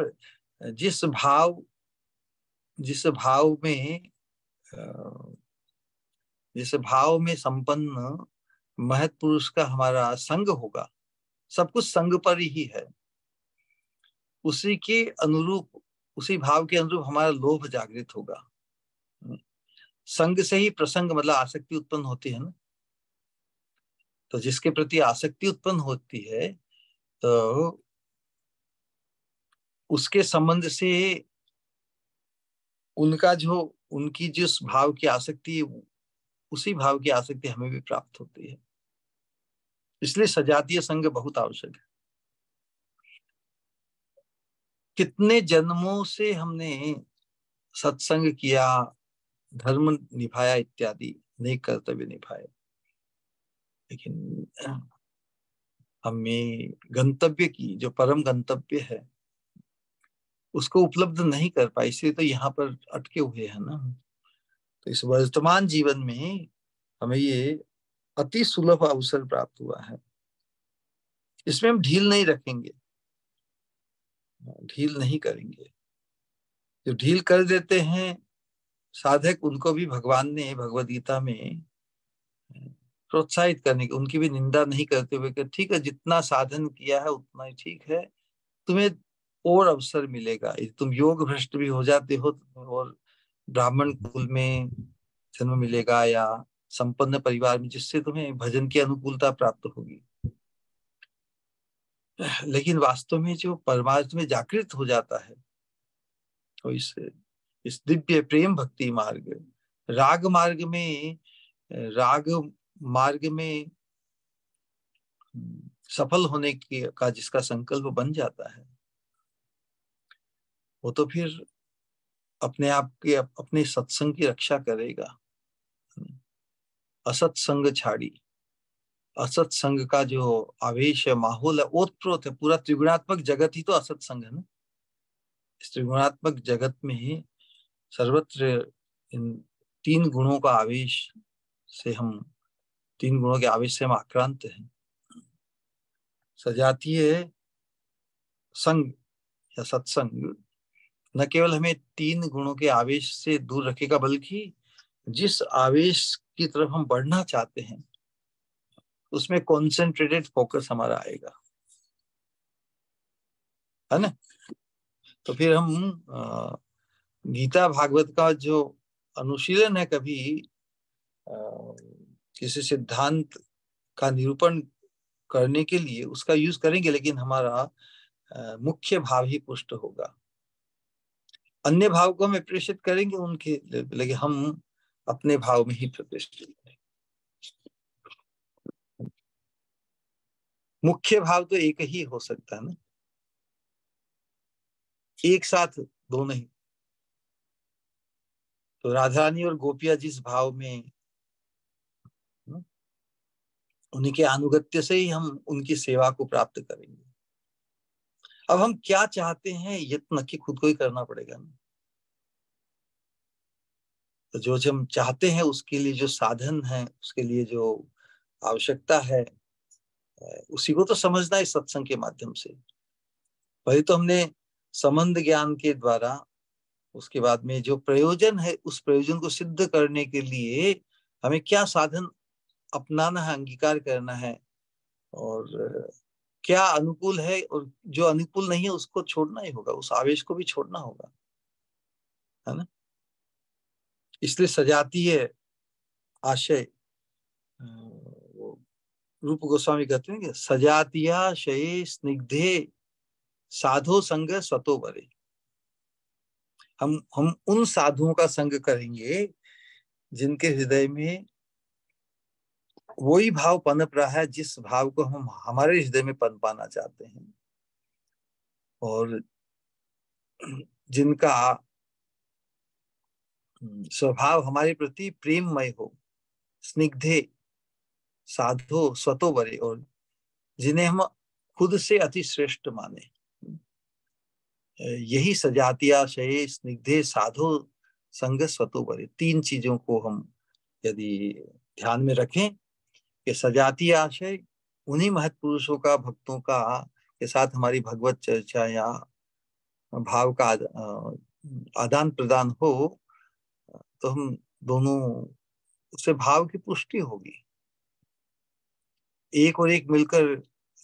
जिस भाव में संपन्न महत पुरुष का हमारा संग होगा, सब कुछ संग पर ही है, उसी के अनुरूप, उसी भाव के अनुरूप हमारा लोभ जागृत होगा। संग से ही प्रसंग मतलब आसक्ति उत्पन्न होती है ना। तो जिसके प्रति आसक्ति उत्पन्न होती है तो उसके संबंध से उनकी जिस भाव की आसक्ति, उसी भाव की आसक्ति हमें भी प्राप्त होती है। इसलिए सजातीय संग बहुत आवश्यक है। कितने जन्मों से हमने सत्संग किया, धर्म निभाया इत्यादि, नहीं कर्तव्य निभाए, लेकिन हमें गंतव्य की, जो परम गंतव्य है, उसको उपलब्ध नहीं कर पाए, इसलिए तो यहाँ पर अटके हुए हैं ना। तो इस वर्तमान जीवन में हमें ये अति सुलभ अवसर प्राप्त हुआ है, इसमें हम ढील नहीं रखेंगे, ढील नहीं करेंगे। जो ढील कर देते हैं साधक, उनको भी भगवान ने भगवद गीता में प्रोत्साहित करने की, उनकी भी निंदा नहीं करते हुए कि ठीक है, जितना साधन किया है उतना ही ठीक है, तुम्हें और अवसर मिलेगा। तुम योग भ्रष्ट भी हो जाते हो और ब्राह्मण कुल में जन्म मिलेगा या संपन्न परिवार में, जिससे तुम्हें भजन की अनुकूलता प्राप्त होगी। लेकिन वास्तव में जो परमार्थ में जागृत हो जाता है, तो इस दिव्य प्रेम भक्ति मार्ग, राग मार्ग में सफल होने का जिसका संकल्प बन जाता है, वो तो फिर अपने आप के, अपने सत्संग की रक्षा करेगा। असत्संग छाड़ी, असत्संग का जो आवेश है, माहौल है, ओतप्रोत है, पूरा त्रिगुणात्मक जगत ही तो असत्संग है ना। इस त्रिगुणात्मक जगत में ही सर्वत्र इन तीन गुणों का आवेश से हम, तीन गुणों के आवेश से हम आक्रांत हैं। सजातीय संग या सत्संग न केवल हमें तीन गुणों के आवेश से दूर रखेगा, बल्कि जिस आवेश की तरफ हम बढ़ना चाहते हैं उसमें कॉन्सेंट्रेटेड फोकस हमारा आएगा, है ना। तो फिर हम गीता भागवत का जो अनुशीलन है, कभी किसी सिद्धांत का निरूपण करने के लिए उसका यूज करेंगे, लेकिन हमारा मुख्य भाव ही पुष्ट होगा। अन्य भाव को हम प्रेषित करेंगे उनके, लेकिन हम अपने भाव में ही प्रतिष्ठित करेंगे। मुख्य भाव तो एक ही हो सकता है ना, एक साथ दो नहीं। तो राधा रानी और गोपियां जिस भाव में, उन्हीं के अनुगत्य से ही हम उनकी सेवा को प्राप्त करेंगे। अब हम क्या चाहते हैं, ये तो नक्की खुद को ही करना पड़ेगा ना। तो जो हम चाहते हैं उसके लिए जो साधन है, उसके लिए जो आवश्यकता है, उसी को तो समझना है सत्संग के माध्यम से। पहले तो हमने संबंध ज्ञान के द्वारा, उसके बाद में जो प्रयोजन है, उस प्रयोजन को सिद्ध करने के लिए हमें क्या साधन अपनाना है, अंगीकार करना है, और क्या अनुकूल है और जो अनुकूल नहीं है उसको छोड़ना ही होगा, उस आवेश को भी छोड़ना होगा, है ना। इसलिए सजातीय आशय, रूप गोस्वामी कहते हैं कि सजातीयाशये स्निग्धे साधो संग स्वतो बरे। हम उन साधुओं का संग करेंगे जिनके हृदय में वही भाव पनप रहा है जिस भाव को हम हमारे हृदय में पनपाना चाहते हैं, और जिनका स्वभाव हमारे प्रति प्रेममय हो, स्निग्धे साधो स्वतो बरे, और जिन्हें हम खुद से अति श्रेष्ठ माने। यही सजातीयाशये स्निग्धे साधो संग स्वतो बरे। 3 चीजों को हम यदि ध्यान में रखें कि सजातीय आशय उन्हीं महत् पुरुषों का, भक्तों का के साथ हमारी भगवत चर्चा या भाव का आदान प्रदान हो, तो हम दोनों, उससे भाव की पुष्टि होगी। 1 और 1 मिलकर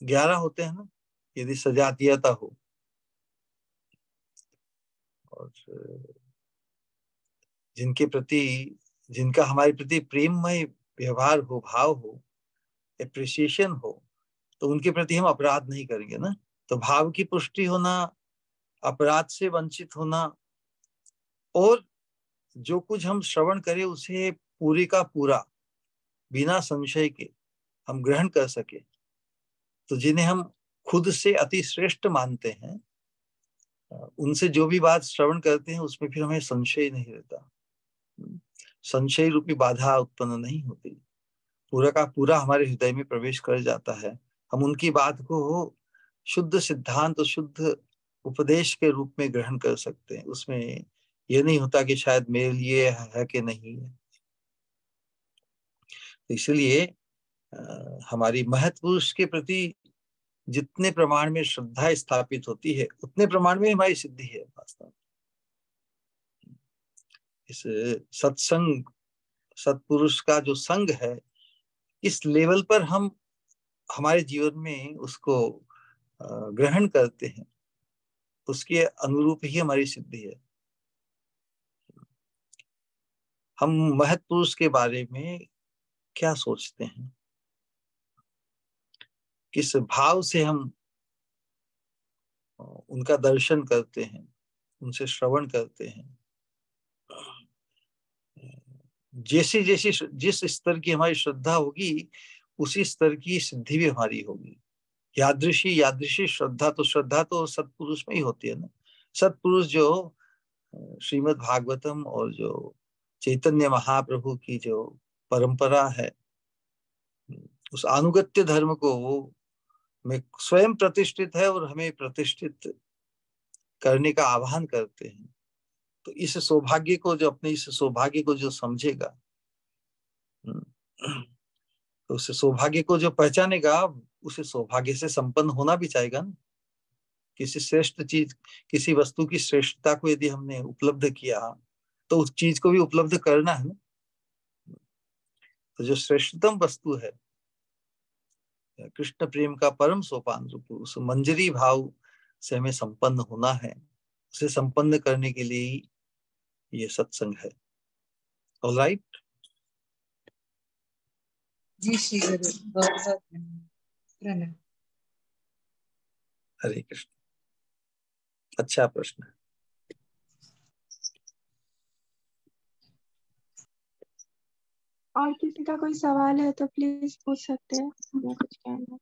11 होते हैं ना, यदि सजातीयता हो। और जिनका हमारे प्रति प्रेममय व्यवहार हो, भाव हो, एप्रिसिएशन हो, तो उनके प्रति हम अपराध नहीं करेंगे ना। तो भाव की पुष्टि होना, अपराध से वंचित होना, और जो कुछ हम श्रवण करें उसे पूरी का पूरा बिना संशय के हम ग्रहण कर सके। तो जिन्हें हम खुद से अति श्रेष्ठ मानते हैं, उनसे जो भी बात श्रवण करते हैं उसमें फिर हमें संशय नहीं रहता, संशय रूपी बाधा उत्पन्न नहीं होती, पूरा का पूरा हमारे हृदय में प्रवेश कर जाता है। हम उनकी बात को शुद्ध सिद्धांत और शुद्ध उपदेश के रूप में ग्रहण कर सकते हैं। उसमें यह नहीं होता कि शायद मेरे लिए है कि नहीं है। इसलिए हमारी महत्पुरुष के प्रति जितने प्रमाण में श्रद्धा स्थापित होती है, उतने प्रमाण में हमारी सिद्धि है वास्तव में। इस सत्संग, सत्पुरुष का जो संग है, इस लेवल पर हम हमारे जीवन में उसको ग्रहण करते हैं, उसके अनुरूप ही हमारी सिद्धि है। हम महत्पुरुष के बारे में क्या सोचते हैं, किस भाव से हम उनका दर्शन करते हैं, उनसे श्रवण करते हैं। जैसी जैसी जिस स्तर की हमारी श्रद्धा होगी, उसी स्तर की सिद्धि भी हमारी होगी। यादृशी श्रद्धा, तो श्रद्धा तो सत्पुरुष में ही होती है ना। सत्पुरुष जो श्रीमद् भागवतम और जो चैतन्य महाप्रभु की जो परंपरा है, उस अनुगत्य धर्म को वो में स्वयं प्रतिष्ठित है और हमें प्रतिष्ठित करने का आह्वान करते हैं। तो इस सौभाग्य को जो अपने इस सौभाग्य को जो समझेगा, तो उस सौभाग्य को जो पहचानेगा, उसे सौभाग्य से संपन्न होना भी चाहेगा ना। किसी श्रेष्ठ चीज, किसी वस्तु की श्रेष्ठता को यदि हमने उपलब्ध किया, तो उस चीज को भी उपलब्ध करना है ना। तो जो श्रेष्ठतम वस्तु है, कृष्ण प्रेम का परम सोपान रूप, उस मंजरी भाव से हमें संपन्न होना है। उसे संपन्न करने के लिए ये सत्संग है। ऑलराइट जी श्री गुरु, बहुत बहुत प्रणाम। हरे कृष्ण। अच्छा प्रश्न है। और किसी का कोई सवाल है तो प्लीज पूछ सकते हैं, हमें कुछ कहना है।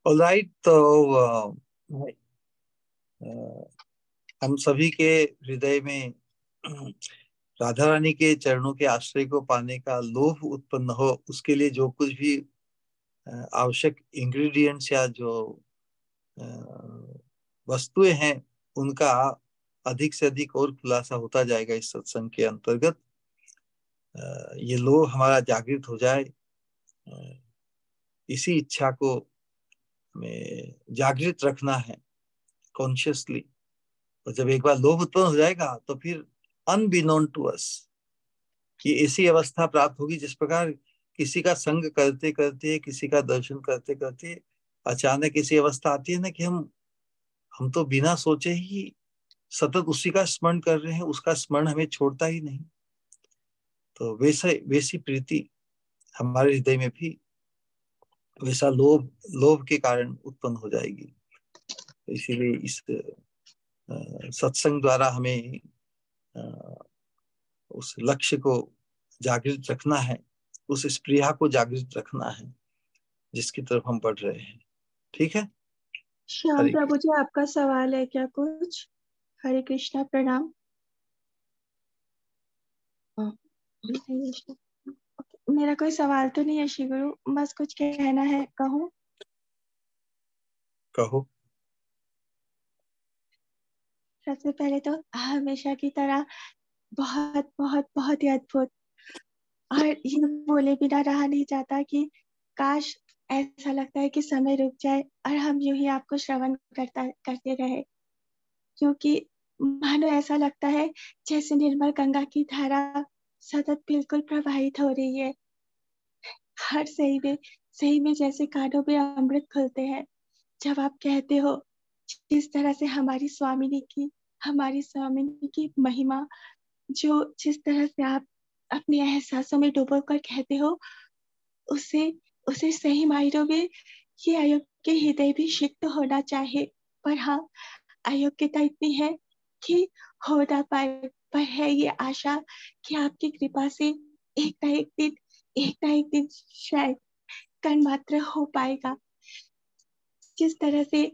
ऑलराइट, तो हम सभी के हृदय में राधा रानी के चरणों के आश्रय को पाने का लोभ उत्पन्न हो, उसके लिए जो कुछ भी आवश्यक इंग्रेडिएंट्स या जो वस्तुएं हैं, उनका अधिक से अधिक और खुलासा होता जाएगा इस सत्संग के अंतर्गत। ये लोभ हमारा जागृत हो जाए, इसी इच्छा को हमें जागृत रखना है कॉन्शियसली। और जब एक बार लोभ उत्पन्न हो जाएगा, तो फिर अनबिनोन टू अस ये ऐसी अवस्था प्राप्त होगी जिस प्रकार किसी का संग करते करते, किसी का दर्शन करते करते अचानक ऐसी अवस्था आती है ना कि हम तो बिना सोचे ही सतत उसी का स्मरण कर रहे हैं, उसका स्मरण हमें छोड़ता ही नहीं। तो वैसी प्रीति हमारे हृदय में भी वैसा लोभ के कारण उत्पन्न हो जाएगी। तो इसीलिए इस सत्संग द्वारा हमें उस लक्ष्य को जागृत रखना है, उस स्प्रिया को जागृत रखना है जिसकी तरफ हम बढ़ रहे हैं। ठीक है। श्याम हरे प्रभु जी, आपका सवाल है क्या कुछ? हरे कृष्णा, प्रणाम। हाँ, हरे कृष्णा। ओके, मेरा कोई सवाल तो नहीं है श्री गुरु, बस कुछ कहना है, कहूँ? कहो। सबसे पहले तो हमेशा की तरह बहुत बहुत बहुत ही अद्भुत, और ये बोले बिना रहा नहीं जाता कि काश ऐसा लगता है कि समय रुक जाए और हम यूं ही आपको श्रवण करते रहे, क्योंकि मानो ऐसा लगता है जैसे निर्मल गंगा की धारा सतत बिल्कुल प्रवाहित हो रही है। हर सही में जैसे कानों में अमृत घुलते हैं जब आप कहते हो। जिस तरह से हमारी स्वामिनी की महिमा, जो जिस तरह से आप अपने एहसासों में डूबो कर कहते हो, उसे उसे सही मायनों में ये अयोग्य हृदय भी सिक्त होना चाहिए। पर हाँ, अयोग्यता इतनी है कि हो ना पाए, पर है ये आशा कि आपकी कृपा से एक ना एक दिन शायद कण मात्र हो पाएगा। जिस तरह से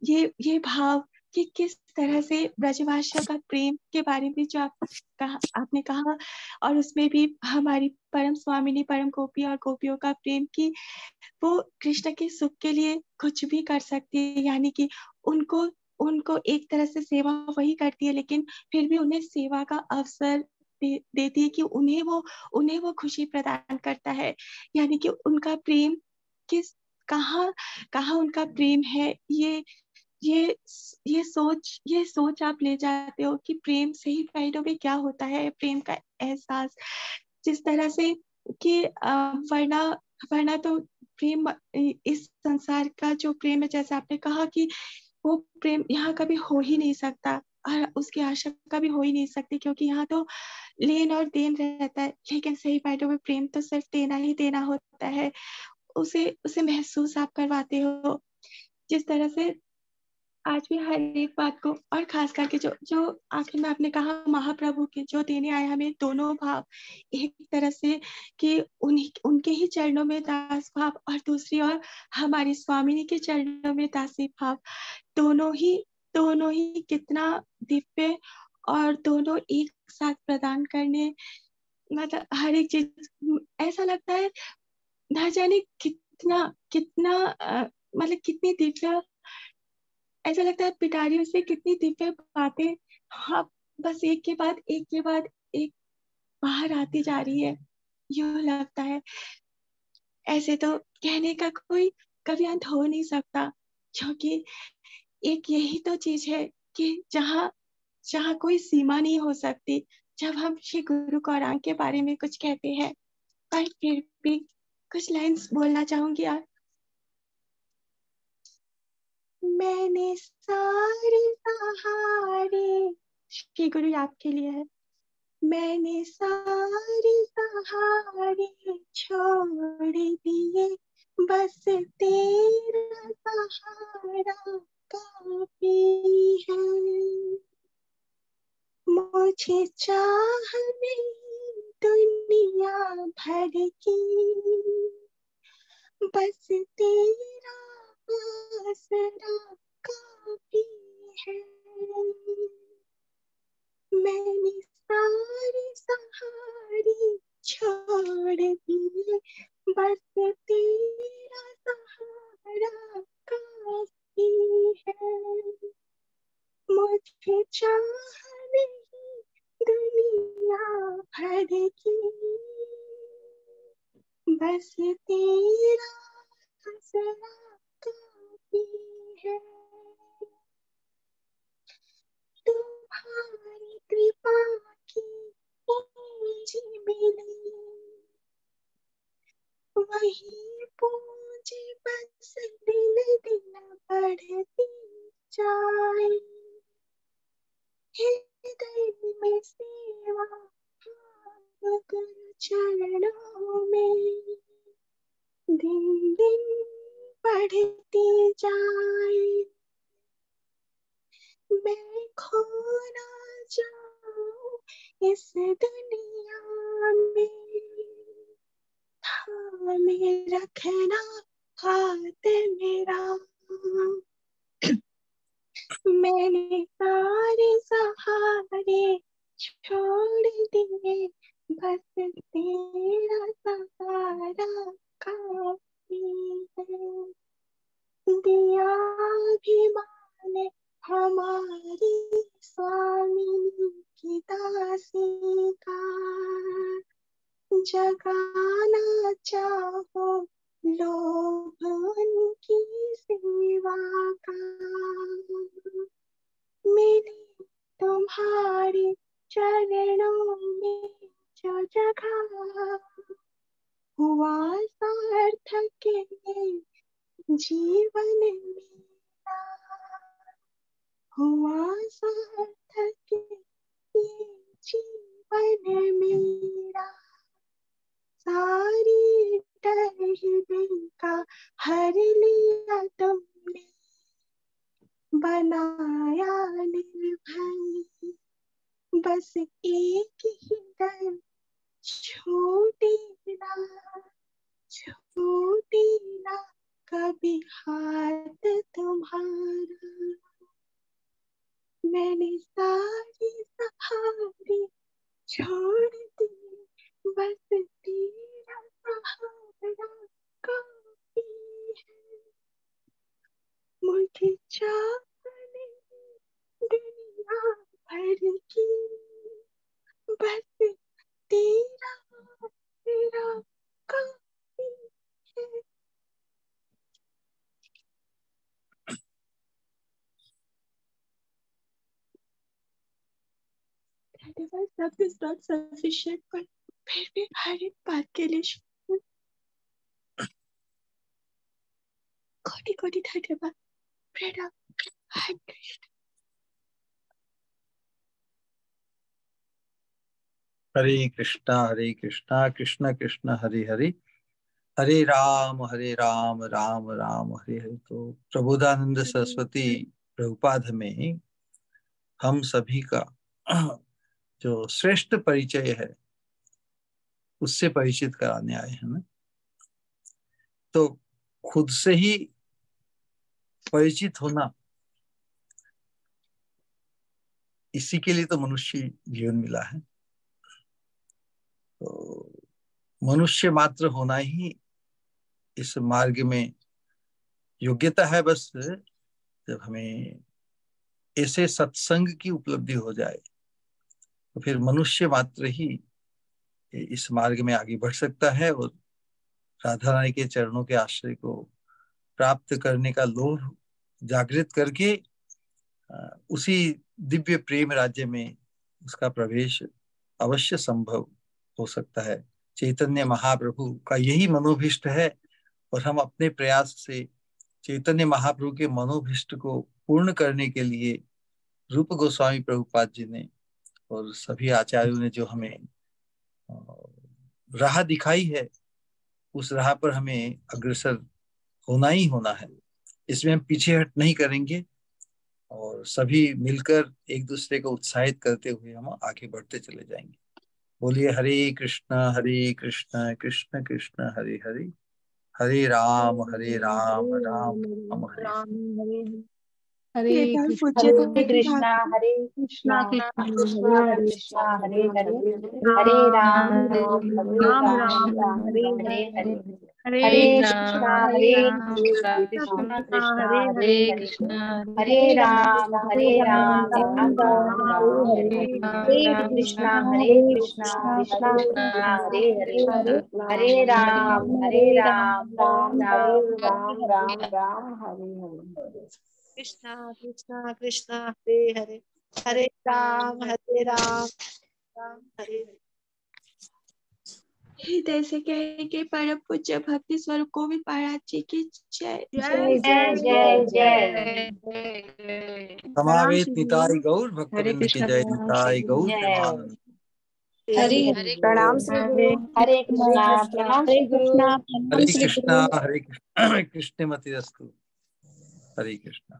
ये भाव कि किस तरह से ब्रजवासियों का प्रेम के बारे में जो आपने कहा, और उसमें भी हमारी परम स्वामिनी परम गोपी और गोपियों का प्रेम की वो कृष्ण के सुख के लिए कुछ भी कर सकती है, यानी कि उनको उनको एक तरह से सेवा वही करती है, लेकिन फिर भी उन्हें सेवा का अवसर देती है कि उन्हें वो खुशी प्रदान करता है। यानी कि उनका प्रेम किस कहाँ कहाँ उनका प्रेम है, ये ये सोच आप ले जाते हो कि प्रेम सही मायनों में क्या होता है, प्रेम का एहसास। जिस तरह से कि वरना वरना तो प्रेम, इस संसार का जो प्रेम है, जैसे आपने कहा कि वो प्रेम यहाँ कभी हो ही नहीं सकता, और उसकी आशा कभी हो ही नहीं सकती, क्योंकि यहाँ तो लेन और देन रहता है। लेकिन सही मायनों में प्रेम तो सिर्फ देना ही देना होता है, उसे उसे महसूस आप करवाते हो। जिस तरह से आज भी हर एक बात को, और खास करके जो जो आखिर में आपने कहा महाप्रभु के जो देने आए हमें दोनों भाव, एक तरह से कि उन्हीं उनके ही चरणों में दास भाव, और दूसरी ओर हमारी स्वामिनी के चरणों में दासी भाव। दोनों ही कितना दिव्य, और दोनों एक साथ प्रदान करने, मतलब हर एक चीज ऐसा लगता है ना जाने कितना कितना मतलब कितनी दिव्य। ऐसा लगता है पिटारियों से कितनी दिव्य बातें, हाँ, बस एक के बाद एक बाहर आती जा रही है, यूं लगता है। ऐसे तो कहने का कोई कभी अंत हो नहीं सकता, क्योंकि एक यही तो चीज है कि जहाँ जहाँ कोई सीमा नहीं हो सकती। जब हम श्री गुरु गौरांग के बारे में कुछ कहते हैं, पर फिर भी कुछ लाइंस बोलना चाहूंगी यार। मैंने सारी सहारे, श्री गुरु आपके लिए है। मैंने सारी सहारे छोड़ दिए, बस तेरा सहारा काफी है। मुझे चाह नहीं दुनिया भर की, बस तेरा आसरा काफी है। मैंने सारी सहारी छोड़ दिए, बस तेरा सहारा काफी है। मुझे चाह नहीं दुनिया भर की, बस तेरा आसरा काफी है। तुम्हारी कृपा की पूंजी मिली, वही पूंजी बस दिन दिन बढ़ती जाए। हृदय में सेवा भाव गुरु चरणों में दिन दिन बढ़ती जाए। मैं खो ना जाऊं इस दुनिया में, थामे रखना हाथ मेरा। मैंने सारे सहारे छोड़ दिए, बस तेरा सहारा काफी है। दिया भी माने हमारी स्वामी की दासी का, जगाना चाहो लोभ उनकी सेवा का। मिली तुम्हारे चरणों में जो जगह, हुआ सार्थक जीवन मेरा, हुआ सार्थक जीवन मेरा। सारी दिल का हर लिया तुमने, बनाया निर्भय, बस एक ही दर, छूटे ना कभी हाथ तुम्हारा। मैंने सारी सहारे छोड़ दी, बस तेरा सहारा काफी है। मुझे चाहने दुनिया भर की, बस तेरा काफी है। Love is not sufficient, but फिर भी हर एक बात के लिए कोटि कोटि धन्यवाद। प्रणाम। हरे कृष्ण। हरे कृष्णा कृष्ण कृष्ण हरे हरे, हरे राम राम राम हरे हरे। तो प्रबोधानंद सरस्वती प्रभुपाद में हम सभी का जो श्रेष्ठ परिचय है उससे परिचित कराने आए हैं ना। तो खुद से ही परिचित होना, इसी के लिए तो मनुष्य जीवन मिला है। तो मनुष्य मात्र होना ही इस मार्ग में योग्यता है। बस जब हमें ऐसे सत्संग की उपलब्धि हो जाए तो फिर मनुष्य मात्र ही इस मार्ग में आगे बढ़ सकता है और राधा रानी के चरणों के आश्रय को प्राप्त करने का लोभ जागृत करके उसी दिव्य प्रेम राज्य में उसका प्रवेश अवश्य संभव हो सकता है। चैतन्य महाप्रभु का यही मनोभिष्ट है और हम अपने प्रयास से चैतन्य महाप्रभु के मनोभिष्ट को पूर्ण करने के लिए रूप गोस्वामी प्रभुपाद जी ने और सभी आचार्यों ने जो हमें राह दिखाई है, उस राह पर हमें अग्रसर होना ही होना है। इसमें हम पीछे हट नहीं करेंगे और सभी मिलकर एक दूसरे को उत्साहित करते हुए हम आगे बढ़ते चले जाएंगे। बोलिए हरे कृष्णा कृष्ण कृष्ण हरे हरे, हरे राम राम राम हरे हरे कृष्णा कृष्णा कृष्णा हरे हरे, हरे राम राम राम हरे हरे, हरे कृष्णा कृष्णा हरे कृष्णा, हरे राम राम राम हरे कृष्णा कृष्णा कृष्णा हरे हरे, हरे राम राम राम हरे हरे। कृष्णा कृष्णा कृष्णा हरे हरे, हरे राम राम हरे हरे। हृदय से कहेंगे परम पूज्य भक्ति स्वरूप गोविंद महाराज जी की जय। जय जय जय जय। समावेत निताई गौर भक्तवृंद की जय, निताई गौर प्रेमानंद। हरे प्रणाम श्री गुरु। हरे कृष्णा प्रणाम श्री गुरु। हरे कृष्णा कृष्ण मतिरस्तु। हरे कृष्णा।